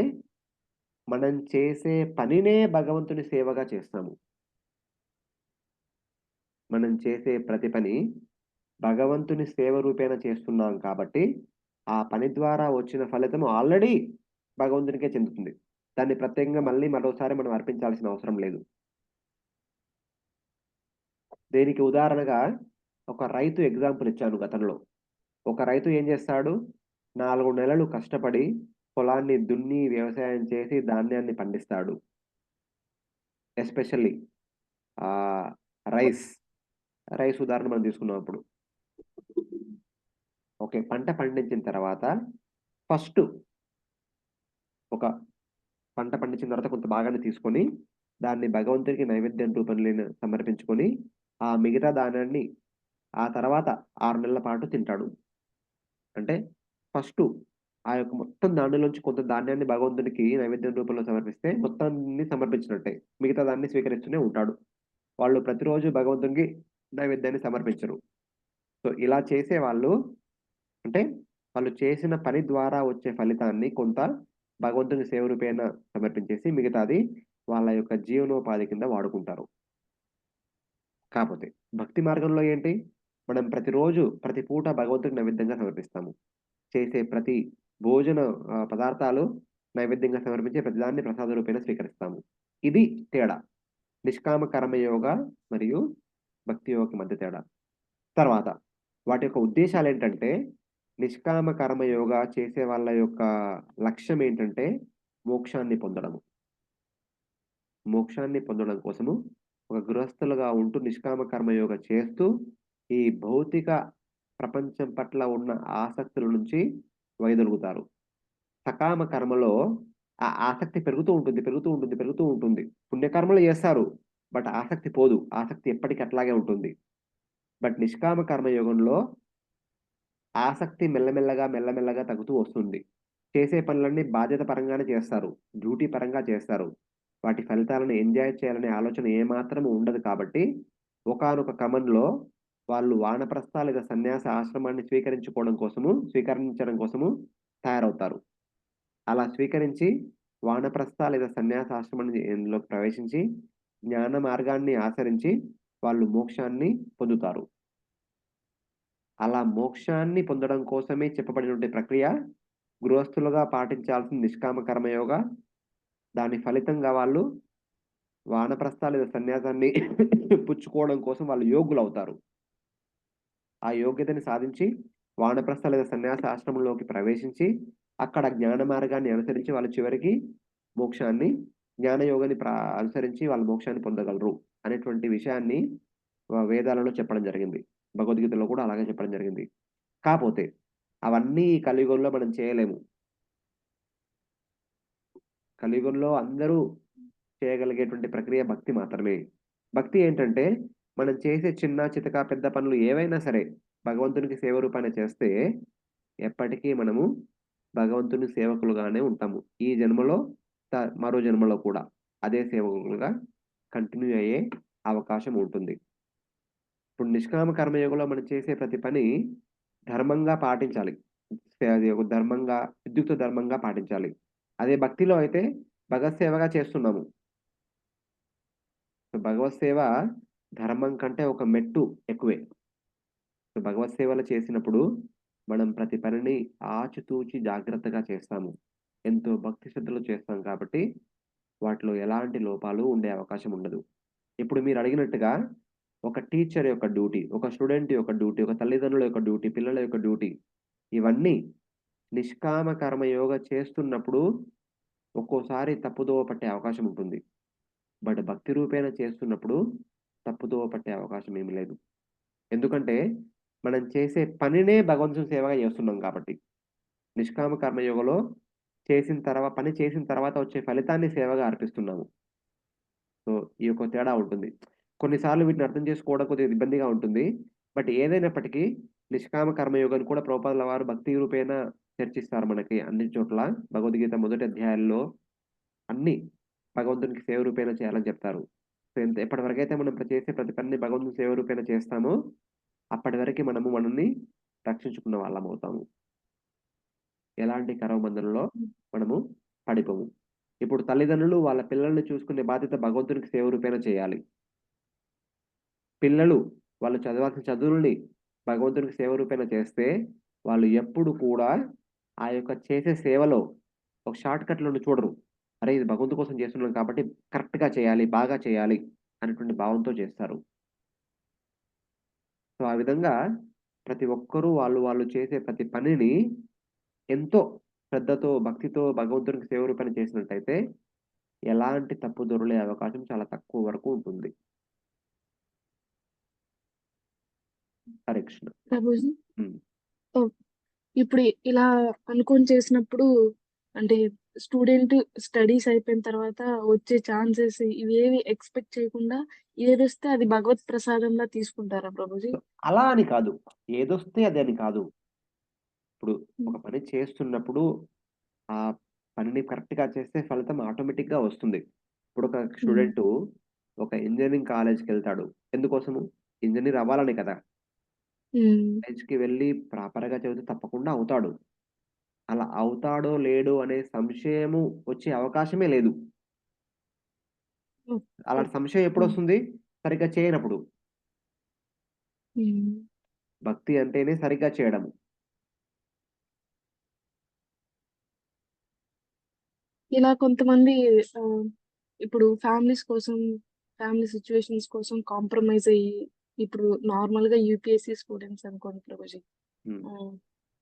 మనం చేసే పనినే భగవంతుని సేవగా చేస్తాము. మనం చేసే ప్రతి పని భగవంతుని సేవ రూపేణ చేస్తున్నాం కాబట్టి, ఆ పని ద్వారా వచ్చిన ఫలితం ఆల్రెడీ భగవంతునికే చెందుతుంది. దాన్ని ప్రత్యేకంగా మళ్ళీ మరోసారి మనం అర్పించాల్సిన అవసరం లేదు. దీనికి ఉదాహరణగా ఒక రైతు ఎగ్జాంపుల్ ఇచ్చాను గతంలో. ఒక రైతు ఏం చేస్తాడు? 4 నెలలు కష్టపడి పొలాన్ని దున్ని, వ్యవసాయం చేసి ధాన్యాన్ని పండిస్తాడు. Especially rice. రైస్ ఉదాహరణ మనం తీసుకున్నాం అప్పుడు. ఓకే. పంట పండించిన తర్వాత ఫస్టు ఒక పంట పండించిన తర్వాత కొంత భాగాన్ని తీసుకొని, దాన్ని భగవంతుడికి నైవేద్యం రూపంలో సమర్పించుకొని, ఆ మిగతా దానాన్ని ఆ తర్వాత 6 నెలల పాటు తింటాడు. అంటే ఫస్టు ఆ యొక్క మొత్తం దానిలోంచి కొంత ధాన్యాన్ని భగవంతుడికి నైవేద్యం రూపంలో సమర్పిస్తే మొత్తాన్ని సమర్పించినట్టే. మిగతా దాన్ని స్వీకరిస్తూనే ఉంటాడు. వాళ్ళు ప్రతిరోజు భగవంతునికి నైవేద్యాన్ని సమర్పించరు. సో, ఇలా చేసేవాళ్ళు అంటే వాళ్ళు చేసిన పని ద్వారా వచ్చే ఫలితాన్ని కొంత భగవంతుని సేవ రూపేణ సమర్పించేసి, మిగతాది వాళ్ళ యొక్క జీవనోపాధి కింద వాడుకుంటారు. కాపోతే భక్తి మార్గంలో ఏంటి? మనం ప్రతిరోజు, ప్రతి పూట భగవంతుడికి నైవేద్యంగా సమర్పిస్తాము. చేసే ప్రతి భోజన పదార్థాలు నైవేద్యంగా సమర్పించే ప్రతిదాన్ని ప్రసాద రూపేణ స్వీకరిస్తాము. ఇది తేడా. నిష్కామ కర్మయోగ మరియు భక్తి యోగకి మధ్య తేడా. తర్వాత వాటి యొక్క ఉద్దేశాలేంటంటే, నిష్కామ కర్మయోగ చేసే వాళ్ళ యొక్క లక్ష్యం ఏంటంటే మోక్షాన్ని పొందడము. మోక్షాన్ని పొందడం కోసము ఒక గృహస్థులుగా ఉంటూ నిష్కామ కర్మయోగ చేస్తూ, ఈ భౌతిక ప్రపంచం పట్ల ఉన్న ఆసక్తుల నుంచి వైదొలుగుతారు. సకామ కర్మలో ఆ ఆసక్తి పెరుగుతూ ఉంటుంది. పుణ్యకర్మలు చేస్తారు. బట్ ఆసక్తి పోదు. ఆసక్తి ఎప్పటికి అట్లాగే ఉంటుంది. బట్ నిష్కామ కర్మయోగంలో ఆసక్తి మెల్లమెల్లగా తగ్గుతూ వస్తుంది. చేసే పనులన్నీ బాధ్యత పరంగానే చేస్తారు. డ్యూటీ పరంగా చేస్తారు. వాటి ఫలితాలను ఎంజాయ్ చేయాలనే ఆలోచన ఏమాత్రము ఉండదు కాబట్టి, ఒకానొక క్రమంలో వాళ్ళు వానప్రస్థ లేదా సన్యాస ఆశ్రమాన్ని స్వీకరించడం కోసము తయారవుతారు. అలా స్వీకరించి వానప్రస్థ లేదా సన్యాస ఆశ్రమంలోకి ప్రవేశించి, జ్ఞాన మార్గాన్ని ఆచరించి వాళ్ళు మోక్షాన్ని పొందుతారు. అలా మోక్షాన్ని పొందడం కోసమే చెప్పబడినటువంటి ప్రక్రియ గృహస్థులుగా పాటించాల్సిన నిష్కామ కర్మయోగ. దాని ఫలితంగా వాళ్ళు వానప్రస్థ లేదా సన్యాసాన్ని పుచ్చుకోవడం కోసం వాళ్ళు యోగ్యులవుతారు. ఆ యోగ్యతని సాధించి వానప్రస్థ లేదా సన్యాస ఆశ్రమంలోకి ప్రవేశించి, అక్కడ జ్ఞాన మార్గాన్ని అనుసరించి వాళ్ళు చివరికి మోక్షాన్ని, జ్ఞానయోగాన్ని అనుసరించి వాళ్ళు మోక్షాన్ని పొందగలరు అనేటువంటి విషయాన్ని వేదాలలో చెప్పడం జరిగింది. భగవద్గీతలో కూడా అలాగే చెప్పడం జరిగింది. కాపోతే అవన్నీ ఈ కలియుగంలో మనం చేయలేము. కలియుగంలో అందరూ చేయగలిగేటువంటి ప్రక్రియ భక్తి మాత్రమే. భక్తి ఏంటంటే మనం చేసే చిన్న చితక పెద్ద పనులు ఏవైనా సరే భగవంతునికి సేవ రూపాన చేస్తే ఎప్పటికీ మనము భగవంతుని సేవకులుగానే ఉంటాము. ఈ జన్మలో మరో జన్మలో కూడా అదే సేవకులుగా కంటిన్యూ అయ్యే అవకాశం ఉంటుంది. ఇప్పుడు నిష్కామ కర్మయోగంలో మనం చేసే ప్రతి పని ధర్మంగా పాటించాలి. అది ఒక ధర్మంగా, విద్యుక్త ధర్మంగా పాటించాలి. అదే భక్తిలో అయితే భగవత్ సేవగా చేస్తున్నాము. భగవత్ సేవ ధర్మం కంటే ఒక మెట్టు ఎక్కువే. భగవత్ సేవలు చేసినప్పుడు మనం ప్రతి పనిని ఆచితూచి జాగ్రత్తగా చేస్తాము. ఎంతో భక్తి శ్రద్ధలు చేస్తాం కాబట్టి వాటిలో ఎలాంటి లోపాలు ఉండే అవకాశం ఉండదు. ఇప్పుడు మీరు అడిగినట్టుగా ఒక టీచర్ యొక్క డ్యూటీ, ఒక స్టూడెంట్ యొక్క డ్యూటీ, ఒక తల్లిదండ్రుల యొక్క డ్యూటీ, పిల్లల యొక్క డ్యూటీ ఇవన్నీ నిష్కామ కర్మయోగ చేస్తున్నప్పుడు ఒక్కోసారి తప్పుదోవ పట్టే అవకాశం ఉంటుంది. బట్ భక్తి రూపేణ చేస్తున్నప్పుడు తప్పుదోవ పట్టే అవకాశం ఏమి లేదు. ఎందుకంటే మనం చేసే పనినే భగవంతుని సేవగా చేస్తున్నాం కాబట్టి. నిష్కామ కర్మయోగంలో పని చేసిన తర్వాత వచ్చే ఫలితాన్ని సేవగా అర్పిస్తున్నాము. సో, ఈ యొక్క తేడా ఉంటుంది. కొన్నిసార్లు వీటిని అర్థం చేసుకోవడం కొద్దిగా ఇబ్బందిగా ఉంటుంది. బట్ ఏదైనప్పటికీ నిష్కామ కర్మయోగాన్ని కూడా ప్రభుపాదుల వారు భక్తి రూపేణ చర్చిస్తారు మనకి అన్ని చోట్ల. భగవద్గీత మొదటి అధ్యాయంలో అన్నీ భగవంతునికి సేవ రూపేణ చేయాలని చెప్తారు. సో, ఎప్పటివరకైతే మనం చేసే ప్రతి పనిని భగవంతుని సేవ రూపేణ చేస్తామో అప్పటి వరకి మనల్ని రక్షించుకున్న వాళ్ళమవుతాము. ఎలాంటి కర్మబంధనంలో మనము పడిపోము. ఇప్పుడు తల్లిదండ్రులు వాళ్ళ పిల్లల్ని చూసుకునే బాధ్యత భగవంతునికి సేవ రూపేణ చేయాలి. పిల్లలు వాళ్ళు చదవాల్సిన చదువుల్ని భగవంతునికి సేవ రూపేణ చేస్తే వాళ్ళు ఎప్పుడు కూడా ఆ యొక్క చేసే సేవలో ఒక షార్ట్ కట్‌లను చూడరు. అరే! ఇది భగవంతుడి కోసం చేస్తున్నాం కాబట్టి కరెక్ట్‌గా చేయాలి, బాగా చేయాలి అనేటువంటి భావంతో చేస్తారు. సో, ఆ విధంగా ప్రతి ఒక్కరూ వాళ్ళు చేసే ప్రతి పనిని ఎంతో శ్రద్ధతో, భక్తితో భగవంతునికి సేవ రూపేణ చేసినట్టయితే ఎలాంటి తప్పు దొర్లే అవకాశం చాలా తక్కువ వరకు ఉంటుంది. హరే కృష్ణ. ప్రభుజీ హ్మ్. ఓహ్! ఇప్పుడు ఇలా అనుకోని చేసినప్పుడు అంటే స్టూడెంట్ స్టడీస్ అయిపోయిన తర్వాత వచ్చే ఛాన్సెస్ ఇవేవి ఎక్స్‌పెక్ట్ చేయకుండా ఏదొస్తే అది భగవత్ ప్రసాదంలా తీసుకుంటారా ప్రభుజీ? సో, అలా అని కాదు. ఏదొస్తే అదని కాదు. ఇప్పుడు హ్మ్. ఒక పని చేస్తున్నప్పుడు ఆ పనిని కరెక్ట్‌గా చేస్తే ఫలితం ఆటోమేటిక్‌గా వస్తుంది. ఇప్పుడు ఒక హ్మ్. స్టూడెంటు ఒక ఇంజినీరింగ్ కాలేజ్‌కెళ్తాడు. ఎందుకోసము? ఇంజినీర్ అవ్వాలని కదా! హ్మ్. కాలేజ్‌కి వెళ్లి ప్రాపర్‌గా చదివితే తప్పకుండా అవుతాడు. అలా అవుతాడో లేడో అనే సంశయము వచ్చే అవకాశమే లేదు. ఓహ్! అలాంటి ఓకే. సంశయం హ్మ్. ఎప్పుడొస్తుంది? సరిగ్గా చేయనప్పుడు. హ్మ్. భక్తి అంటేనే సరిగ్గా చేయడము. ఇలా కొంతమంది ఆహ్, ఇప్పుడు ఫ్యామిలీ సిట్యుయేషన్స్ కోసం కాంప్రమైజ్ అయ్యి, ఇప్పుడు నార్మల్‌గా యూపీఎస్సీ స్టూడెంట్స్ అనుకోండి ప్రభుజీ. హ్మ్. ఆహ్,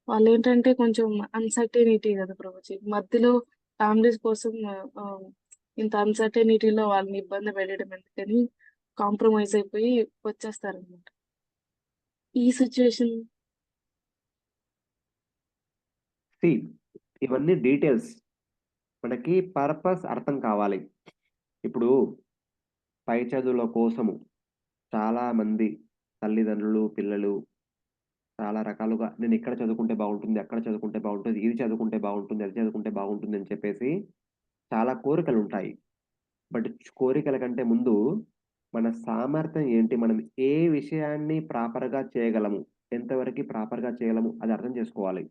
వాళ్ళేంటంటే కొంచెం అన్‌సర్టెనిటీ గదా ప్రభుజీ. మధ్యలో ఫ్యామిలీస్ కోసం ఆహ్, ఇంత అన్‌సర్టెనిటీలో వాళ్ళని ఇబ్బంది పెట్టడం ఎందుకని కాంప్రమైజ్ అయిపోయి వచ్చేస్తారనమాట. ఈ సిట్యుయేషన్ సీ ఇవన్నీ డీటెయిల్స్. మనకి పర్పస్ అర్థం కావాలి. ఇప్పుడు పై చదువుల కోసము చాలామంది తల్లిదండ్రులు, పిల్లలు చాలా రకాలుగా నేనిక్కడ చదువుకుంటే బాగుంటుంది, అక్కడ చదువుకుంటే బాగుంటుంది, ఇది చదువుకుంటే బాగుంటుంది, అది చదువుకుంటే బాగుంటుంది అని చెప్పేసి చాలా కోరికలుంటాయి. బట్ కోరికల కంటే ముందు మన సామర్థ్యం ఏంటి? మనం ఏ విషయాన్ని ప్రాపర్‌గా చేయగలము? ఎంతవరకి ప్రాపర్‌గా చేయగలము? అది అర్థం చేసుకోవాలి.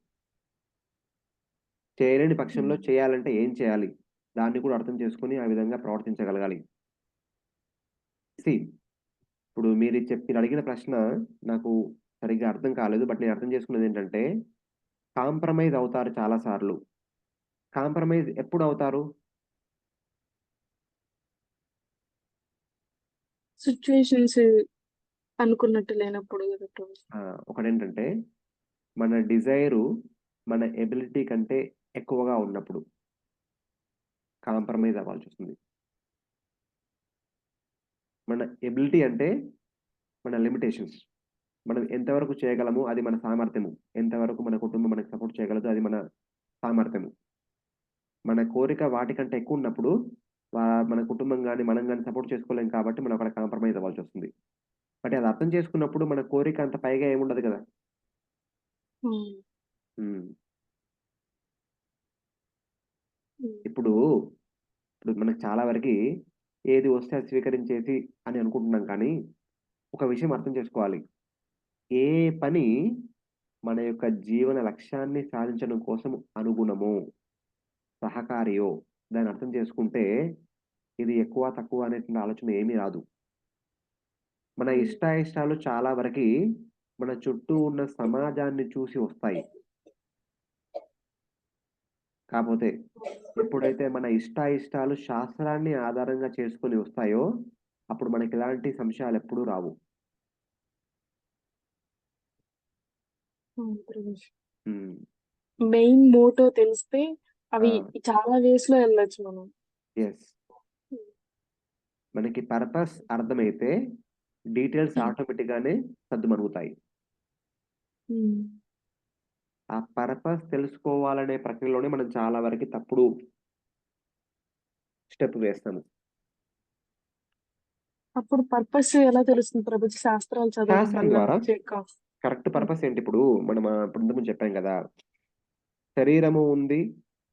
చేయలేని పక్షంలో హ్మ్. చేయాలంటే ఏం చేయాలి? దాన్ని కూడా అర్థం చేసుకొని ఆ విధంగా ప్రవర్తించగలగాలి. సీ ఇప్పుడు మీరడిగిన ప్రశ్న నాకు సరిగ్గా అర్థం కాలేదు. బట్ నేను అర్థం చేసుకున్నదేంటంటే కాంప్రమైజ్ అవుతారు చాలా సార్లు. కాంప్రమైజ్ ఎప్పుడవుతారు? సిట్యుయేషన్స్ అనుకున్నట్టు లేనప్పుడు గదా ప్రభుజీ. ఒకటేంటంటే మన డిజైరు మన ఎబిలిటీ కంటే ఎక్కువగా ఉన్నప్పుడు కాంప్రమైజ్ అవ్వాల్సొస్తుంది. మన ఎబిలిటీ అంటే మన లిమిటేషన్స్. మనం ఎంతవరకు చేయగలము అది మన సామర్థ్యము. ఎంతవరకు మన కుటుంబం మనకు సపోర్ట్ చేయగలదు అది మన సామర్థ్యము. మన కోరిక వాటికంటే ఎక్కువున్నప్పుడు మన కుటుంబం గాని, మనం గాని సపోర్ట్ చేసుకోలేం కాబట్టి మనం అక్కడ కాంప్రమైజ్ అవ్వాల్సొస్తుంది. బట్ అది అర్థం చేసుకున్నప్పుడు మన కోరిక అంత పైగా ఏముండదు కదా! హ్మ్. హ్మ్. హ్మ్. ఇప్పుడు, ఇప్పుడు మనకు చాలా వరకి ఏది వస్తే అది స్వీకరించేసి అని అనుకుంటున్నాం కానీ, ఒక విషయం అర్థం చేసుకోవాలి. ఏ పని మన యొక్క జీవన లక్ష్యాన్ని సాధించడం కోసం అనుగుణమో, సహకారియో దాన్ని అర్థం చేసుకుంటే, ఇది ఎక్కువ, తక్కువ అనేటువంటి ఆలోచన ఏమీ రాదు. మన ఇష్టాయిష్టాలు చాలా వరకి మన చుట్టూ ఉన్న సమాజాన్ని చూసి వస్తాయి. కాకపోతే ఎప్పుడైతే మన ఇష్టాయిష్టాలు శాస్త్రాన్ని ఆధారంగా చేసుకొని వస్తాయో అప్పుడు మనకి ఇలాంటి సంశయాలు ఎప్పుడూ రావు. ఉమ్, మెయిన్ మోటో తెలిస్తే అవి ఆ, చాలా వేస్ లో వెళ్ళొచ్చు మనం. yes. మనకి పర్పస్ అర్థమైతే డీటెయిల్స్ ఆటోమేటిక్ గానే సర్దుమణుగుతాయి. ఆ పర్పస్ తెలుసుకోవాలనే ప్రక్రియలోనే మనం చాలా వరకు తప్పుడు స్టెప్ వేస్తాము. అప్పుడు పర్పస్ ఎలా తెలుస్తుంది ప్రభుజీ? శాస్త్రాలు చదవడం శాస్త్రం వల్ల ద్వారా చెక్ కరెక్ట్ పర్పస్ ఏంటి? ఇప్పుడు మనం ఇప్పుడు ఇంతకుముందు చెప్పాం కదా, శరీరము ఉంది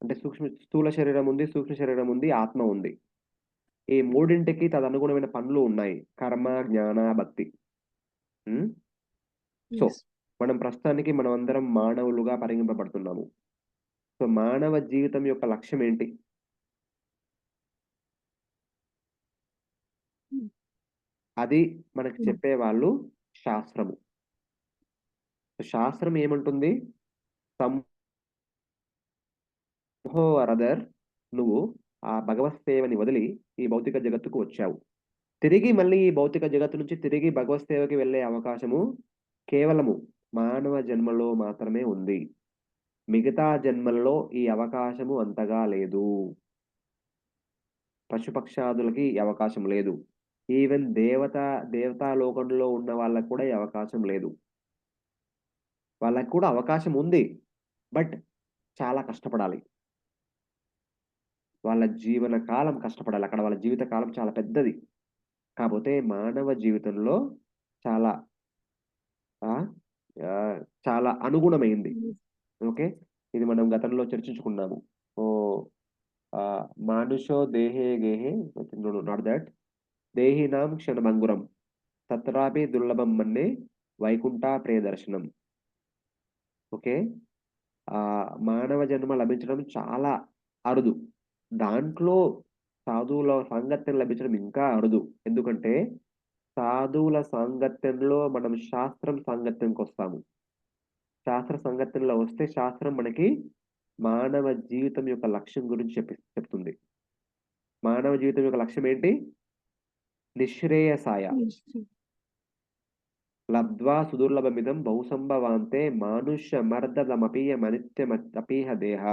అంటే స్థూల శరీరం ఉంది, సూక్ష్మ శరీరం ఉంది, ఆత్మ ఉంది. ఈ మూడింటికి తదనుగుణమైన పనులు ఉన్నాయి, కర్మ, జ్ఞాన, భక్తి. సో మనం ప్రస్తుతానికి మనం అందరం మానవులుగా పరిగణింపబడుతున్నాము. సో మానవ జీవితం యొక్క లక్ష్యం ఏంటి? అది మనకి చెప్పేవాళ్ళు శాస్త్రము. శాస్త్రం ఏమంటుంది? సంహో అరదర్, నువ్వు ఆ భగవత్ సేవని వదిలి ఈ భౌతిక జగత్తుకు వచ్చావు. తిరిగి మళ్ళీ ఈ భౌతిక జగత్తు నుంచి తిరిగి భగవత్ సేవకి వెళ్ళే అవకాశము కేవలము మానవ జన్మలో మాత్రమే ఉంది. మిగతా జన్మల్లో ఈ అవకాశము అంతగా లేదు. పశుపక్షాదులకి ఈ అవకాశం లేదు. ఈవెన్ దేవతా లోకంలో ఉన్న వాళ్ళకు కూడా ఈ అవకాశం లేదు. వాళ్ళకు కూడా అవకాశం ఉంది, బట్ చాలా కష్టపడాలి. వాళ్ళ జీవన కాలం కష్టపడాలి. అక్కడ వాళ్ళ జీవిత కాలం చాలా పెద్దది. కాకపోతే మానవ జీవితంలో చాలా చాలా అనుగుణమైంది. ఓకే, ఇది మనం గతంలో చర్చించుకున్నాము. ఓ మానుషో దేహే గేహే, నాట్ దట్, దేహినాం క్షణమంగురం తత్రాపి దుర్లభం మన్నే వైకుంఠ ప్రియదర్శనం. ఓకే, మానవ జన్మ లభించడం చాలా అరుదు. దాంట్లో సాధువుల సాంగత్యం లభించడం ఇంకా అరుదు. ఎందుకంటే సాధువుల సాంగత్యంలో మనం శాస్త్రం సాంగత్యంకి వస్తాము. శాస్త్ర సాంగత్యంలో వస్తే శాస్త్రం మనకి మానవ జీవితం యొక్క లక్ష్యం గురించి చెప్తుంది. మానవ జీవితం యొక్క లక్ష్యం ఏంటి? నిశ్రేయసాయ లబ్ధ్వా సుదుర్లభమిదం బహుసంభవాంతే మానుష్య మర్దమపీయమనిత్యమపీహ దేహ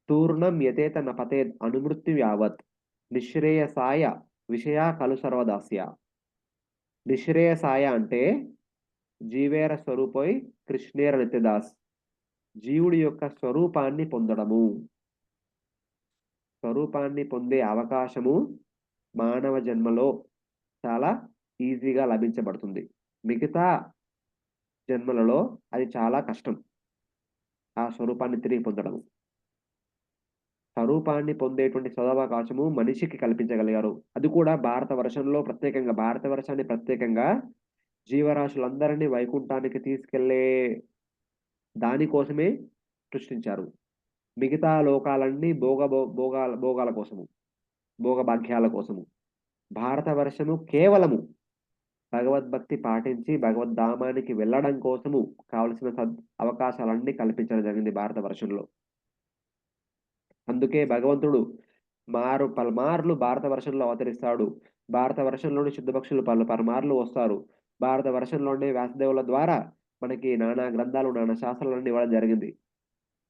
తూర్ణం యతేత నపతేద్ అనుమృత్యు యావత్ నిశ్రేయసాయ విషయా కలు సర్వదాస్య. నిశ్రేయసాయ అంటే జీవేర స్వరూపై కృష్ణేర నిత్యదాస్, జీవుడి యొక్క స్వరూపాన్ని పొందడము. స్వరూపాన్ని పొందే అవకాశము మానవ జన్మలో చాలా ఈజీగా లభించబడుతుంది. మిగతా జన్మలలో అది చాలా కష్టం, ఆ స్వరూపాన్ని తిరిగి పొందడము. స్వరూపాన్ని పొందేటువంటి సదవకాశము మనిషికి కల్పించగలిగారు. అది కూడా భారతవర్షంలో ప్రత్యేకంగా, భారతవర్షాన్ని ప్రత్యేకంగా జీవరాశులందరినీ వైకుంఠానికి తీసుకెళ్లే దానికోసమే సృష్టించారు. మిగతా లోకాలన్నీ భోగాల కోసము, భోగభాగ్యాల కోసము. భారతవర్షము కేవలము భగవద్భక్తి పాటించి భగవద్ధామానికి వెళ్ళడం కోసము కావలసిన అవకాశాలన్నీ కల్పించడం జరిగింది భారతవర్షంలో. అందుకే భగవంతుడు పలుమార్లు భారతవర్షంలో అవతరిస్తాడు. భారతవర్షంలోని శుద్ధపక్షులు పలుమార్లు వస్తారు. భారతవర్షంలోనే వ్యాసదేవుల ద్వారా మనకి నానా గ్రంథాలు, నానా శాస్త్రాలన్నీ ఇవ్వడం జరిగింది.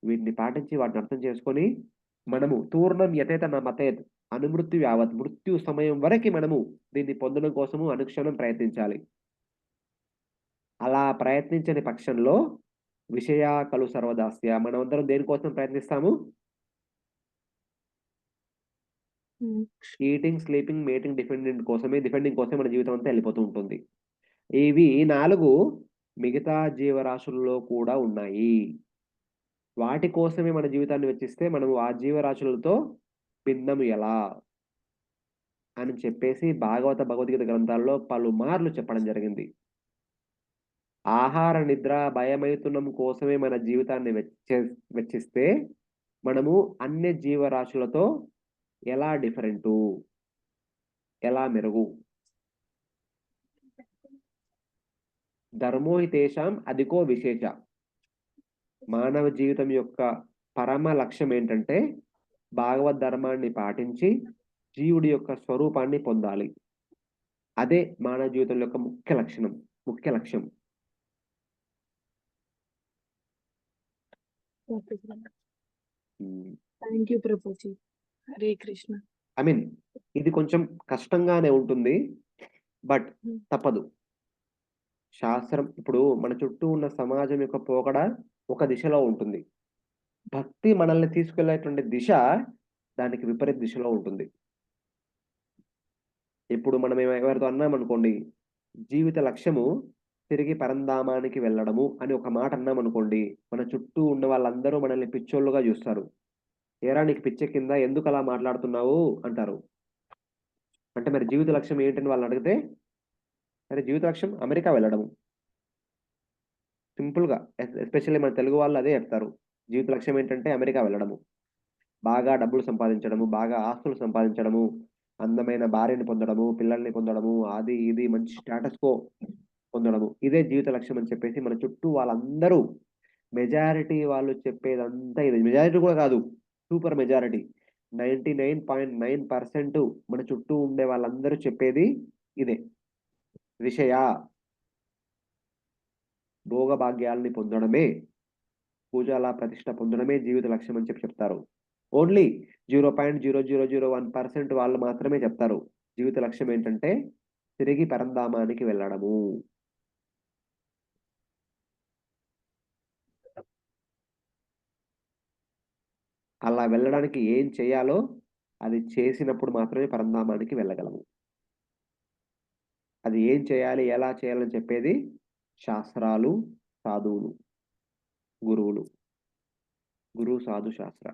వీటిని పాటించి వాటిని అర్థం చేసుకొని మనము తూర్ణం యతేత నమతేత్ అనుమృత్యు యావత్, మృత్యు సమయం వరకు మనము దీన్ని పొందడం కోసము అనుక్షణం ప్రయత్నించాలి. అలా ప్రయత్నించని పక్షంలో విషయా కలు సర్వదాస్య, మనమందరం దేనికోసం ప్రయత్నిస్తాము? ఈటింగ్, స్లీపింగ్, మేటింగ్, డిఫెండింగ్ కోసమే మన జీవితం అంతా వెళ్ళిపోతూ ఉంటుంది. ఇవి 4 మిగతా జీవరాశుల్లో కూడా ఉన్నాయి. వాటి కోసమే మన జీవితాన్ని వెచ్చిస్తే మనము ఆ జీవరాశులతో భిన్నము ఎలా అని చెప్పేసి భగవద్గీత గ్రంథాల్లో పలుమార్లు చెప్పడం జరిగింది. ఆహార నిద్ర భయమైతున్నం కోసమే మన జీవితాన్ని వెచ్చిస్తే మనము అన్ని జీవరాశులతో ఎలా డిఫరెంటు, ఎలా మెరుగు? ధర్మో హి తేషాం అధికో విశేష. మానవ జీవితం యొక్క పరమ లక్ష్యం ఏంటంటే భాగవత్ ధర్మాన్ని పాటించి జీవుడి యొక్క స్వరూపాన్ని పొందాలి. అదే మానవ జీవితం యొక్క ముఖ్య లక్ష్యం. Okay thank you Prabhuji. Hare Krishna. I mean ఇది కొంచెం కష్టంగానే ఉంటుంది, బట్ తప్పదు. శాస్త్రం ఇప్పుడు మన చుట్టూ ఉన్న సమాజం యొక్క పోకడ ఒక దిశలో ఉంటుంది. భక్తి మనల్ని తీసుకెళ్లేటువంటి దిశ దానికి విపరీత దిశలో ఉంటుంది. ఇప్పుడు మనం ఎవరితో అన్నామనుకోండి, జీవిత లక్ష్యము తిరిగి పరంధామానికి వెళ్ళడము అని ఒక మాట అన్నామనుకోండి, మన చుట్టూ ఉన్న వాళ్ళందరూ మనల్ని పిచ్చోళ్ళుగా చూస్తారు. ఏరా నీకు పిచ్చెక్కిందా, ఎందుకు అలా మాట్లాడుతున్నావు అంటారు. అంటే మరి జీవిత లక్ష్యం ఏంటని వాళ్ళని అడిగితే, సరే జీవిత లక్ష్యం అమెరికా వెళ్ళడము. సింపుల్గా ఎస్పెషల్లీ మన తెలుగు వాళ్ళు అదే చెప్తారు. జీవిత లక్ష్యం ఏంటంటే అమెరికా వెళ్ళడము, బాగా డబ్బులు సంపాదించడము, బాగా ఆస్తులు సంపాదించడము, అందమైన భార్యని పొందడము, పిల్లల్ని పొందడము, అది ఇది మంచి స్టేటస్ కో పొందడము, ఇదే జీవిత లక్ష్యం అని చెప్పేసి మన చుట్టూ వాళ్ళందరూ మెజారిటీ వాళ్ళు చెప్పేదంతా ఇది. మెజారిటీ కూడా కాదు, సూపర్ మెజారిటీ 99.9% మన చుట్టూ ఉండే వాళ్ళందరూ చెప్పేది ఇదే. విషయ భోగభాగ్యాలని పొందడమే, పూజల ప్రతిష్ట పొందడమే జీవిత లక్ష్యం అని చెప్తారు. ఓన్లీ 0.0001% వాళ్ళు మాత్రమే చెప్తారు జీవిత లక్ష్యం ఏంటంటే తిరిగి పరంధామానికి వెళ్ళడము. అలా వెళ్ళడానికి ఏం చేయాలో అది చేసినప్పుడు మాత్రమే పరంధామానికి వెళ్ళగలము. అది ఏం చేయాలి, ఎలా చేయాలని చెప్పేది శాస్త్రాలు, సాధువులు, గురువులు, గురు సాధు శాస్త్ర.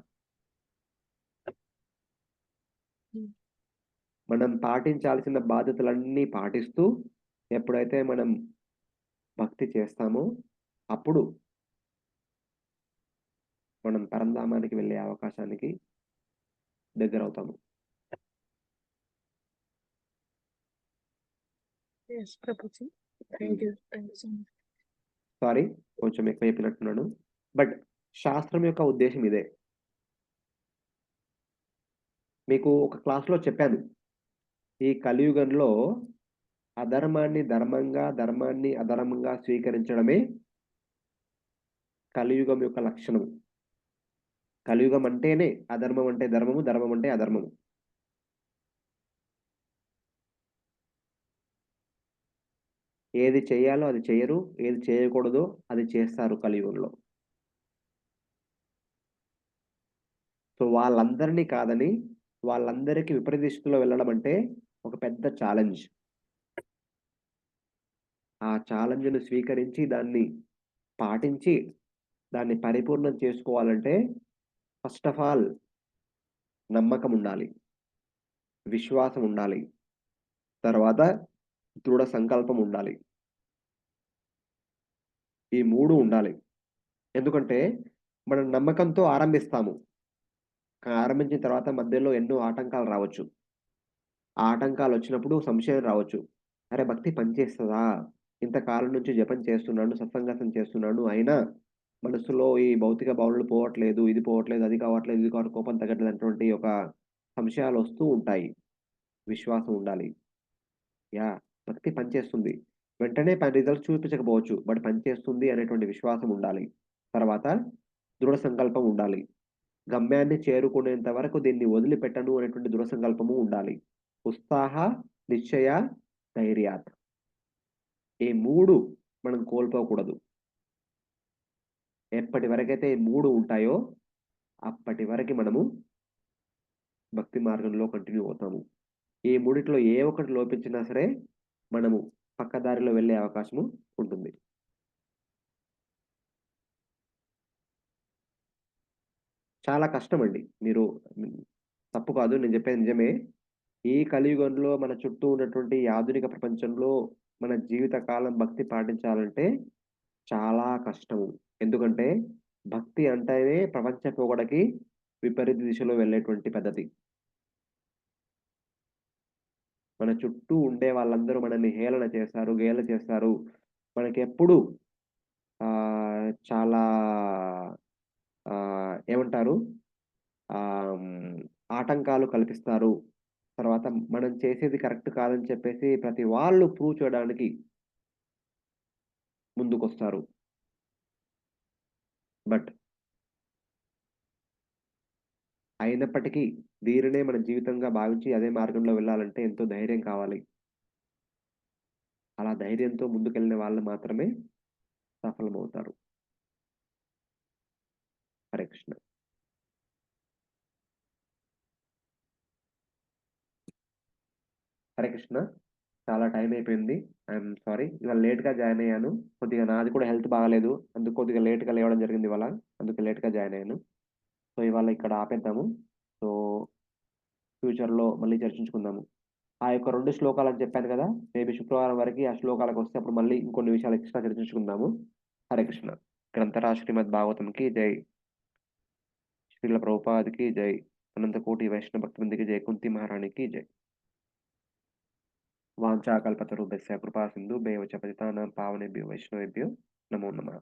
మనం పాటించాల్సిన బాధ్యతలన్నీ పాటిస్తూ ఎప్పుడైతే మనం భక్తి చేస్తామో అప్పుడు మనం పరంధామానికి వెళ్ళే అవకాశానికి దగ్గర అవుతాము. Yes Prabhuji. Thank you so much. Sorry కొంచెం ఎక్కువ చెప్పినట్టున్నాను, బట్ శాస్త్రం యొక్క ఉద్దేశం ఇదే. మీకు ఒక క్లాస్లో చెప్పాను, ఈ కలియుగంలో అధర్మాన్ని ధర్మంగా, ధర్మాన్ని అధర్మంగా స్వీకరించడమే కలియుగం యొక్క లక్షణం. కలియుగం అంటేనే అధర్మం అంటే ధర్మము, ధర్మం అంటే అధర్మము. ఏది చేయాలో అది చేయరు, ఏది చేయకూడదో అది చేస్తారు కలియుగంలో. సో వాళ్ళందరినీ కాదని వాళ్ళందరికీ విపరీత దిశలో వెళ్ళడం అంటే ఒక పెద్ద ఛాలెంజ్. ఆ ఛాలెంజ్ను స్వీకరించి దాన్ని పాటించి దాన్ని పరిపూర్ణం చేసుకోవాలంటే ఫస్ట్ ఆఫ్ ఆల్ నమ్మకం ఉండాలి, విశ్వాసం ఉండాలి, తర్వాత దృఢ సంకల్పం ఉండాలి. ఈ 3 ఉండాలి. ఎందుకంటే మనం నమ్మకంతో ఆరంభిస్తాము, ఆరంభించిన తర్వాత మధ్యలో ఎన్నో ఆటంకాలు రావచ్చు. ఆ ఆటంకాలు వచ్చినప్పుడు సంశయం రావచ్చు, అరే భక్తి పనిచేస్తుందా, ఇంతకాలం నుంచి జపం చేస్తున్నాను, సత్సంగం చేస్తున్నాను, అయినా మనసులో ఈ భౌతిక భావనలు పోవట్లేదు, ఇది పోవట్లేదు, అది కావట్లేదు, ఇది కావట్లేదు, కోపం తగ్గట్లేదు అటువంటి ఒక సంశయాలు వస్తూ ఉంటాయి. విశ్వాసం ఉండాలి. భక్తి పనిచేస్తుంది, వెంటనే రిజల్ట్ చూపించకపోవచ్చు, బట్ పనిచేస్తుంది అనేటువంటి విశ్వాసం ఉండాలి. తర్వాత దృఢ సంకల్పం ఉండాలి, గమ్యాన్ని చేరుకునేంత వరకు దీన్ని వదిలిపెట్టను అనేటువంటి దృఢ సంకల్పము ఉండాలి. ఉత్సాహ, నిశ్చయ, ధైర్యాత్, ఈ 3 మనం కోల్పోకూడదు. ఎప్పటి వరకైతే ఈ 3 ఉంటాయో అప్పటి వరకు మనము భక్తి మార్గంలో కంటిన్యూ అవుతాము. ఈ 3లో ఏ ఒక్కటి లోపించినా సరే మనము పక్కదారిలో వెళ్ళే అవకాశము ఉంటుంది. చాలా కష్టమండి. మీరు తప్పు కాదు, నేను చెప్పేది నిజమే. ఈ కలియుగంలో మన చుట్టూ ఉన్నటువంటి ఆధునిక ప్రపంచంలో మన జీవిత కాలం భక్తి పాటించాలంటే చాలా కష్టము. ఎందుకంటే భక్తి అంటేనే ప్రపంచ పోగడకి విపరీత దిశలో వెళ్ళేటువంటి పద్ధతి. మన చుట్టూ ఉండే వాళ్ళందరూ మనల్ని హేళన చేస్తారు, గేల చేస్తారు, మనకెప్పుడు చాలా ఏమంటారు? ఆటంకాలు కల్పిస్తారు. తర్వాత మనం చేసేది కరెక్ట్ కాదని చెప్పేసి ప్రతి వాళ్ళు ప్రూవ్ చేయడానికి ముందుకొస్తారు. బట్ అయినప్పటికీ దీనినే మన జీవితంగా భావించి అదే మార్గంలో వెళ్ళాలంటే ఎంతో ధైర్యం కావాలి. అలా ధైర్యంతో ముందుకెళ్ళిన వాళ్ళు మాత్రమే సఫలమవుతారు. హరే కృష్ణ. హరే కృష్ణ. చాలా టైం అయిపోయింది. I'm sorry. ఇవాళ లేట్‌గా జాయిన్ అయ్యాను. కొద్దిగా నాది కూడా హెల్త్ బాగాలేదు. అందుకు కొద్దిగా లేట్‌గా లేవడం జరిగింది ఇవాళ. అందుకే లేట్‌గా జాయిన్ అయ్యాను. సో, ఇవాళ ఇక్కడ ఆపేద్దాము. సో, ఫ్యూచర్‌లో మళ్ళీ చర్చించుకుందాము. ఆ యొక్క 2 శ్లోకాలని చెప్పాను కదా! మేబీ శుక్రవారం వరకి ఆ శ్లోకాలకొస్తే అప్పుడు మళ్ళీ ఇంకొన్ని విషయాలు ఎక్స్‌ట్రా చర్చించుకుందాము. హరే కృష్ణ. గ్రంథరాజ్ శ్రీమద్ భాగవతంకి జై. శ్రీల ప్రభుపాద్‌కి జై. అనంత కోటి వైష్ణవ భక్తవృందకి జై. కుంతి మహారాణికి జై. వాంఛాకల్పతరుభ్యశ్చ కృపా సింధుభ్యెవ చ పతితానాం పావనేభ్యో వైష్ణవేభ్యో నమో నమః.